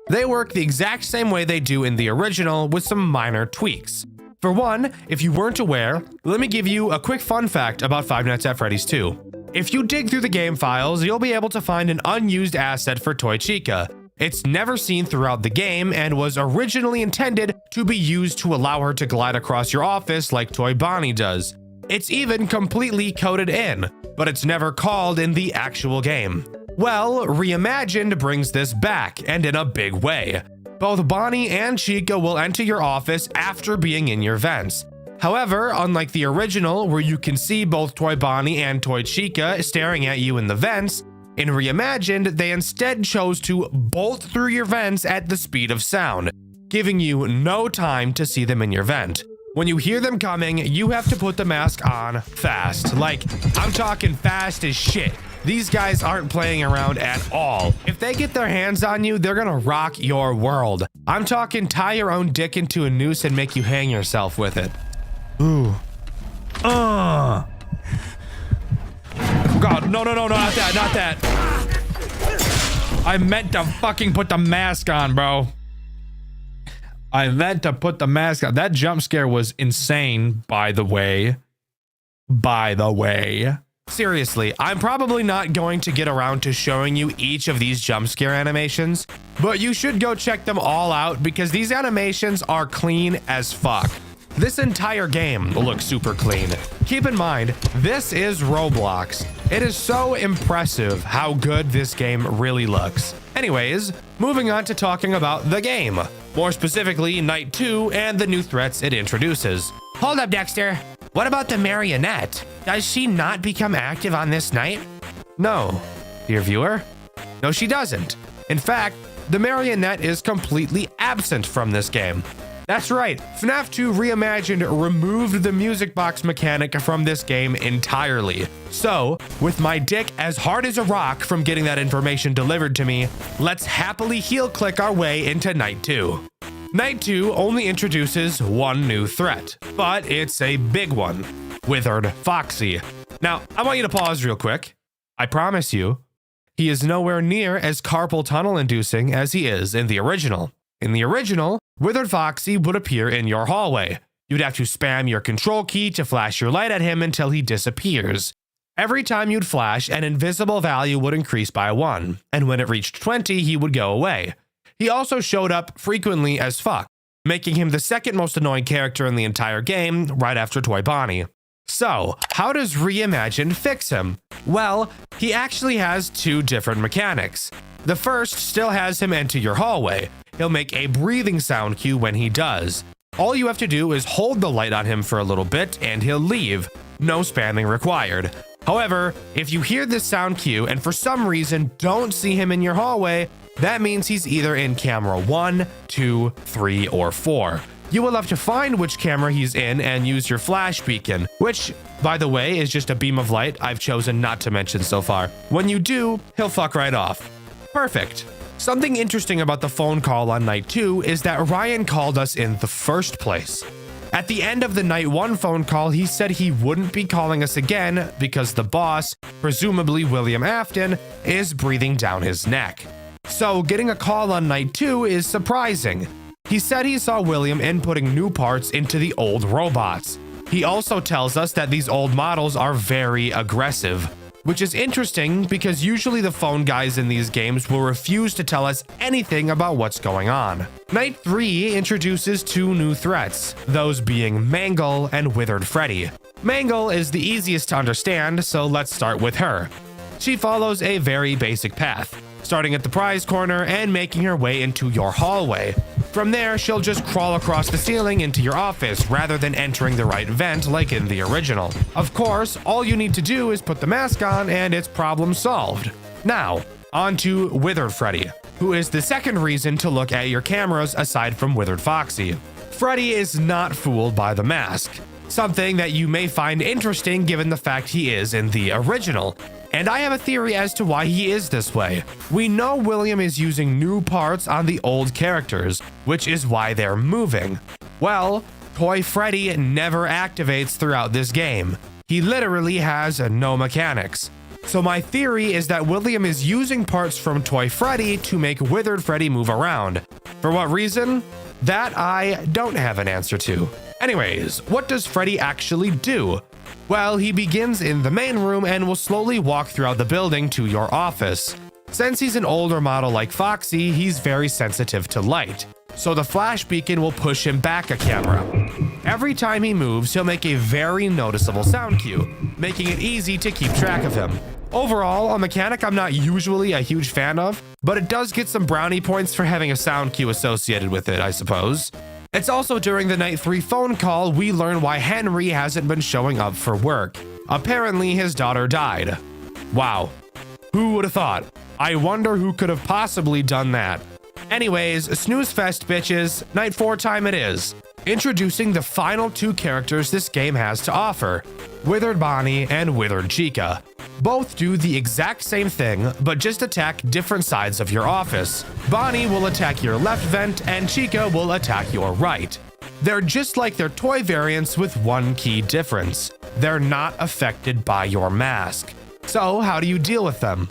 They work the exact same way they do in the original with some minor tweaks. For one, if you weren't aware, let me give you a quick fun fact about Five Nights at Freddy's 2. If you dig through the game files, you'll be able to find an unused asset for Toy Chica. It's never seen throughout the game and was originally intended to be used to allow her to glide across your office like Toy Bonnie does. It's even completely coded in, but it's never called in the actual game. Well, Reimagined brings this back, and in a big way. Both Bonnie and Chica will enter your office after being in your vents. However, unlike the original, where you can see both Toy Bonnie and Toy Chica staring at you in the vents, in Reimagined, they instead chose to bolt through your vents at the speed of sound, giving you no time to see them in your vent. When you hear them coming, you have to put the mask on fast. Like, I'm talking fast as shit. These guys aren't playing around at all. If they get their hands on you, they're gonna rock your world. I'm talking tie your own dick into a noose and make you hang yourself with it. Ooh. God, no, not that. I meant to fucking put the mask on, bro. I meant to put the mask on. That jump scare was insane, by the way. Seriously, I'm probably not going to get around to showing you each of these jump scare animations, but you should go check them all out because these animations are clean as fuck. This entire game looks super clean. Keep in mind, this is Roblox. It is so impressive how good this game really looks. Anyways, moving on to talking about the game. More specifically, Night 2 and the new threats it introduces. Hold up, Dxtr. What about the marionette? Does she not become active on this night? No. Dear viewer? No, she doesn't. In fact, the marionette is completely absent from this game. That's right, FNAF 2 Reimagined removed the music box mechanic from this game entirely. So, with my dick as hard as a rock from getting that information delivered to me, let's happily heel click our way into Night 2. Night 2 only introduces one new threat, but it's a big one, Withered Foxy. Now, I want you to pause real quick. I promise you, he is nowhere near as carpal tunnel inducing as he is in the original. In the original, Withered Foxy would appear in your hallway. You'd have to spam your control key to flash your light at him until he disappears. Every time you'd flash, an invisible value would increase by 1, and when it reached 20, he would go away. He also showed up frequently as fuck, making him the second most annoying character in the entire game, right after Toy Bonnie. So, how does Reimagined fix him? Well, he actually has two different mechanics. The first still has him enter your hallway. He'll make a breathing sound cue when he does. All you have to do is hold the light on him for a little bit and he'll leave. No spamming required. However, if you hear this sound cue and for some reason don't see him in your hallway, that means he's either in camera 1, 2, 3, or 4. You will have to find which camera he's in and use your flash beacon, which, by the way, is just a beam of light I've chosen not to mention so far. When you do, he'll fuck right off. Perfect. Something interesting about the phone call on night 2 is that Ryan called us in the first place. At the end of the night 1 phone call, he said he wouldn't be calling us again because the boss, presumably William Afton, is breathing down his neck. So getting a call on night 2 is surprising. He said he saw William inputting new parts into the old robots. He also tells us that these old models are very aggressive, which is interesting because usually the phone guys in these games will refuse to tell us anything about what's going on. Night 3 introduces 2 new threats, those being Mangle and Withered Freddy. Mangle is the easiest to understand, so let's start with her. She follows a very basic path, starting at the prize corner and making her way into your hallway. From there, she'll just crawl across the ceiling into your office rather than entering the right vent like in the original. Of course, all you need to do is put the mask on and it's problem solved. Now, on to Withered Freddy, who is the second reason to look at your cameras aside from Withered Foxy. Freddy is not fooled by the mask, something that you may find interesting given the fact he is in the original. And I have a theory as to why he is this way. We know William is using new parts on the old characters, which is why they're moving. Well, Toy Freddy never activates throughout this game. He literally has no mechanics. So my theory is that William is using parts from Toy Freddy to make Withered Freddy move around. For what reason? That I don't have an answer to. Anyways, what does Freddy actually do? Well, he begins in the main room and will slowly walk throughout the building to your office. Since he's an older model like Foxy, he's very sensitive to light, so the flash beacon will push him back a camera. Every time he moves, he'll make a very noticeable sound cue, making it easy to keep track of him. Overall, a mechanic I'm not usually a huge fan of, but it does get some brownie points for having a sound cue associated with it, I suppose. It's also during the night 3 phone call we learn why Henry hasn't been showing up for work. Apparently his daughter died. Wow. Who would have thought? I wonder who could have possibly done that. Anyways, snooze fest bitches, night 4 time it is. Introducing the final 2 characters this game has to offer, Withered Bonnie and Withered Chica. Both do the exact same thing, but just attack different sides of your office. Bonnie will attack your left vent and Chica will attack your right. They're just like their toy variants with one key difference. They're not affected by your mask. So how do you deal with them?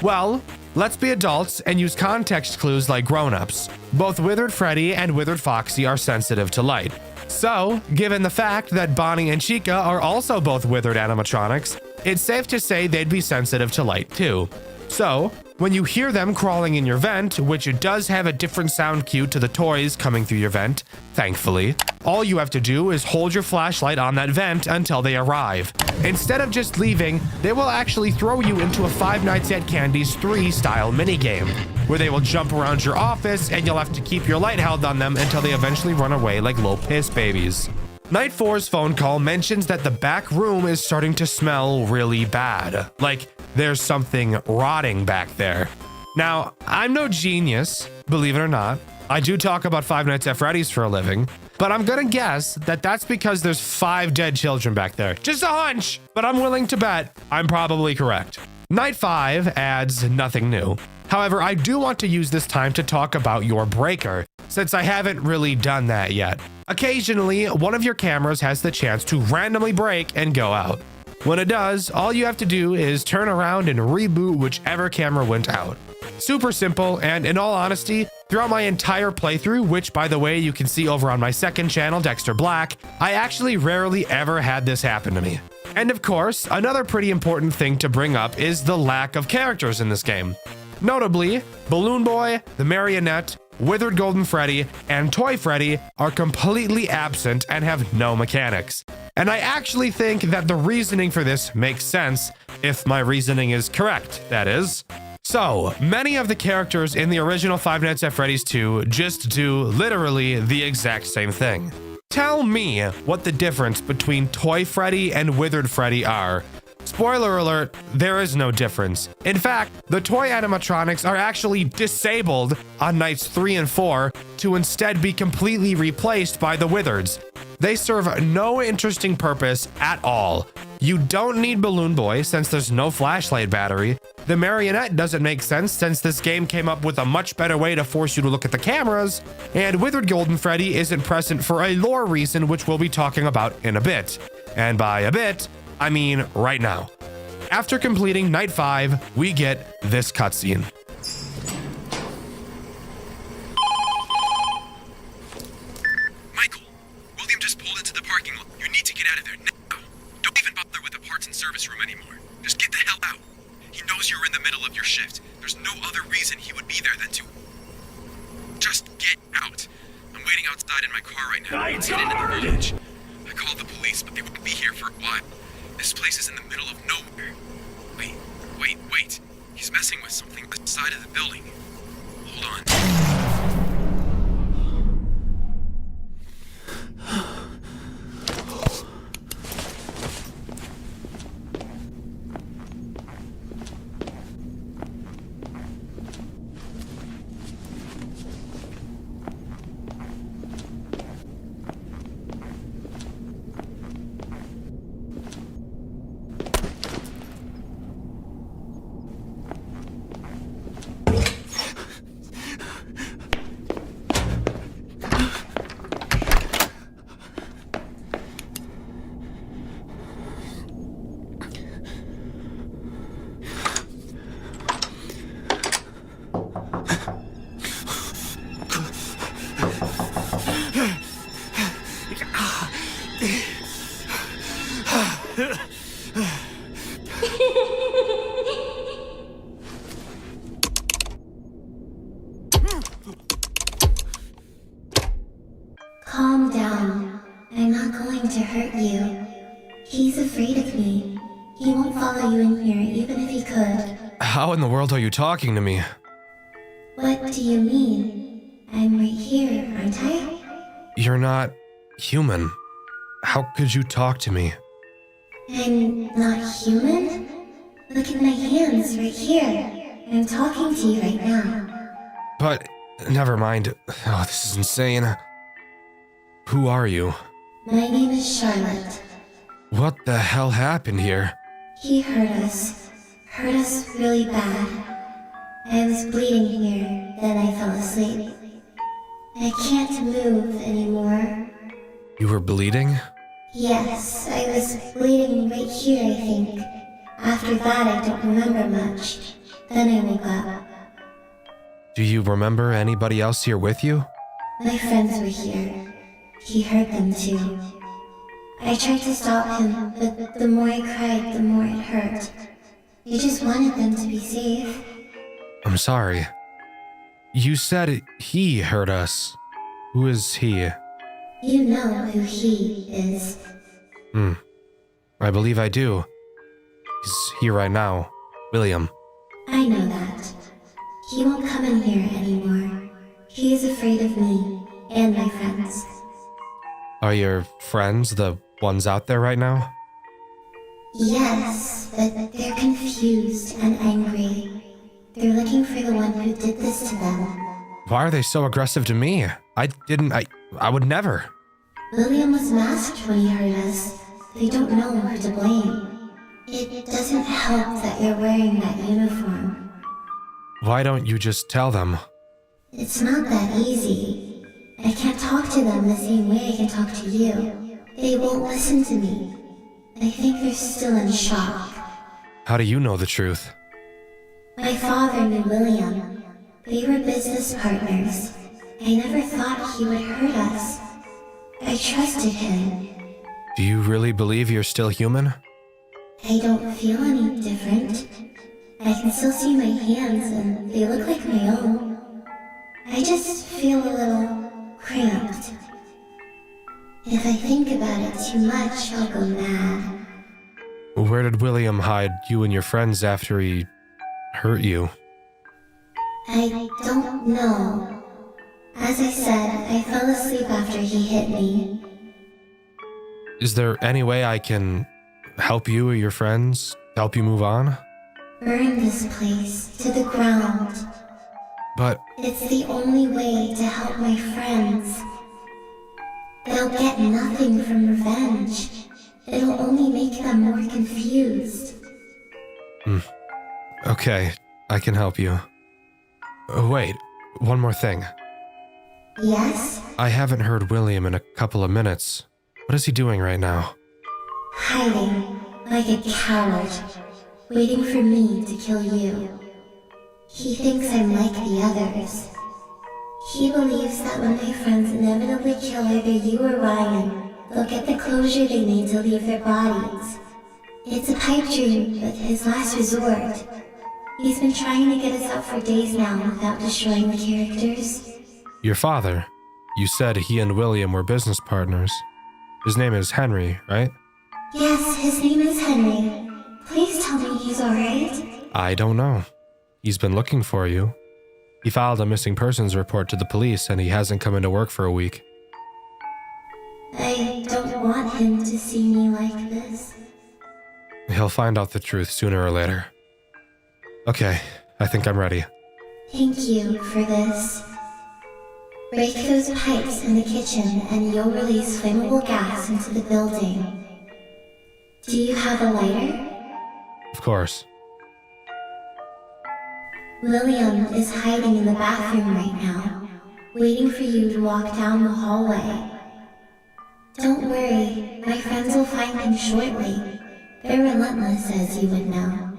Well, let's be adults and use context clues like grown-ups. Both Withered Freddy and Withered Foxy are sensitive to light. So, given the fact that Bonnie and Chica are also both withered animatronics, it's safe to say they'd be sensitive to light too. So, when you hear them crawling in your vent, which it does have a different sound cue to the toys coming through your vent, thankfully, all you have to do is hold your flashlight on that vent until they arrive. Instead of just leaving, they will actually throw you into a Five Nights at Candy's 3 style minigame, where they will jump around your office and you'll have to keep your light held on them until they eventually run away like little piss babies. Night 4's phone call mentions that the back room is starting to smell really bad, like there's something rotting back there. Now, I'm no genius, believe it or not. I do talk about Five Nights at Freddy's for a living, but I'm gonna guess that that's because there's 5 dead children back there. Just a hunch, but I'm willing to bet I'm probably correct. Night 5 adds nothing new. However, I do want to use this time to talk about your breaker, since I haven't really done that yet. Occasionally, one of your cameras has the chance to randomly break and go out. When it does, all you have to do is turn around and reboot whichever camera went out. Super simple, and in all honesty, throughout my entire playthrough, which by the way you can see over on my second channel, Dxtr Black, I actually rarely ever had this happen to me. And of course, another pretty important thing to bring up is the lack of characters in this game. Notably, Balloon Boy, the Marionette, Withered Golden Freddy, and Toy Freddy are completely absent and have no mechanics. And I actually think that the reasoning for this makes sense, if my reasoning is correct, that is. So, many of the characters in the original Five Nights at Freddy's 2 just do literally the exact same thing. Tell me what the difference between Toy Freddy and Withered Freddy are, Spoiler alert, there is no difference. In fact, the toy animatronics are actually disabled on nights 3 and 4 to instead be completely replaced by the Wizards. They serve no interesting purpose at all. You don't need Balloon Boy since there's no flashlight battery. The marionette doesn't make sense since this game came up with a much better way to force you to look at the cameras. And Withered Golden Freddy isn't present for a lore reason, which we'll be talking about in a bit. And by a bit, I mean right now. After completing night 5, we get this cutscene. Michael, William just pulled into the parking lot. You need to get out of there now. Don't even bother with the parts and service room anymore. Just get the hell out. He knows you're in the middle of your shift. There's no other reason he would be there than to... Just get out. I'm waiting outside in my car right now. Let's head into the village. I called the police, but they won't be here for a while. This place is in the middle of nowhere. Wait. He's messing with something on the side of the building. Hold on. Calm down. I'm not going to hurt you. He's afraid of me. He won't follow you in here even if he could. How in the world are you talking to me? What do you mean? I'm right here, aren't I? You're not human. How could you talk to me? I'm not human? Look at my hands right here. I'm talking to you right now. But, never mind. Oh, this is insane. Who are you? My name is Charlotte. What the hell happened here? He hurt us really bad. I was bleeding here, then I fell asleep. I can't move anymore. You were bleeding? Yes, I was bleeding right here, I think. After that, I don't remember much. Then I woke up. Do you remember anybody else here with you? My friends were here. He hurt them too. I tried to stop him, but the more I cried, the more it hurt. I just wanted them to be safe. I'm sorry. You said he hurt us. Who is he? You know who he is. I believe I do. He's here right now. William. I know that. He won't come in here anymore. He is afraid of me and my friends. Are your friends the ones out there right now? Yes, but they're confused and angry. They're looking for the one who did this to them. Why are they so aggressive to me? I would never. William was masked when he hurt us. They don't know who to blame. It doesn't help that you're wearing that uniform. Why don't you just tell them? It's not that easy. I can't talk to them the same way I can talk to you. They won't listen to me. I think they're still in shock. How do you know the truth? My father knew William. They were business partners. I never thought he would hurt us. I trusted him. Do you really believe you're still human? I don't feel any different. I can still see my hands and they look like my own. I just feel a little cramped. If I think about it too much, I'll go mad. Where did William hide you and your friends after he hurt you? I don't know. As I said, I fell asleep after he hit me. Is there any way I can help you or your friends? Help you move on? Burn this place to the ground. But It's the only way to help my friends. They'll get nothing from revenge. It'll only make them more confused. okay, I can help you. Wait, one more thing. Yes? I haven't heard William in a couple of minutes. What is he doing right now? Hiding, like a coward, waiting for me to kill you. He thinks I'm like the others. He believes that when my friends inevitably kill either you or Ryan, they'll get the closure they need to leave their bodies. It's a pipe dream, but his last resort. He's been trying to get us out for days now without destroying the characters. Your father. You said he and William were business partners. His name is Henry, right? Yes, his name is Henry. Please tell me he's alright. I don't know. He's been looking for you. He filed a missing persons report to the police and he hasn't come into work for a week. I don't want him to see me like this. He'll find out the truth sooner or later. Okay, I think I'm ready. Thank you for this. Break those pipes in the kitchen and you'll release flammable gas into the building. Do you have a lighter? Of course. William is hiding in the bathroom right now, waiting for you to walk down the hallway. Don't worry, my friends will find him shortly. They're relentless, as you would know.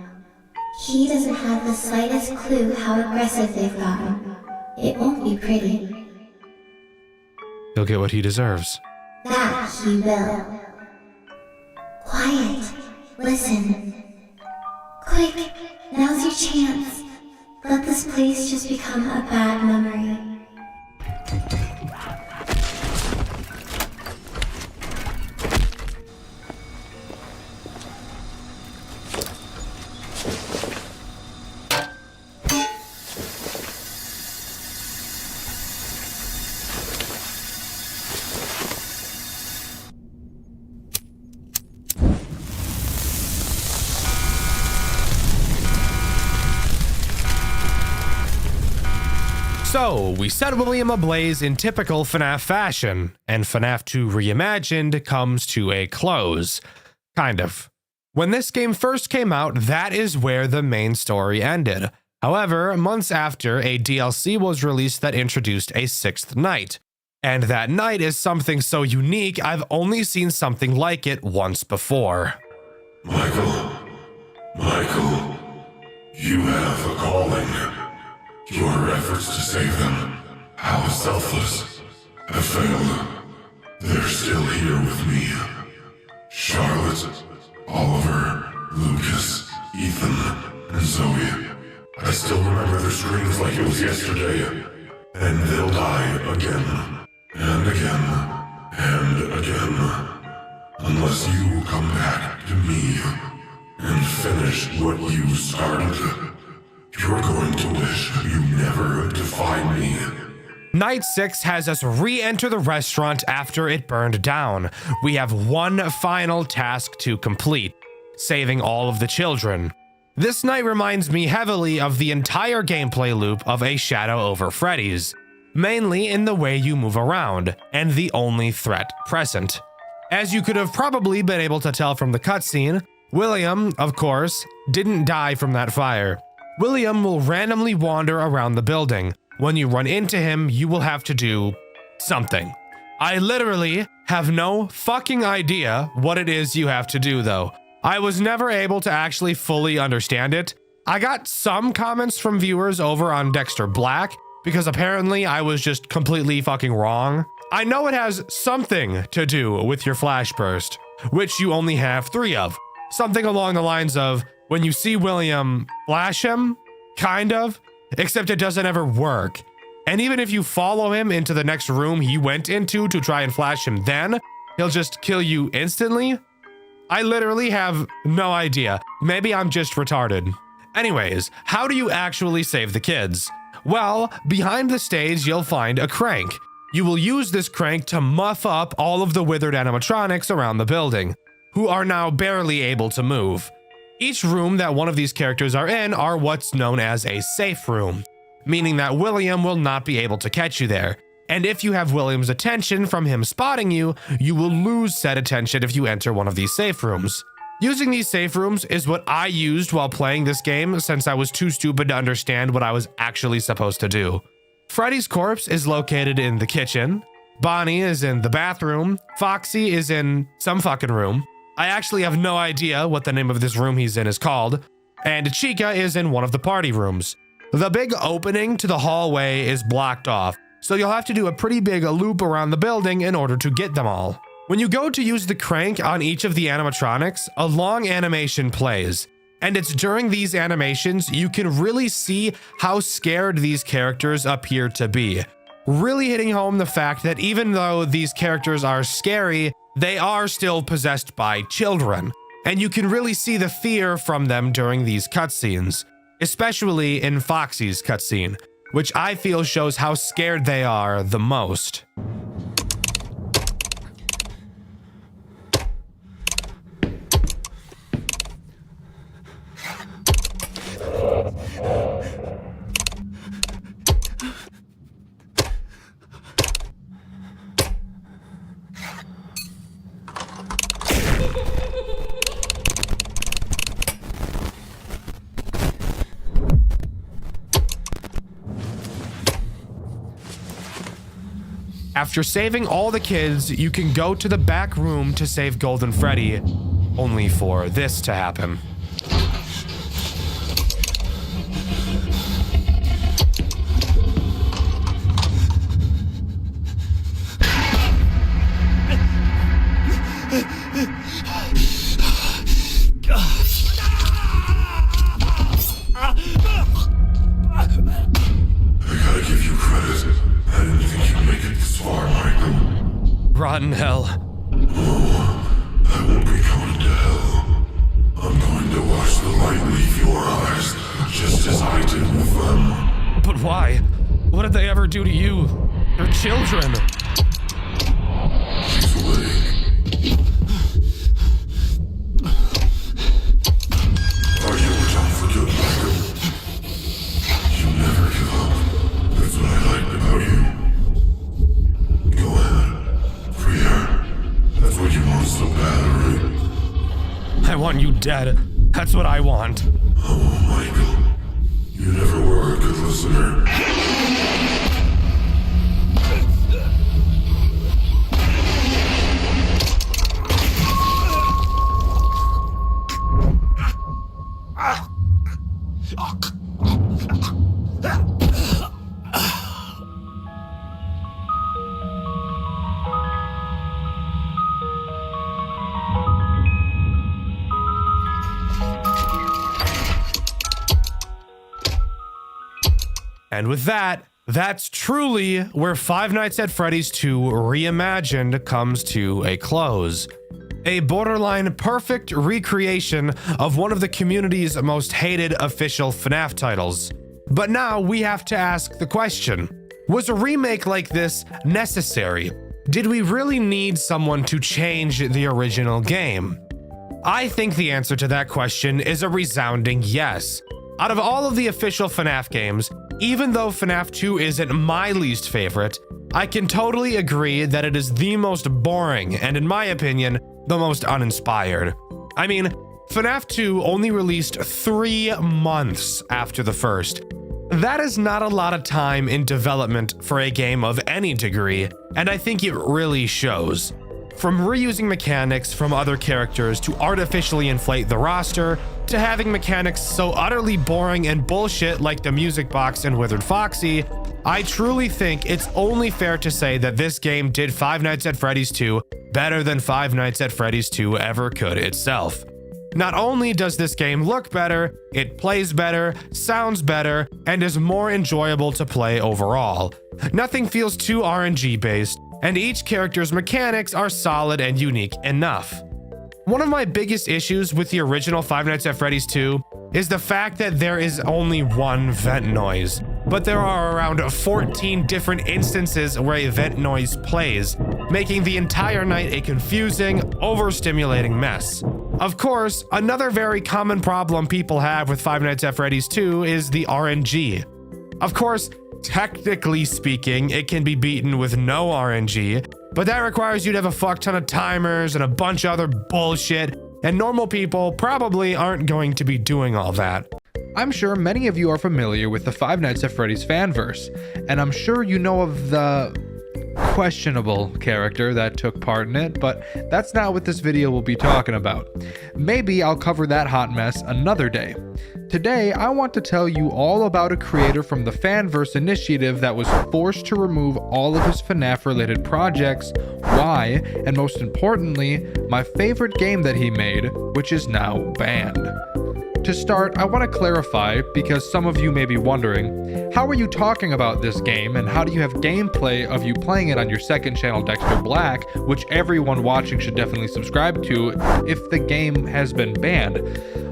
He doesn't have the slightest clue how aggressive they've gotten. It won't be pretty. He'll get what he deserves. That he will. Quiet. Listen. Quick, now's your chance. Let this place just become a bad memory. So, we set William ablaze in typical FNAF fashion, and FNAF 2 Reimagined comes to a close. Kind of. When this game first came out, that is where the main story ended. However, months after, a DLC was released that introduced a sixth night. And that night is something so unique, I've only seen something like it once before. Michael, you have a calling. Your efforts to save them, how selfless, have failed. They're still here with me. Charlotte, Oliver, Lucas, Ethan, and Zoe. I still remember their screams like it was yesterday. And they'll die again, and again, and again. Unless you come back to me and finish what you started. You're going to wish you never defined me. Night 6 has us re-enter the restaurant after it burned down. We have one final task to complete, saving all of the children. This night reminds me heavily of the entire gameplay loop of A Shadow Over Freddy's, mainly in the way you move around, and the only threat present. As you could have probably been able to tell from the cutscene, William, of course, didn't die from that fire. William will randomly wander around the building. When you run into him, you will have to do something. I literally have no fucking idea what it is you have to do though. I was never able to actually fully understand it. I got some comments from viewers over on Dxtr Black because apparently I was just completely fucking wrong. I know it has something to do with your flash burst, which you only have 3 of. Something along the lines of, when you see William, flash him? Kind of. Except it doesn't ever work. And even if you follow him into the next room he went into to try and flash him then, he'll just kill you instantly? I literally have no idea. Maybe I'm just retarded. Anyways, how do you actually save the kids? Well, behind the stage you'll find a crank. You will use this crank to muff up all of the withered animatronics around the building, who are now barely able to move. Each room that one of these characters are in are what's known as a safe room, meaning that William will not be able to catch you there. And if you have William's attention from him spotting you, you will lose said attention if you enter one of these safe rooms. Using these safe rooms is what I used while playing this game since I was too stupid to understand what I was actually supposed to do. Freddy's corpse is located in the kitchen, Bonnie is in the bathroom, Foxy is in some fucking room. I actually have no idea what the name of this room he's in is called, and Chica is in one of the party rooms. The big opening to the hallway is blocked off, so you'll have to do a pretty big loop around the building in order to get them all. When you go to use the crank on each of the animatronics, a long animation plays, and it's during these animations you can really see how scared these characters appear to be, really hitting home the fact that even though these characters are scary, they are still possessed by children, and you can really see the fear from them during these cutscenes, especially in Foxy's cutscene, which I feel shows how scared they are the most. After saving all the kids, you can go to the back room to save Golden Freddy, only for this to happen. Rotten hell. Oh, I won't be going to hell. I'm going to watch the light leave your eyes, just as I did with them. But why? What did they ever do to you? They're children. She's awake. Are you a tough for good, Michael? You never give up. That's what I liked about you. Go ahead. That's what you want so bad, right? I want you dead. That's what I want. Oh, Michael. You never were a good listener. And with that, that's truly where Five Nights at Freddy's 2 Reimagined comes to a close. A borderline perfect recreation of one of the community's most hated official FNAF titles. But now we have to ask the question, was a remake like this necessary? Did we really need someone to change the original game? I think the answer to that question is a resounding yes. Out of all of the official FNAF games, even though FNAF 2 isn't my least favorite, I can totally agree that it is the most boring and, in my opinion, the most uninspired. I mean, FNAF 2 only released 3 months after the first. That is not a lot of time in development for a game of any degree, and I think it really shows. From reusing mechanics from other characters to artificially inflate the roster, to having mechanics so utterly boring and bullshit like the music box in Withered Foxy, I truly think it's only fair to say that this game did Five Nights at Freddy's 2 better than Five Nights at Freddy's 2 ever could itself. Not only does this game look better, it plays better, sounds better, and is more enjoyable to play overall. Nothing feels too RNG based, and each character's mechanics are solid and unique enough. One of my biggest issues with the original Five Nights at Freddy's 2 is the fact that there is only one vent noise, but there are around 14 different instances where a vent noise plays, making the entire night a confusing, overstimulating mess. Of course, another very common problem people have with Five Nights at Freddy's 2 is the RNG. Of course, technically speaking, it can be beaten with no RNG, but that requires you to have a fuck ton of timers and a bunch of other bullshit, and normal people probably aren't going to be doing all that. I'm sure many of you are familiar with the Five Nights at Freddy's fanverse, and I'm sure you know of the questionable character that took part in it, but that's not what this video will be talking about. Maybe I'll cover that hot mess another day. Today, I want to tell you all about a creator from the Fanverse initiative that was forced to remove all of his FNAF related projects, why, and most importantly, my favorite game that he made, which is now banned. To start, I want to clarify, because some of you may be wondering, how are you talking about this game and how do you have gameplay of you playing it on your second channel Dxtr Black, which everyone watching should definitely subscribe to, if the game has been banned?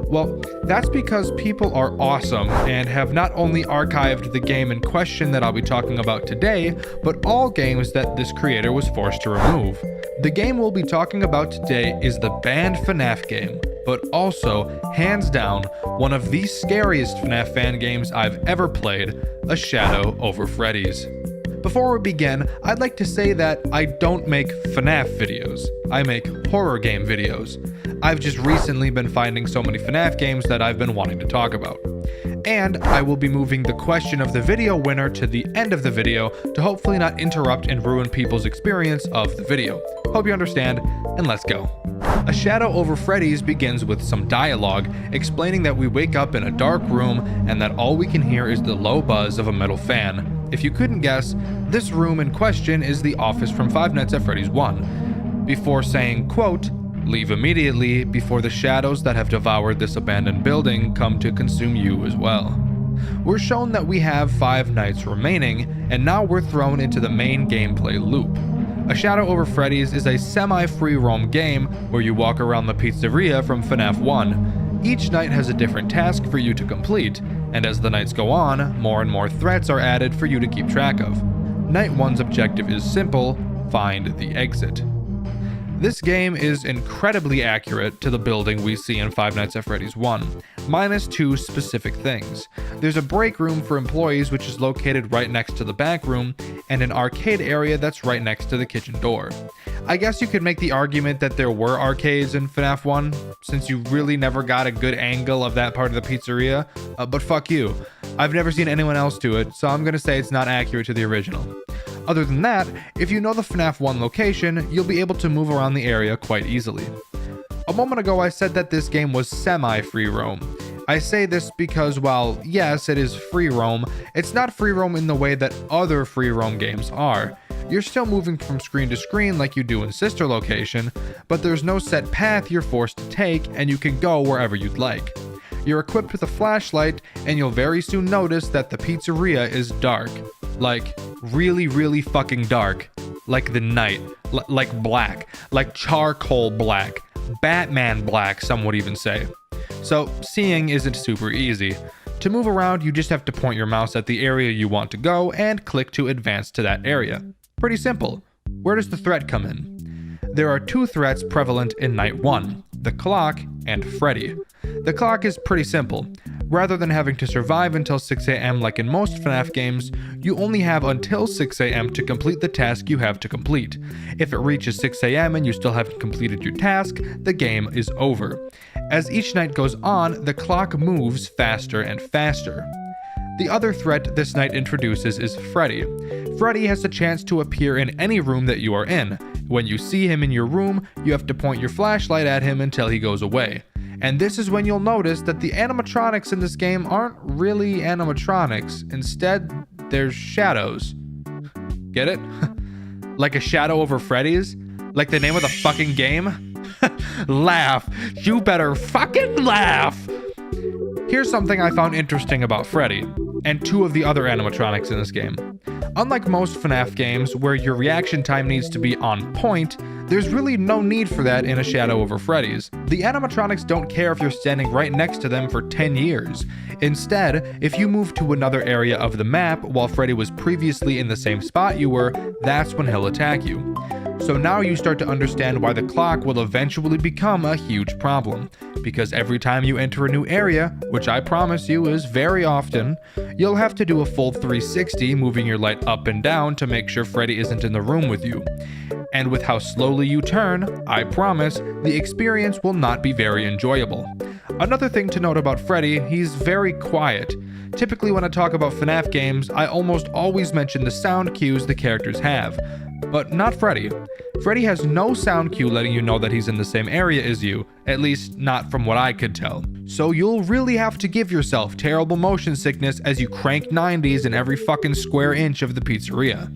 Well, that's because people are awesome and have not only archived the game in question that I'll be talking about today, but all games that this creator was forced to remove. The game we'll be talking about today is the banned FNAF game, but also, hands down, one of the scariest FNAF fan games I've ever played, A Shadow Over Freddy's. Before we begin, I'd like to say that I don't make FNAF videos. I make horror game videos. I've just recently been finding so many FNAF games that I've been wanting to talk about. And I will be moving the question of the video winner to the end of the video to hopefully not interrupt and ruin people's experience of the video. Hope you understand, and let's go. A Shadow Over Freddy's begins with some dialogue explaining that we wake up in a dark room and that all we can hear is the low buzz of a metal fan. If you couldn't guess, this room in question is the office from Five Nights at Freddy's 1. Before saying, quote, "Leave immediately before the shadows that have devoured this abandoned building come to consume you as well." We're shown that we have 5 nights remaining, and now we're thrown into the main gameplay loop. A Shadow Over Freddy's is a semi-free roam game where you walk around the pizzeria from FNAF 1. Each night has a different task for you to complete, and as the nights go on, more and more threats are added for you to keep track of. Night 1's objective is simple: find the exit. This game is incredibly accurate to the building we see in Five Nights at Freddy's 1, minus 2 specific things. There's a break room for employees which is located right next to the back room, and an arcade area that's right next to the kitchen door. I guess you could make the argument that there were arcades in FNAF 1, since you really never got a good angle of that part of the pizzeria, but fuck you. I've never seen anyone else do it, so I'm gonna say it's not accurate to the original. Other than that, if you know the FNAF 1 location, you'll be able to move around the area quite easily. A moment ago I said that this game was semi-free roam. I say this because while yes, it is free roam, it's not free roam in the way that other free roam games are. You're still moving from screen to screen like you do in Sister Location, but there's no set path you're forced to take and you can go wherever you'd like. You're equipped with a flashlight and you'll very soon notice that the pizzeria is dark. Like, really fucking dark. Like the night. Like black. Like charcoal black. Batman black, some would even say. So, seeing isn't super easy. To move around, you just have to point your mouse at the area you want to go and click to advance to that area. Pretty simple. Where does the threat come in? There are 2 threats prevalent in Night 1, the clock and Freddy. The clock is pretty simple. Rather than having to survive until 6 AM like in most FNAF games, you only have until 6 AM to complete the task you have to complete. If it reaches 6 AM and you still haven't completed your task, the game is over. As each night goes on, the clock moves faster and faster. The other threat this night introduces is Freddy. Freddy has a chance to appear in any room that you are in. When you see him in your room, you have to point your flashlight at him until he goes away. And this is when you'll notice that the animatronics in this game aren't really animatronics. Instead, they're shadows. Get it? Like A Shadow Over Freddy's? Like the name of the fucking game? Laugh. You better fucking laugh. Here's something I found interesting about Freddy, and 2 of the other animatronics in this game. Unlike most FNAF games where your reaction time needs to be on point, there's really no need for that in A Shadow Over Freddy's. The animatronics don't care if you're standing right next to them for 10 years. Instead, if you move to another area of the map while Freddy was previously in the same spot you were, that's when he'll attack you. So now you start to understand why the clock will eventually become a huge problem, because every time you enter a new area, which I promise you is very often, you'll have to do a full 360, moving your light up and down to make sure Freddy isn't in the room with you. And with how slowly you turn, I promise, the experience will not be very enjoyable. Another thing to note about Freddy, he's very quiet. Typically when I talk about FNAF games, I almost always mention the sound cues the characters have. But not Freddy. Freddy has no sound cue letting you know that he's in the same area as you, at least not from what I could tell. So you'll really have to give yourself terrible motion sickness as you crank 90s in every fucking square inch of the pizzeria.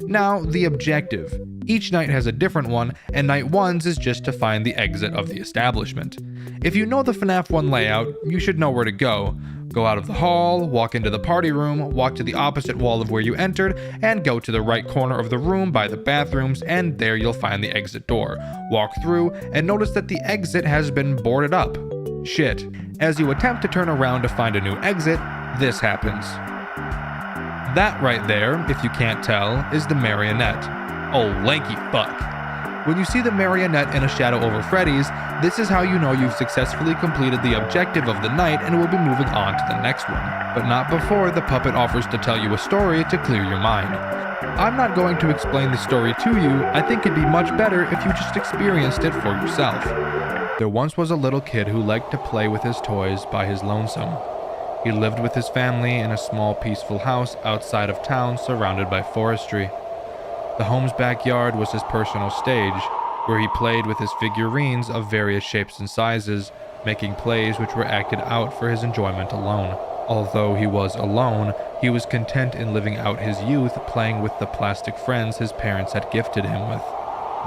Now, the objective. Each night has a different one, and night 1's is just to find the exit of the establishment. If you know the FNAF 1 layout, you should know where to go. Go out of the hall, walk into the party room, walk to the opposite wall of where you entered, and go to the right corner of the room by the bathrooms, and there you'll find the exit door. Walk through, and notice that the exit has been boarded up. Shit. As you attempt to turn around to find a new exit, this happens. That right there, if you can't tell, is the marionette. Oh, lanky fuck. When you see the marionette in a shadow over Freddy's, this is how you know you've successfully completed the objective of the night and will be moving on to the next one. But not before the puppet offers to tell you a story to clear your mind. I'm not going to explain the story to you, I think it'd be much better if you just experienced it for yourself. There once was a little kid who liked to play with his toys by his lonesome. He lived with his family in a small peaceful house outside of town surrounded by forestry. The home's backyard was his personal stage, where he played with his figurines of various shapes and sizes, making plays which were acted out for his enjoyment alone. Although he was alone, he was content in living out his youth playing with the plastic friends his parents had gifted him with.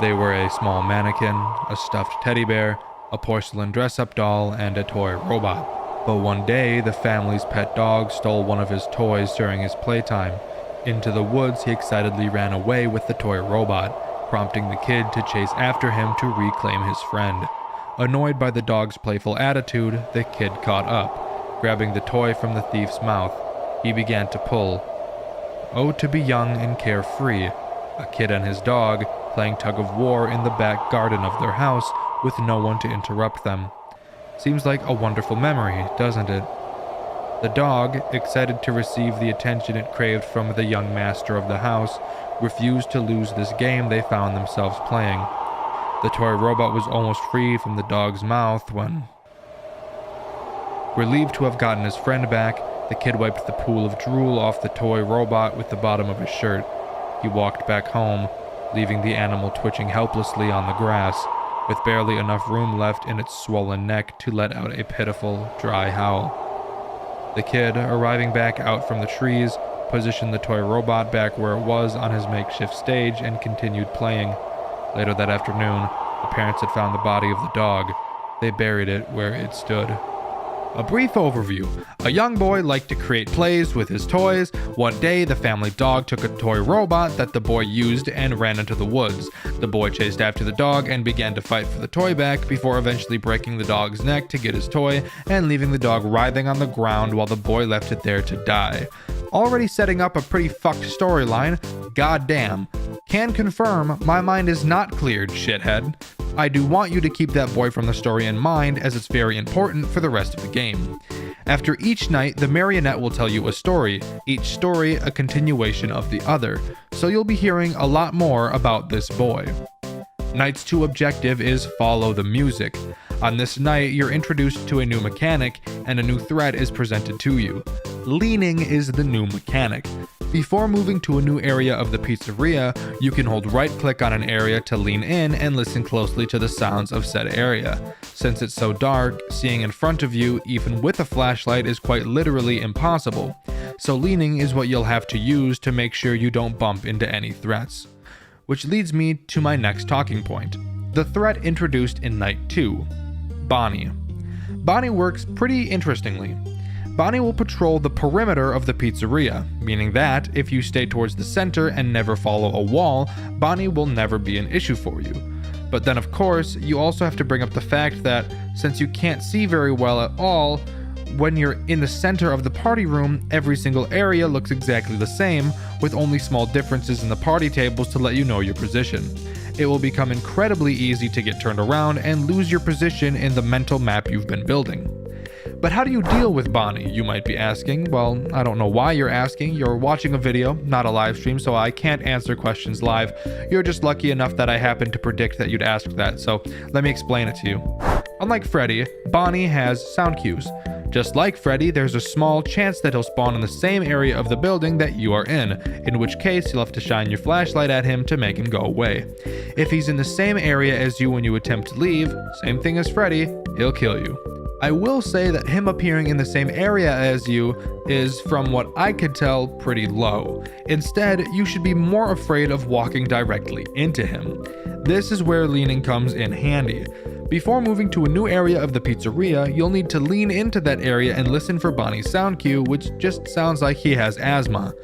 They were a small mannequin, a stuffed teddy bear, a porcelain dress-up doll, and a toy robot. But one day, the family's pet dog stole one of his toys during his playtime. Into the woods, he excitedly ran away with the toy robot, prompting the kid to chase after him to reclaim his friend. Annoyed by the dog's playful attitude, the kid caught up. Grabbing the toy from the thief's mouth, he began to pull. Oh, to be young and carefree, a kid and his dog playing tug-of-war in the back garden of their house with no one to interrupt them. Seems like a wonderful memory, doesn't it? The dog, excited to receive the attention it craved from the young master of the house, refused to lose this game they found themselves playing. The toy robot was almost free from the dog's mouth when... Relieved to have gotten his friend back, the kid wiped the pool of drool off the toy robot with the bottom of his shirt. He walked back home, leaving the animal twitching helplessly on the grass, with barely enough room left in its swollen neck to let out a pitiful, dry howl. The kid, arriving back out from the trees, positioned the toy robot back where it was on his makeshift stage and continued playing. Later that afternoon, the parents had found the body of the dog. They buried it where it stood. A brief overview. A young boy liked to create plays with his toys. One day, the family dog took a toy robot that the boy used and ran into the woods. The boy chased after the dog and began to fight for the toy back before eventually breaking the dog's neck to get his toy and leaving the dog writhing on the ground while the boy left it there to die. Already setting up a pretty fucked storyline. Goddamn. Can confirm my mind is not cleared, shithead. I do want you to keep that boy from the story in mind as it's very important for the rest of the game. After each night, the marionette will tell you a story, each story a continuation of the other, so you'll be hearing a lot more about this boy. Night's 2 objective is follow the music. On this night, you're introduced to a new mechanic, and a new threat is presented to you. Leaning is the new mechanic. Before moving to a new area of the pizzeria, you can hold right-click on an area to lean in and listen closely to the sounds of said area. Since it's so dark, seeing in front of you, even with a flashlight, is quite literally impossible. So leaning is what you'll have to use to make sure you don't bump into any threats. Which leads me to my next talking point. The threat introduced in Night 2. Bonnie. Bonnie works pretty interestingly. Bonnie will patrol the perimeter of the pizzeria, meaning that if you stay towards the center and never follow a wall, Bonnie will never be an issue for you. But then of course, you also have to bring up the fact that since you can't see very well at all, when you're in the center of the party room, every single area looks exactly the same, with only small differences in the party tables to let you know your position. It will become incredibly easy to get turned around and lose your position in the mental map you've been building. But how do you deal with Bonnie, you might be asking? Well, I don't know why you're asking. You're watching a video, not a live stream, so I can't answer questions live. You're just lucky enough that I happened to predict that you'd ask that, so let me explain it to you. Unlike Freddy, Bonnie has sound cues. Just like Freddy, there's a small chance that he'll spawn in the same area of the building that you are in which case you'll have to shine your flashlight at him to make him go away. If he's in the same area as you when you attempt to leave, same thing as Freddy, he'll kill you. I will say that him appearing in the same area as you is, from what I could tell, pretty low. Instead, you should be more afraid of walking directly into him. This is where leaning comes in handy. Before moving to a new area of the pizzeria, you'll need to lean into that area and listen for Bonnie's sound cue, which just sounds like he has asthma.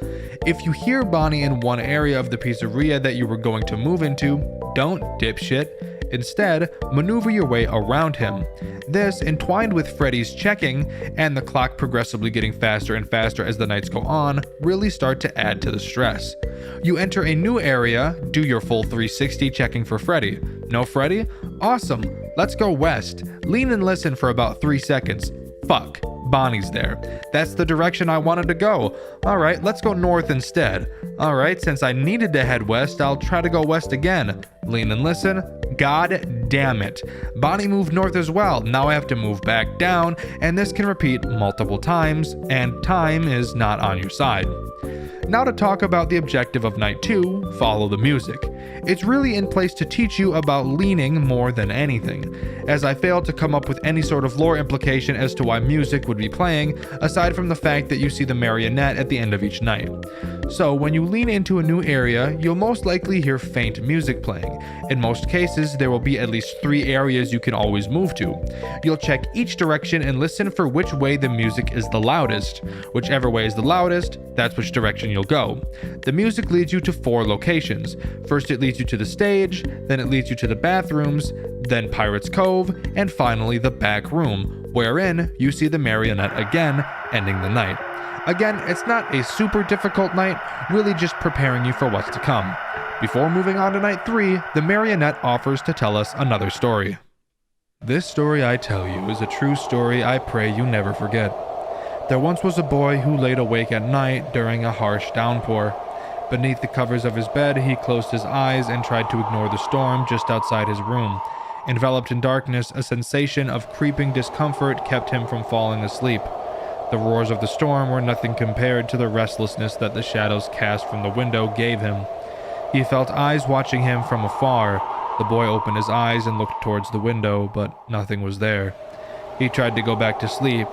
If you hear Bonnie in one area of the pizzeria that you were going to move into, don't, dipshit. Instead, maneuver your way around him. This, entwined with Freddy's checking and the clock progressively getting faster and faster as the nights go on, really start to add to the stress. You enter a new area, do your full 360 checking for Freddy. No Freddy? Awesome. Let's go west. Lean and listen for about 3 seconds. Fuck. Bonnie's there. That's the direction I wanted to go. Alright, let's go north instead. Alright, since I needed to head west, I'll try to go west again. Lean and listen. God damn it. Bonnie moved north as well. Now I have to move back down, and this can repeat multiple times, and time is not on your side. Now to talk about the objective of night 2, follow the music. It's really in place to teach you about leaning more than anything, as I failed to come up with any sort of lore implication as to why music would be playing, aside from the fact that you see the marionette at the end of each night. So when you lean into a new area, you'll most likely hear faint music playing. In most cases, there will be at least 3 areas you can always move to. You'll check each direction and listen for which way the music is the loudest. Whichever way is the loudest, that's which direction you'll go. The music leads you to 4 locations. First it leads you to the stage, then it leads you to the bathrooms, then Pirate's Cove, and finally the back room, wherein you see the marionette again, ending the night. Again, it's not a super difficult night, really just preparing you for what's to come. Before moving on to night 3, the marionette offers to tell us another story. This story I tell you is a true story I pray you never forget. There once was a boy who laid awake at night during a harsh downpour. Beneath the covers of his bed, he closed his eyes and tried to ignore the storm just outside his room. Enveloped in darkness, a sensation of creeping discomfort kept him from falling asleep. The roars of the storm were nothing compared to the restlessness that the shadows cast from the window gave him. He felt eyes watching him from afar. The boy opened his eyes and looked towards the window, but nothing was there. He tried to go back to sleep.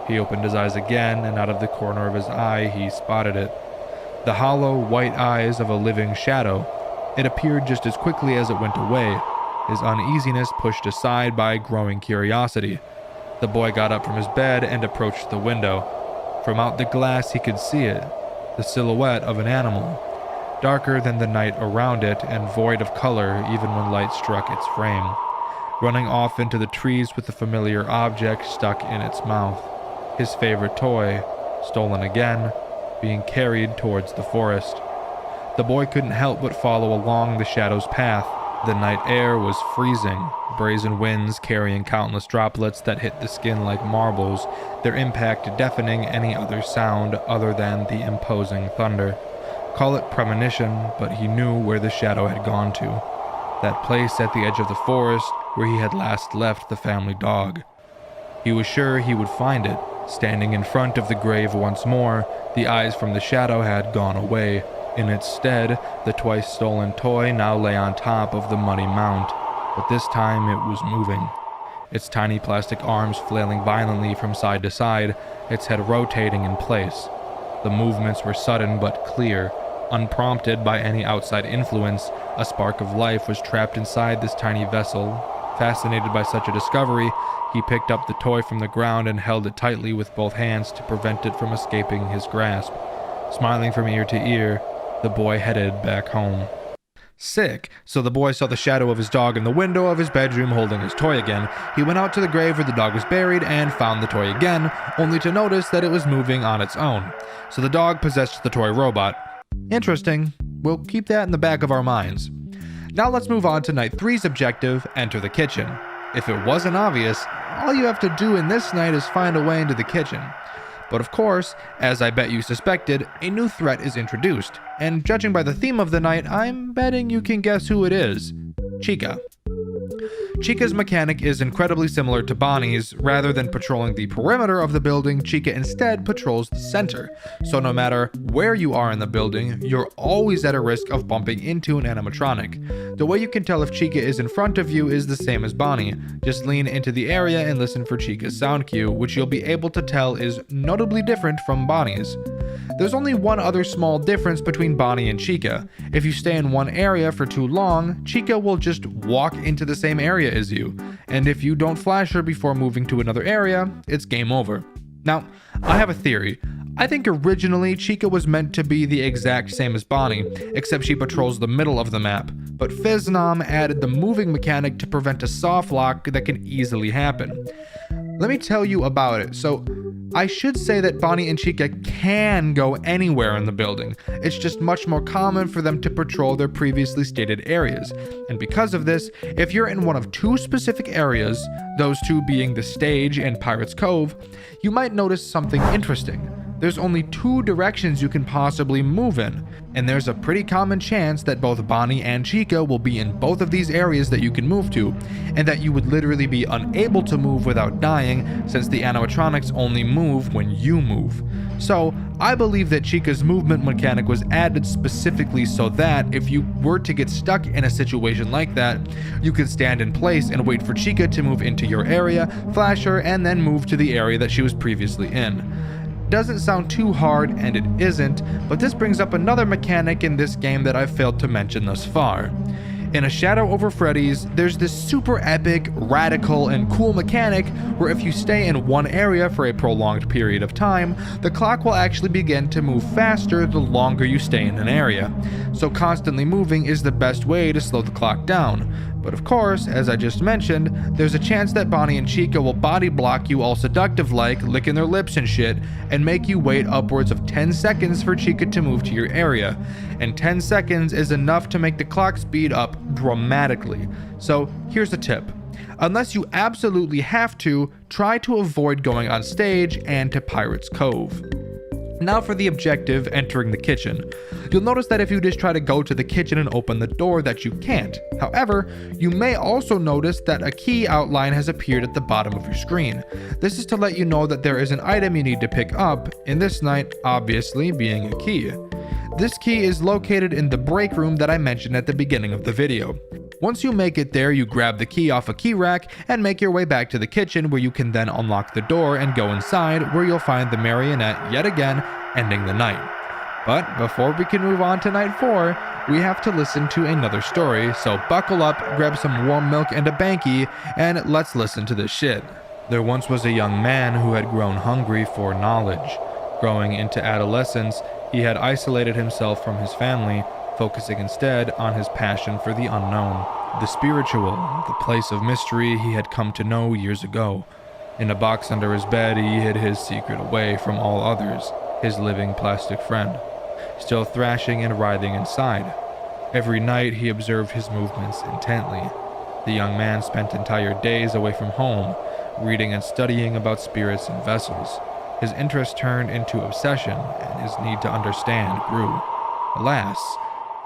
He opened his eyes again, and out of the corner of his eye he spotted it. The hollow, white eyes of a living shadow. It appeared just as quickly as it went away, his uneasiness pushed aside by growing curiosity. The boy got up from his bed and approached the window. From out the glass he could see it, the silhouette of an animal, darker than the night around it and void of color even when light struck its frame, running off into the trees with a familiar object stuck in its mouth. His favorite toy, stolen again, being carried towards the forest. The boy couldn't help but follow along the shadow's path. The night air was freezing, brazen winds carrying countless droplets that hit the skin like marbles, their impact deafening any other sound other than the imposing thunder. Call it premonition, but he knew where the shadow had gone to. That place at the edge of the forest where he had last left the family dog. He was sure he would find it. Standing in front of the grave once more, the eyes from the shadow had gone away. In its stead, the twice-stolen toy now lay on top of the muddy mound, but this time it was moving. Its tiny plastic arms flailing violently from side to side, its head rotating in place. The movements were sudden but clear. Unprompted by any outside influence, a spark of life was trapped inside this tiny vessel. Fascinated by such a discovery, he picked up the toy from the ground and held it tightly with both hands to prevent it from escaping his grasp. Smiling from ear to ear, the boy headed back home. Sick. So the boy saw the shadow of his dog in the window of his bedroom holding his toy again. He went out to the grave where the dog was buried and found the toy again, only to notice that it was moving on its own. So the dog possessed the toy robot. Interesting. We'll keep that in the back of our minds. Now let's move on to night 3's objective, enter the kitchen. If it wasn't obvious, all you have to do in this night is find a way into the kitchen. But of course, as I bet you suspected, a new threat is introduced, and judging by the theme of the night, I'm betting you can guess who it is. Chica. Chica's mechanic is incredibly similar to Bonnie's. Rather than patrolling the perimeter of the building, Chica instead patrols the center. So no matter where you are in the building, you're always at a risk of bumping into an animatronic. The way you can tell if Chica is in front of you is the same as Bonnie. Just lean into the area and listen for Chica's sound cue, which you'll be able to tell is notably different from Bonnie's. There's only one other small difference between Bonnie and Chica. If you stay in one area for too long, Chica will just walk into the same area as you, and if you don't flash her before moving to another area, it's game over. Now, I have a theory. I think originally Chica was meant to be the exact same as Bonnie, except she patrols the middle of the map, but Fiznom added the moving mechanic to prevent a soft lock that can easily happen. Let me tell you about it. So, I should say that Bonnie and Chica can go anywhere in the building. It's just much more common for them to patrol their previously stated areas. And because of this, if you're in one of two specific areas, those two being the stage and Pirate's Cove, you might notice something interesting. There's only two directions you can possibly move in, and there's a pretty common chance that both Bonnie and Chica will be in both of these areas that you can move to, and that you would literally be unable to move without dying, since the animatronics only move when you move. So, I believe that Chica's movement mechanic was added specifically so that if you were to get stuck in a situation like that, you could stand in place and wait for Chica to move into your area, flash her, and then move to the area that she was previously in. Doesn't sound too hard, and it isn't, but this brings up another mechanic in this game that I've failed to mention thus far. In A Shadow Over Freddy's, there's this super epic, radical, and cool mechanic where if you stay in one area for a prolonged period of time, the clock will actually begin to move faster the longer you stay in an area. So constantly moving is the best way to slow the clock down. But of course, as I just mentioned, there's a chance that Bonnie and Chica will body block you all seductive-like, licking their lips and shit, and make you wait upwards of 10 seconds for Chica to move to your area. And 10 seconds is enough to make the clock speed up dramatically. So here's the tip. Unless you absolutely have to, try to avoid going on stage and to Pirate's Cove. Now for the objective, entering the kitchen. You'll notice that if you just try to go to the kitchen and open the door that you can't. However, you may also notice that a key outline has appeared at the bottom of your screen. This is to let you know that there is an item you need to pick up, in this night obviously being a key. This key is located in the break room that I mentioned at the beginning of the video. Once you make it there, you grab the key off a key rack and make your way back to the kitchen, where you can then unlock the door and go inside, where you'll find the marionette yet again, ending the night. But before we can move on to night 4, we have to listen to another story, so buckle up, grab some warm milk and a banky, and let's listen to this shit. There once was a young man who had grown hungry for knowledge. Growing into adolescence, he had isolated himself from his family, focusing instead on his passion for the unknown, the spiritual, the place of mystery he had come to know years ago. In a box under his bed, he hid his secret away from all others, his living plastic friend, still thrashing and writhing inside. Every night he observed his movements intently. The young man spent entire days away from home, reading and studying about spirits and vessels. His interest turned into obsession, and his need to understand grew. Alas,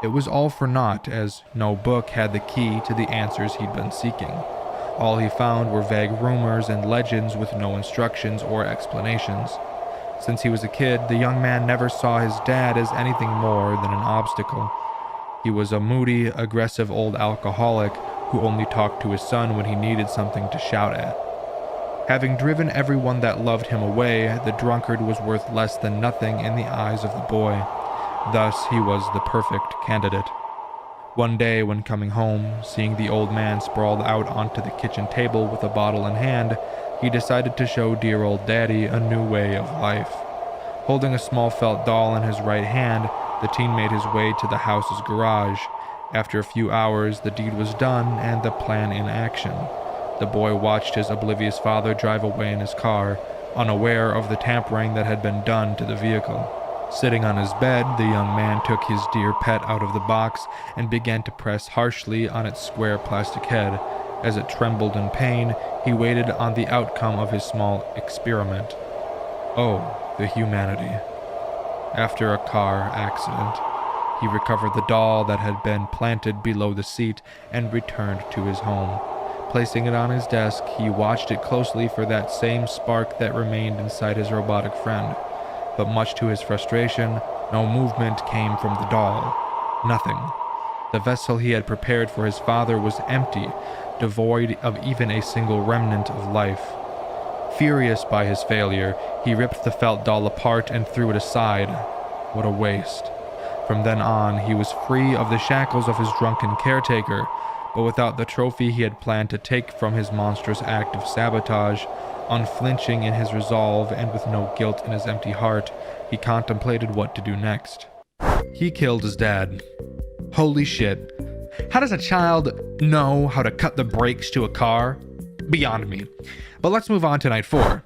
it was all for naught, as no book had the key to the answers he'd been seeking. All he found were vague rumors and legends with no instructions or explanations. Since he was a kid, the young man never saw his dad as anything more than an obstacle. He was a moody, aggressive old alcoholic who only talked to his son when he needed something to shout at. Having driven everyone that loved him away, the drunkard was worth less than nothing in the eyes of the boy. Thus, he was the perfect candidate. One day, when coming home, seeing the old man sprawled out onto the kitchen table with a bottle in hand, he decided to show dear old daddy a new way of life. Holding a small felt doll in his right hand, the teen made his way to the house's garage. After a few hours, the deed was done and the plan in action. The boy watched his oblivious father drive away in his car, unaware of the tampering that had been done to the vehicle. Sitting on his bed, the young man took his dear pet out of the box and began to press harshly on its square plastic head. As it trembled in pain, he waited on the outcome of his small experiment. Oh, the humanity. After a car accident, he recovered the doll that had been planted below the seat and returned to his home. Placing it on his desk, he watched it closely for that same spark that remained inside his robotic friend. But much to his frustration, no movement came from the doll. Nothing. The vessel he had prepared for his father was empty, devoid of even a single remnant of life. Furious by his failure, he ripped the felt doll apart and threw it aside. What a waste. From then on, he was free of the shackles of his drunken caretaker, but without the trophy he had planned to take from his monstrous act of sabotage, unflinching in his resolve and with no guilt in his empty heart, he contemplated what to do next. He killed his dad. Holy shit. How does a child know how to cut the brakes to a car? Beyond me. But let's move on to Night 4.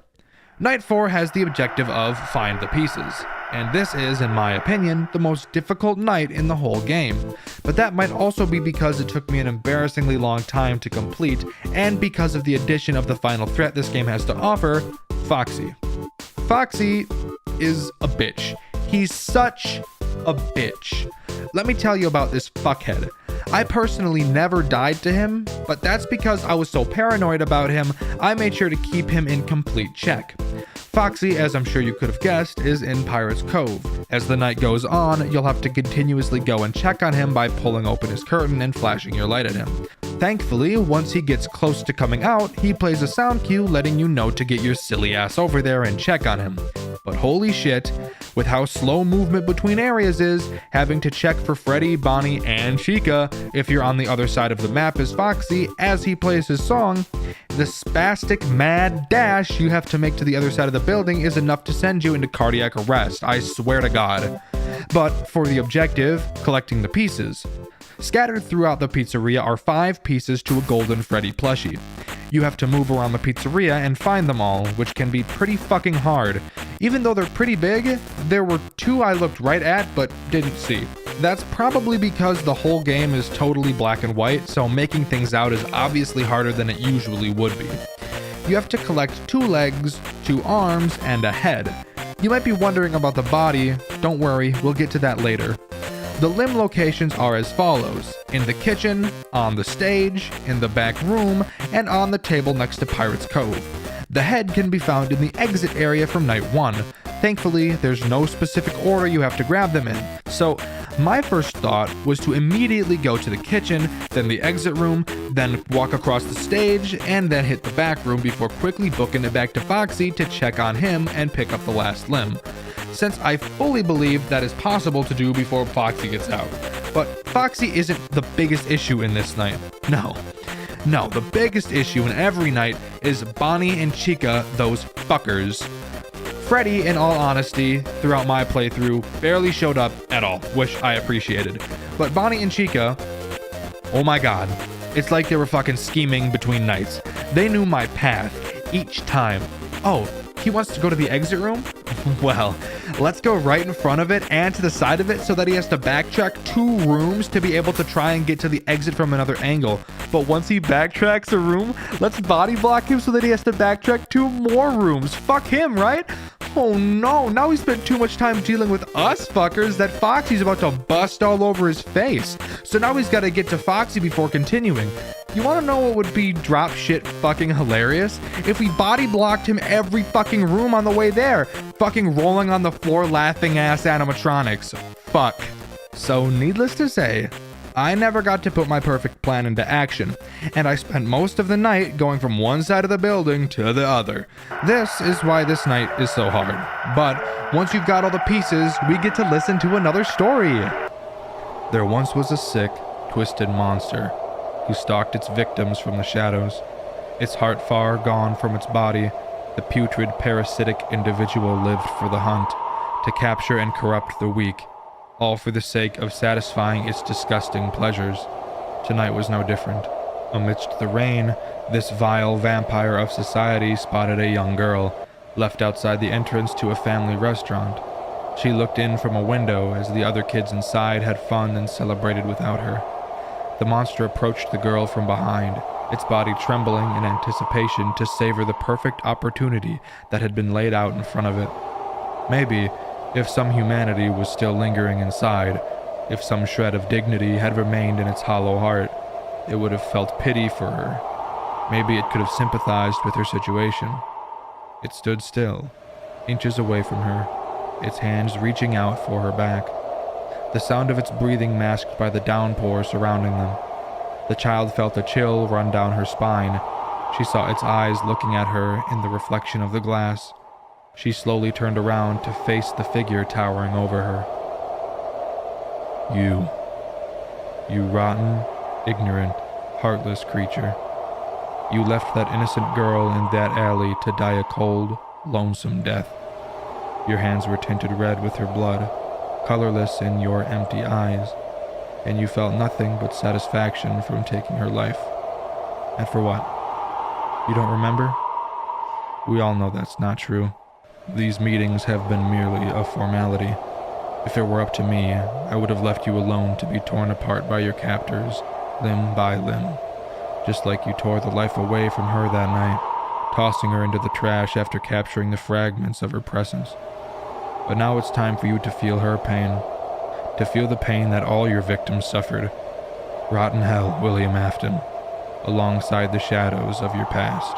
Night 4 has the objective of find the pieces, and this is, in my opinion, the most difficult night in the whole game. But that might also be because it took me an embarrassingly long time to complete, and because of the addition of the final threat this game has to offer, Foxy. Foxy is a bitch. He's such a bitch. Let me tell you about this fuckhead. I personally never died to him, but that's because I was so paranoid about him, I made sure to keep him in complete check. Foxy, as I'm sure you could have guessed, is in Pirate's Cove. As the night goes on, you'll have to continuously go and check on him by pulling open his curtain and flashing your light at him. Thankfully, once he gets close to coming out, he plays a sound cue letting you know to get your silly ass over there and check on him. But holy shit, with how slow movement between areas is, having to check for Freddy, Bonnie, and Chica if you're on the other side of the map as Foxy as he plays his song, the spastic mad dash you have to make to the other side of the building is enough to send you into cardiac arrest, I swear to God. But for the objective, collecting the pieces. Scattered throughout the pizzeria are 5 pieces to a golden Freddy plushie. You have to move around the pizzeria and find them all, which can be pretty fucking hard. Even though they're pretty big, there were 2 I looked right at but didn't see. That's probably because the whole game is totally black and white, so making things out is obviously harder than it usually would be. You have to collect 2 legs, 2 arms, and a head. You might be wondering about the body. Don't worry, we'll get to that later. The limb locations are as follows: in the kitchen, on the stage, in the back room, and on the table next to Pirate's Cove. The head can be found in the exit area from Night 1. Thankfully, there's no specific order you have to grab them in. So, my first thought was to immediately go to the kitchen, then the exit room, then walk across the stage, and then hit the back room before quickly booking it back to Foxy to check on him and pick up the last limb, since I fully believe that is possible to do before Foxy gets out. But Foxy isn't the biggest issue in this night. No, the biggest issue in every night is Bonnie and Chica, those fuckers. Freddy, in all honesty, throughout my playthrough, barely showed up at all, which I appreciated. But Bonnie and Chica, oh my god, it's like they were fucking scheming between nights. They knew my path, each time. Oh, he wants to go to the exit room? Well, let's go right in front of it and to the side of it so that he has to backtrack 2 rooms to be able to try and get to the exit from another angle. But once he backtracks a room, let's body block him so that he has to backtrack 2 more rooms. Fuck him, right? Oh no, now he spent too much time dealing with us fuckers that Foxy's about to bust all over his face. So now he's got to get to Foxy before continuing. You want to know what would be drop shit fucking hilarious? If we body blocked him every fucking room on the way there. Fucking rolling on the floor laughing ass animatronics. Fuck. So needless to say, I never got to put my perfect plan into action, and I spent most of the night going from one side of the building to the other. This is why this night is so hard. But once you've got all the pieces, we get to listen to another story. There once was a sick, twisted monster who stalked its victims from the shadows. Its heart far gone from its body, the putrid, parasitic individual lived for the hunt, to capture and corrupt the weak, all for the sake of satisfying its disgusting pleasures. Tonight was no different. Amidst the rain, this vile vampire of society spotted a young girl, left outside the entrance to a family restaurant. She looked in from a window as the other kids inside had fun and celebrated without her. The monster approached the girl from behind, its body trembling in anticipation to savor the perfect opportunity that had been laid out in front of it. Maybe, if some humanity was still lingering inside, if some shred of dignity had remained in its hollow heart, it would have felt pity for her. Maybe it could have sympathized with her situation. It stood still, inches away from her, its hands reaching out for her back. The sound of its breathing masked by the downpour surrounding them. The child felt a chill run down her spine. She saw its eyes looking at her in the reflection of the glass. She slowly turned around to face the figure towering over her. You rotten, ignorant, heartless creature. You left that innocent girl in that alley to die a cold, lonesome death. Your hands were tinted red with her blood, colorless in your empty eyes, and you felt nothing but satisfaction from taking her life. And for what? You don't remember? We all know that's not true. These meetings have been merely a formality. If it were up to me, I would have left you alone to be torn apart by your captors, limb by limb, just like you tore the life away from her that night, tossing her into the trash after capturing the fragments of her presence. But now it's time for you to feel her pain, to feel the pain that all your victims suffered. Rotten hell, William Afton, alongside the shadows of your past.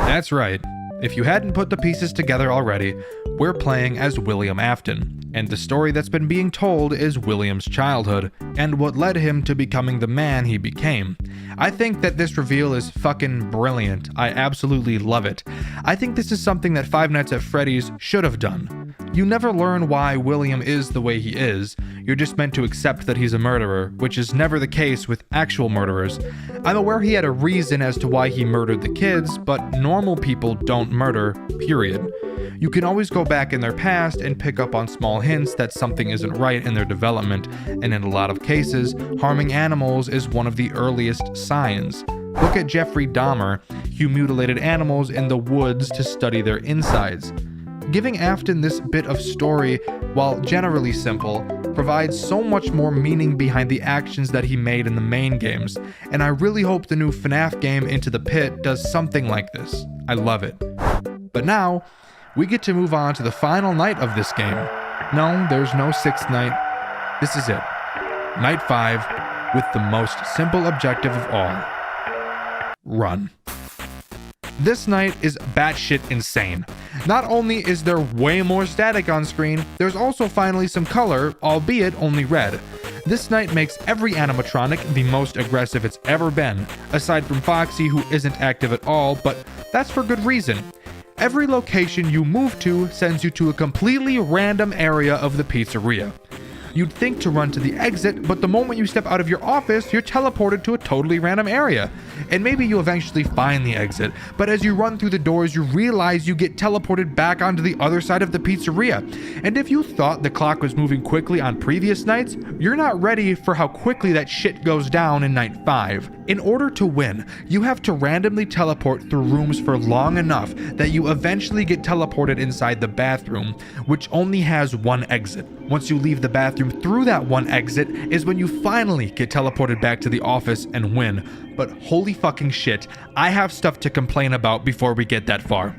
That's right. If you hadn't put the pieces together already, we're playing as William Afton, and the story that's been being told is William's childhood, and what led him to becoming the man he became. I think that this reveal is fucking brilliant. I absolutely love it. I think this is something that Five Nights at Freddy's should have done. You never learn why William is the way he is. You're just meant to accept that he's a murderer, which is never the case with actual murderers. I'm aware he had a reason as to why he murdered the kids, but normal people don't murder, period. You can always go back in their past and pick up on small hints that something isn't right in their development, and in a lot of cases, harming animals is one of the earliest signs. Look at Jeffrey Dahmer, who mutilated animals in the woods to study their insides. Giving Afton this bit of story, while generally simple, provides so much more meaning behind the actions that he made in the main games, and I really hope the new FNAF game Into the Pit does something like this. I love it. But now, we get to move on to the final night of this game. No, there's no sixth night. This is it. Night 5, with the most simple objective of all. Run. This night is batshit insane. Not only is there way more static on screen, there's also finally some color, albeit only red. This night makes every animatronic the most aggressive it's ever been, aside from Foxy, who isn't active at all, but that's for good reason. Every location you move to sends you to a completely random area of the pizzeria. You'd think to run to the exit, but the moment you step out of your office, you're teleported to a totally random area. And maybe you eventually find the exit, but as you run through the doors, you realize you get teleported back onto the other side of the pizzeria. And if you thought the clock was moving quickly on previous nights, you're not ready for how quickly that shit goes down in night 5. In order to win, you have to randomly teleport through rooms for long enough that you eventually get teleported inside the bathroom, which only has one exit. Once you leave the bathroom through that one exit is when you finally get teleported back to the office and win. But holy fucking shit, I have stuff to complain about before we get that far.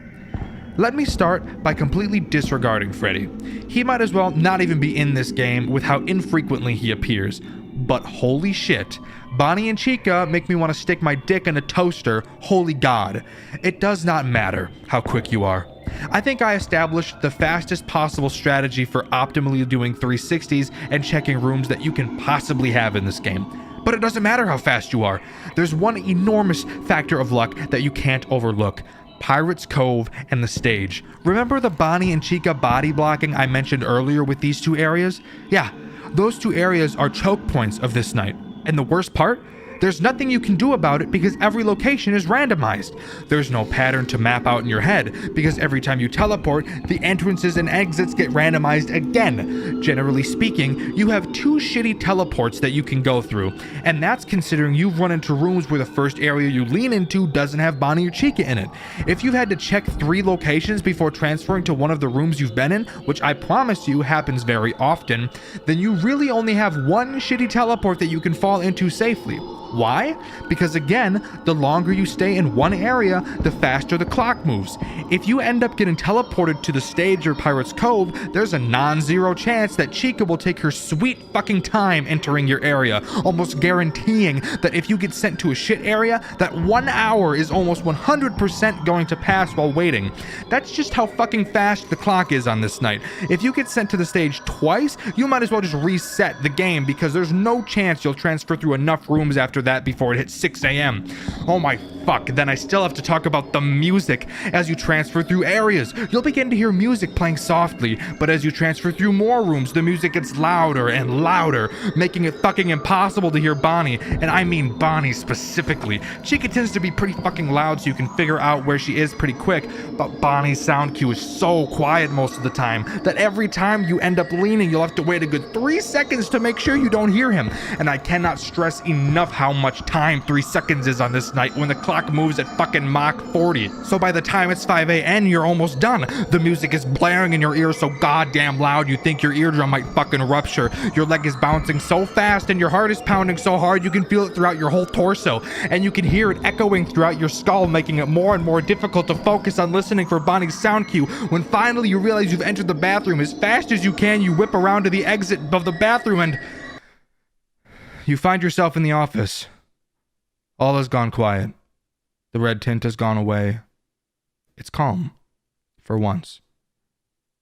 Let me start by completely disregarding Freddy. He might as well not even be in this game with how infrequently he appears. But holy shit, Bonnie and Chica make me want to stick my dick in a toaster, holy god. It does not matter how quick you are. I think I established the fastest possible strategy for optimally doing 360s and checking rooms that you can possibly have in this game. But it doesn't matter how fast you are. There's one enormous factor of luck that you can't overlook. Pirates Cove and the stage. Remember the Bonnie and Chica body blocking I mentioned earlier with these two areas? Yeah, those two areas are choke points of this night. And the worst part? There's nothing you can do about it because every location is randomized. There's no pattern to map out in your head because every time you teleport, the entrances and exits get randomized again. Generally speaking, you have 2 shitty teleports that you can go through, and that's considering you've run into rooms where the first area you lean into doesn't have Bonnie or Chica in it. If you've had to check 3 locations before transferring to one of the rooms you've been in, which I promise you happens very often, then you really only have 1 shitty teleport that you can fall into safely. Why? Because again, the longer you stay in one area, the faster the clock moves. If you end up getting teleported to the stage or Pirate's Cove, there's a non-zero chance that Chica will take her sweet fucking time entering your area, almost guaranteeing that if you get sent to a shit area, that 1 hour is almost 100% going to pass while waiting. That's just how fucking fast the clock is on this night. If you get sent to the stage twice, you might as well just reset the game because there's no chance you'll transfer through enough rooms after that before it hits 6 a.m. Oh my fuck, then I still have to talk about the music. As you transfer through areas, you'll begin to hear music playing softly, but as you transfer through more rooms, the music gets louder and louder, making it fucking impossible to hear Bonnie, and I mean Bonnie specifically. Chica tends to be pretty fucking loud so you can figure out where she is pretty quick, but Bonnie's sound cue is so quiet most of the time that every time you end up leaning, you'll have to wait a good 3 seconds to make sure you don't hear him, and I cannot stress enough how much time 3 seconds is on this night when the clock moves at fucking Mach 40. So by the time it's 5 a.m., you're almost done. The music is blaring in your ear so goddamn loud you think your eardrum might fucking rupture. Your leg is bouncing so fast and your heart is pounding so hard you can feel it throughout your whole torso, and you can hear it echoing throughout your skull, making it more and more difficult to focus on listening for Bonnie's sound cue. When finally you realize you've entered the bathroom, as fast as you can, you whip around to the exit of the bathroom and you find yourself in the office. All has gone quiet. The red tint has gone away. It's calm. For once.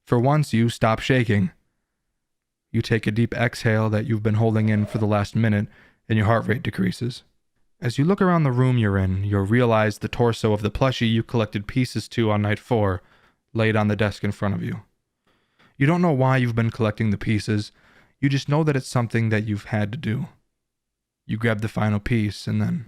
For once, you stop shaking. You take a deep exhale that you've been holding in for the last minute, and your heart rate decreases. As you look around the room you're in, you'll realize the torso of the plushie you collected pieces to on night 4 laid on the desk in front of you. You don't know why you've been collecting the pieces. You just know that it's something that you've had to do. You grab the final piece, and then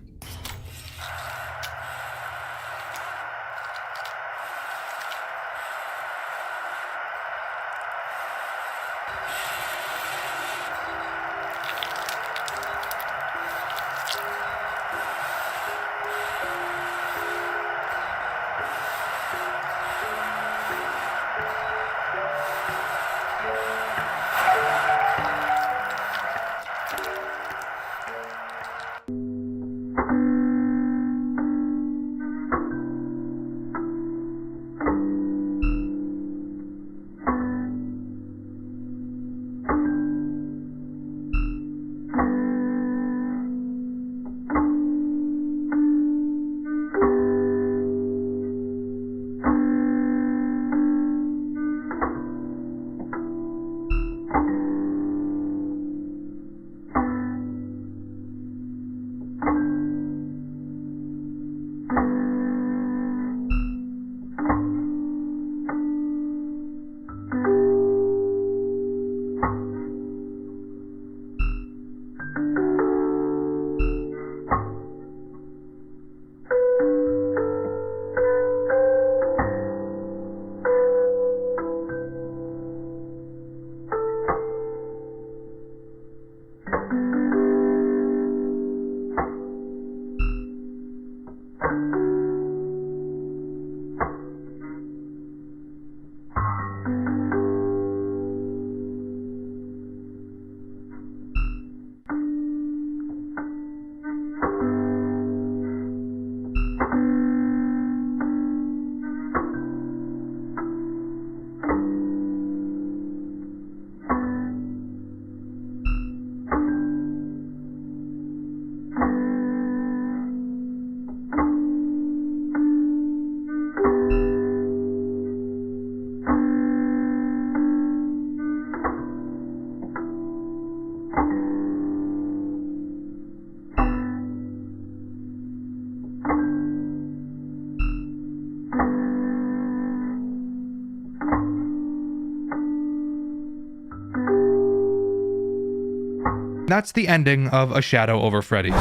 that's the ending of A Shadow Over Freddy's.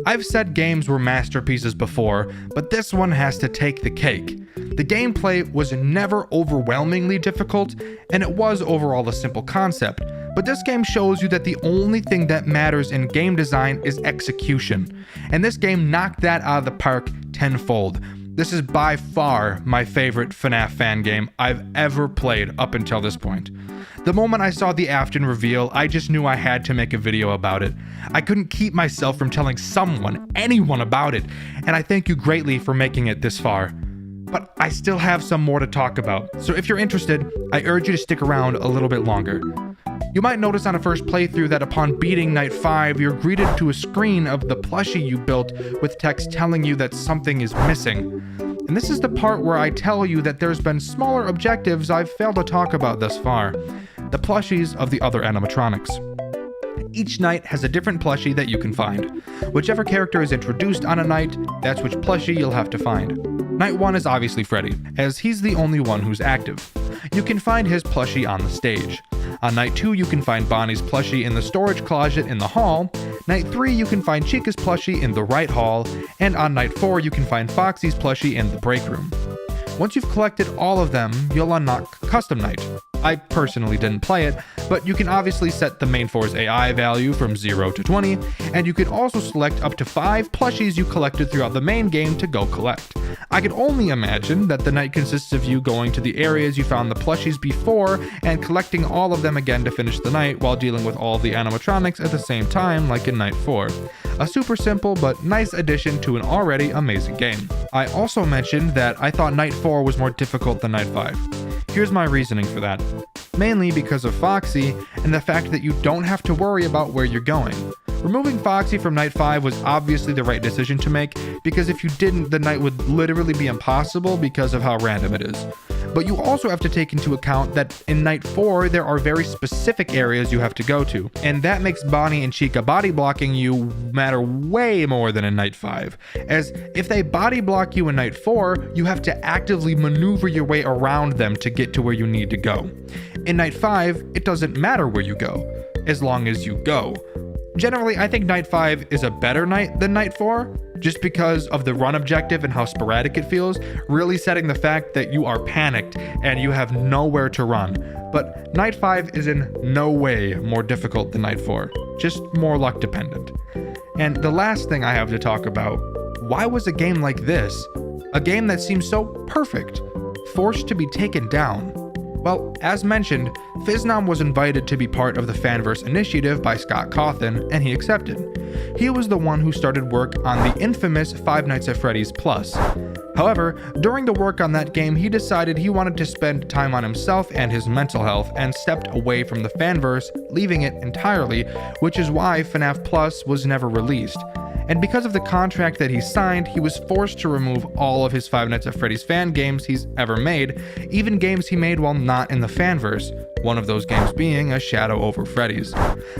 I've said games were masterpieces before, but this one has to take the cake. The gameplay was never overwhelmingly difficult, and it was overall a simple concept, but this game shows you that the only thing that matters in game design is execution, and this game knocked that out of the park tenfold. This is by far my favorite FNAF fan game I've ever played up until this point. The moment I saw the Afton reveal, I just knew I had to make a video about it. I couldn't keep myself from telling anyone about it, and I thank you greatly for making it this far. But I still have some more to talk about, so if you're interested, I urge you to stick around a little bit longer. You might notice on a first playthrough that upon beating Night 5, you're greeted to a screen of the plushie you built with text telling you that something is missing. And this is the part where I tell you that there's been smaller objectives I've failed to talk about thus far. The plushies of the other animatronics. Each night has a different plushie that you can find. Whichever character is introduced on a night, that's which plushie you'll have to find. Night 1 is obviously Freddy, as he's the only one who's active. You can find his plushie on the stage. On night 2, you can find Bonnie's plushie in the storage closet in the hall. Night 3, you can find Chica's plushie in the right hall. And on night 4, you can find Foxy's plushie in the break room. Once you've collected all of them, you'll unlock Custom Night. I personally didn't play it, but you can obviously set the main 4's AI value from 0 to 20, and you can also select up to 5 plushies you collected throughout the main game to go collect. I can only imagine that the night consists of you going to the areas you found the plushies before and collecting all of them again to finish the night while dealing with all of the animatronics at the same time like in night 4. A super simple but nice addition to an already amazing game. I also mentioned that I thought night 4 was more difficult than night 5. Here's my reasoning for that. Mainly because of Foxy and the fact that you don't have to worry about where you're going. Removing Foxy from night 5 was obviously the right decision to make, because if you didn't, the night would literally be impossible because of how random it is. But you also have to take into account that in night 4 there are very specific areas you have to go to, and that makes Bonnie and Chica body blocking you matter way more than in night 5, as if they body block you in night 4, you have to actively maneuver your way around them to get to where you need to go. In night 5, it doesn't matter where you go, as long as you go. Generally, I think night 5 is a better night than night 4, just because of the run objective and how sporadic it feels, really setting the fact that you are panicked and you have nowhere to run. But night 5 is in no way more difficult than night 4, just more luck dependent. And the last thing I have to talk about, why was a game like this, a game that seems so perfect, forced to be taken down? Well, as mentioned, FizzNom was invited to be part of the Fanverse initiative by Scott Cawthon, and he accepted. He was the one who started work on the infamous Five Nights at Freddy's Plus. However, during the work on that game, he decided he wanted to spend time on himself and his mental health and stepped away from the Fanverse, leaving it entirely, which is why FNAF Plus was never released. And because of the contract that he signed, he was forced to remove all of his Five Nights at Freddy's fan games he's ever made, even games he made while not in the Fanverse, one of those games being a shadow over Freddy's.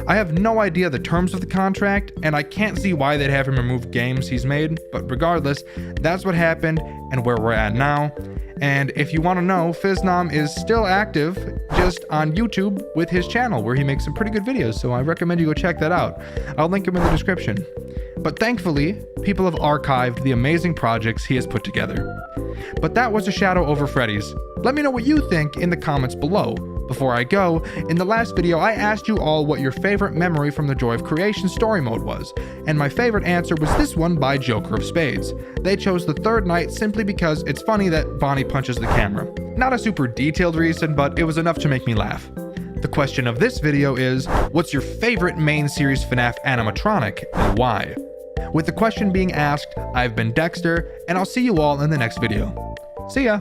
I have no idea the terms of the contract, and I can't see why they'd have him remove games he's made, but regardless, that's what happened and where we're at now. And if you want to know, FizzNom is still active just on YouTube with his channel, where he makes some pretty good videos, so I recommend you go check that out. I'll link him in the description. But thankfully, people have archived the amazing projects he has put together. But that was a shadow over Freddy's. Let me know what you think in the comments below. Before I go, in the last video I asked you all what your favorite memory from the Joy of Creation story mode was, and my favorite answer was this one by Joker of Spades. They chose the third night simply because it's funny that Bonnie punches the camera. Not a super detailed reason, but it was enough to make me laugh. The question of this video is, what's your favorite main series FNAF animatronic and why? With the question being asked, I've been Dxtr, and I'll see you all in the next video. See ya!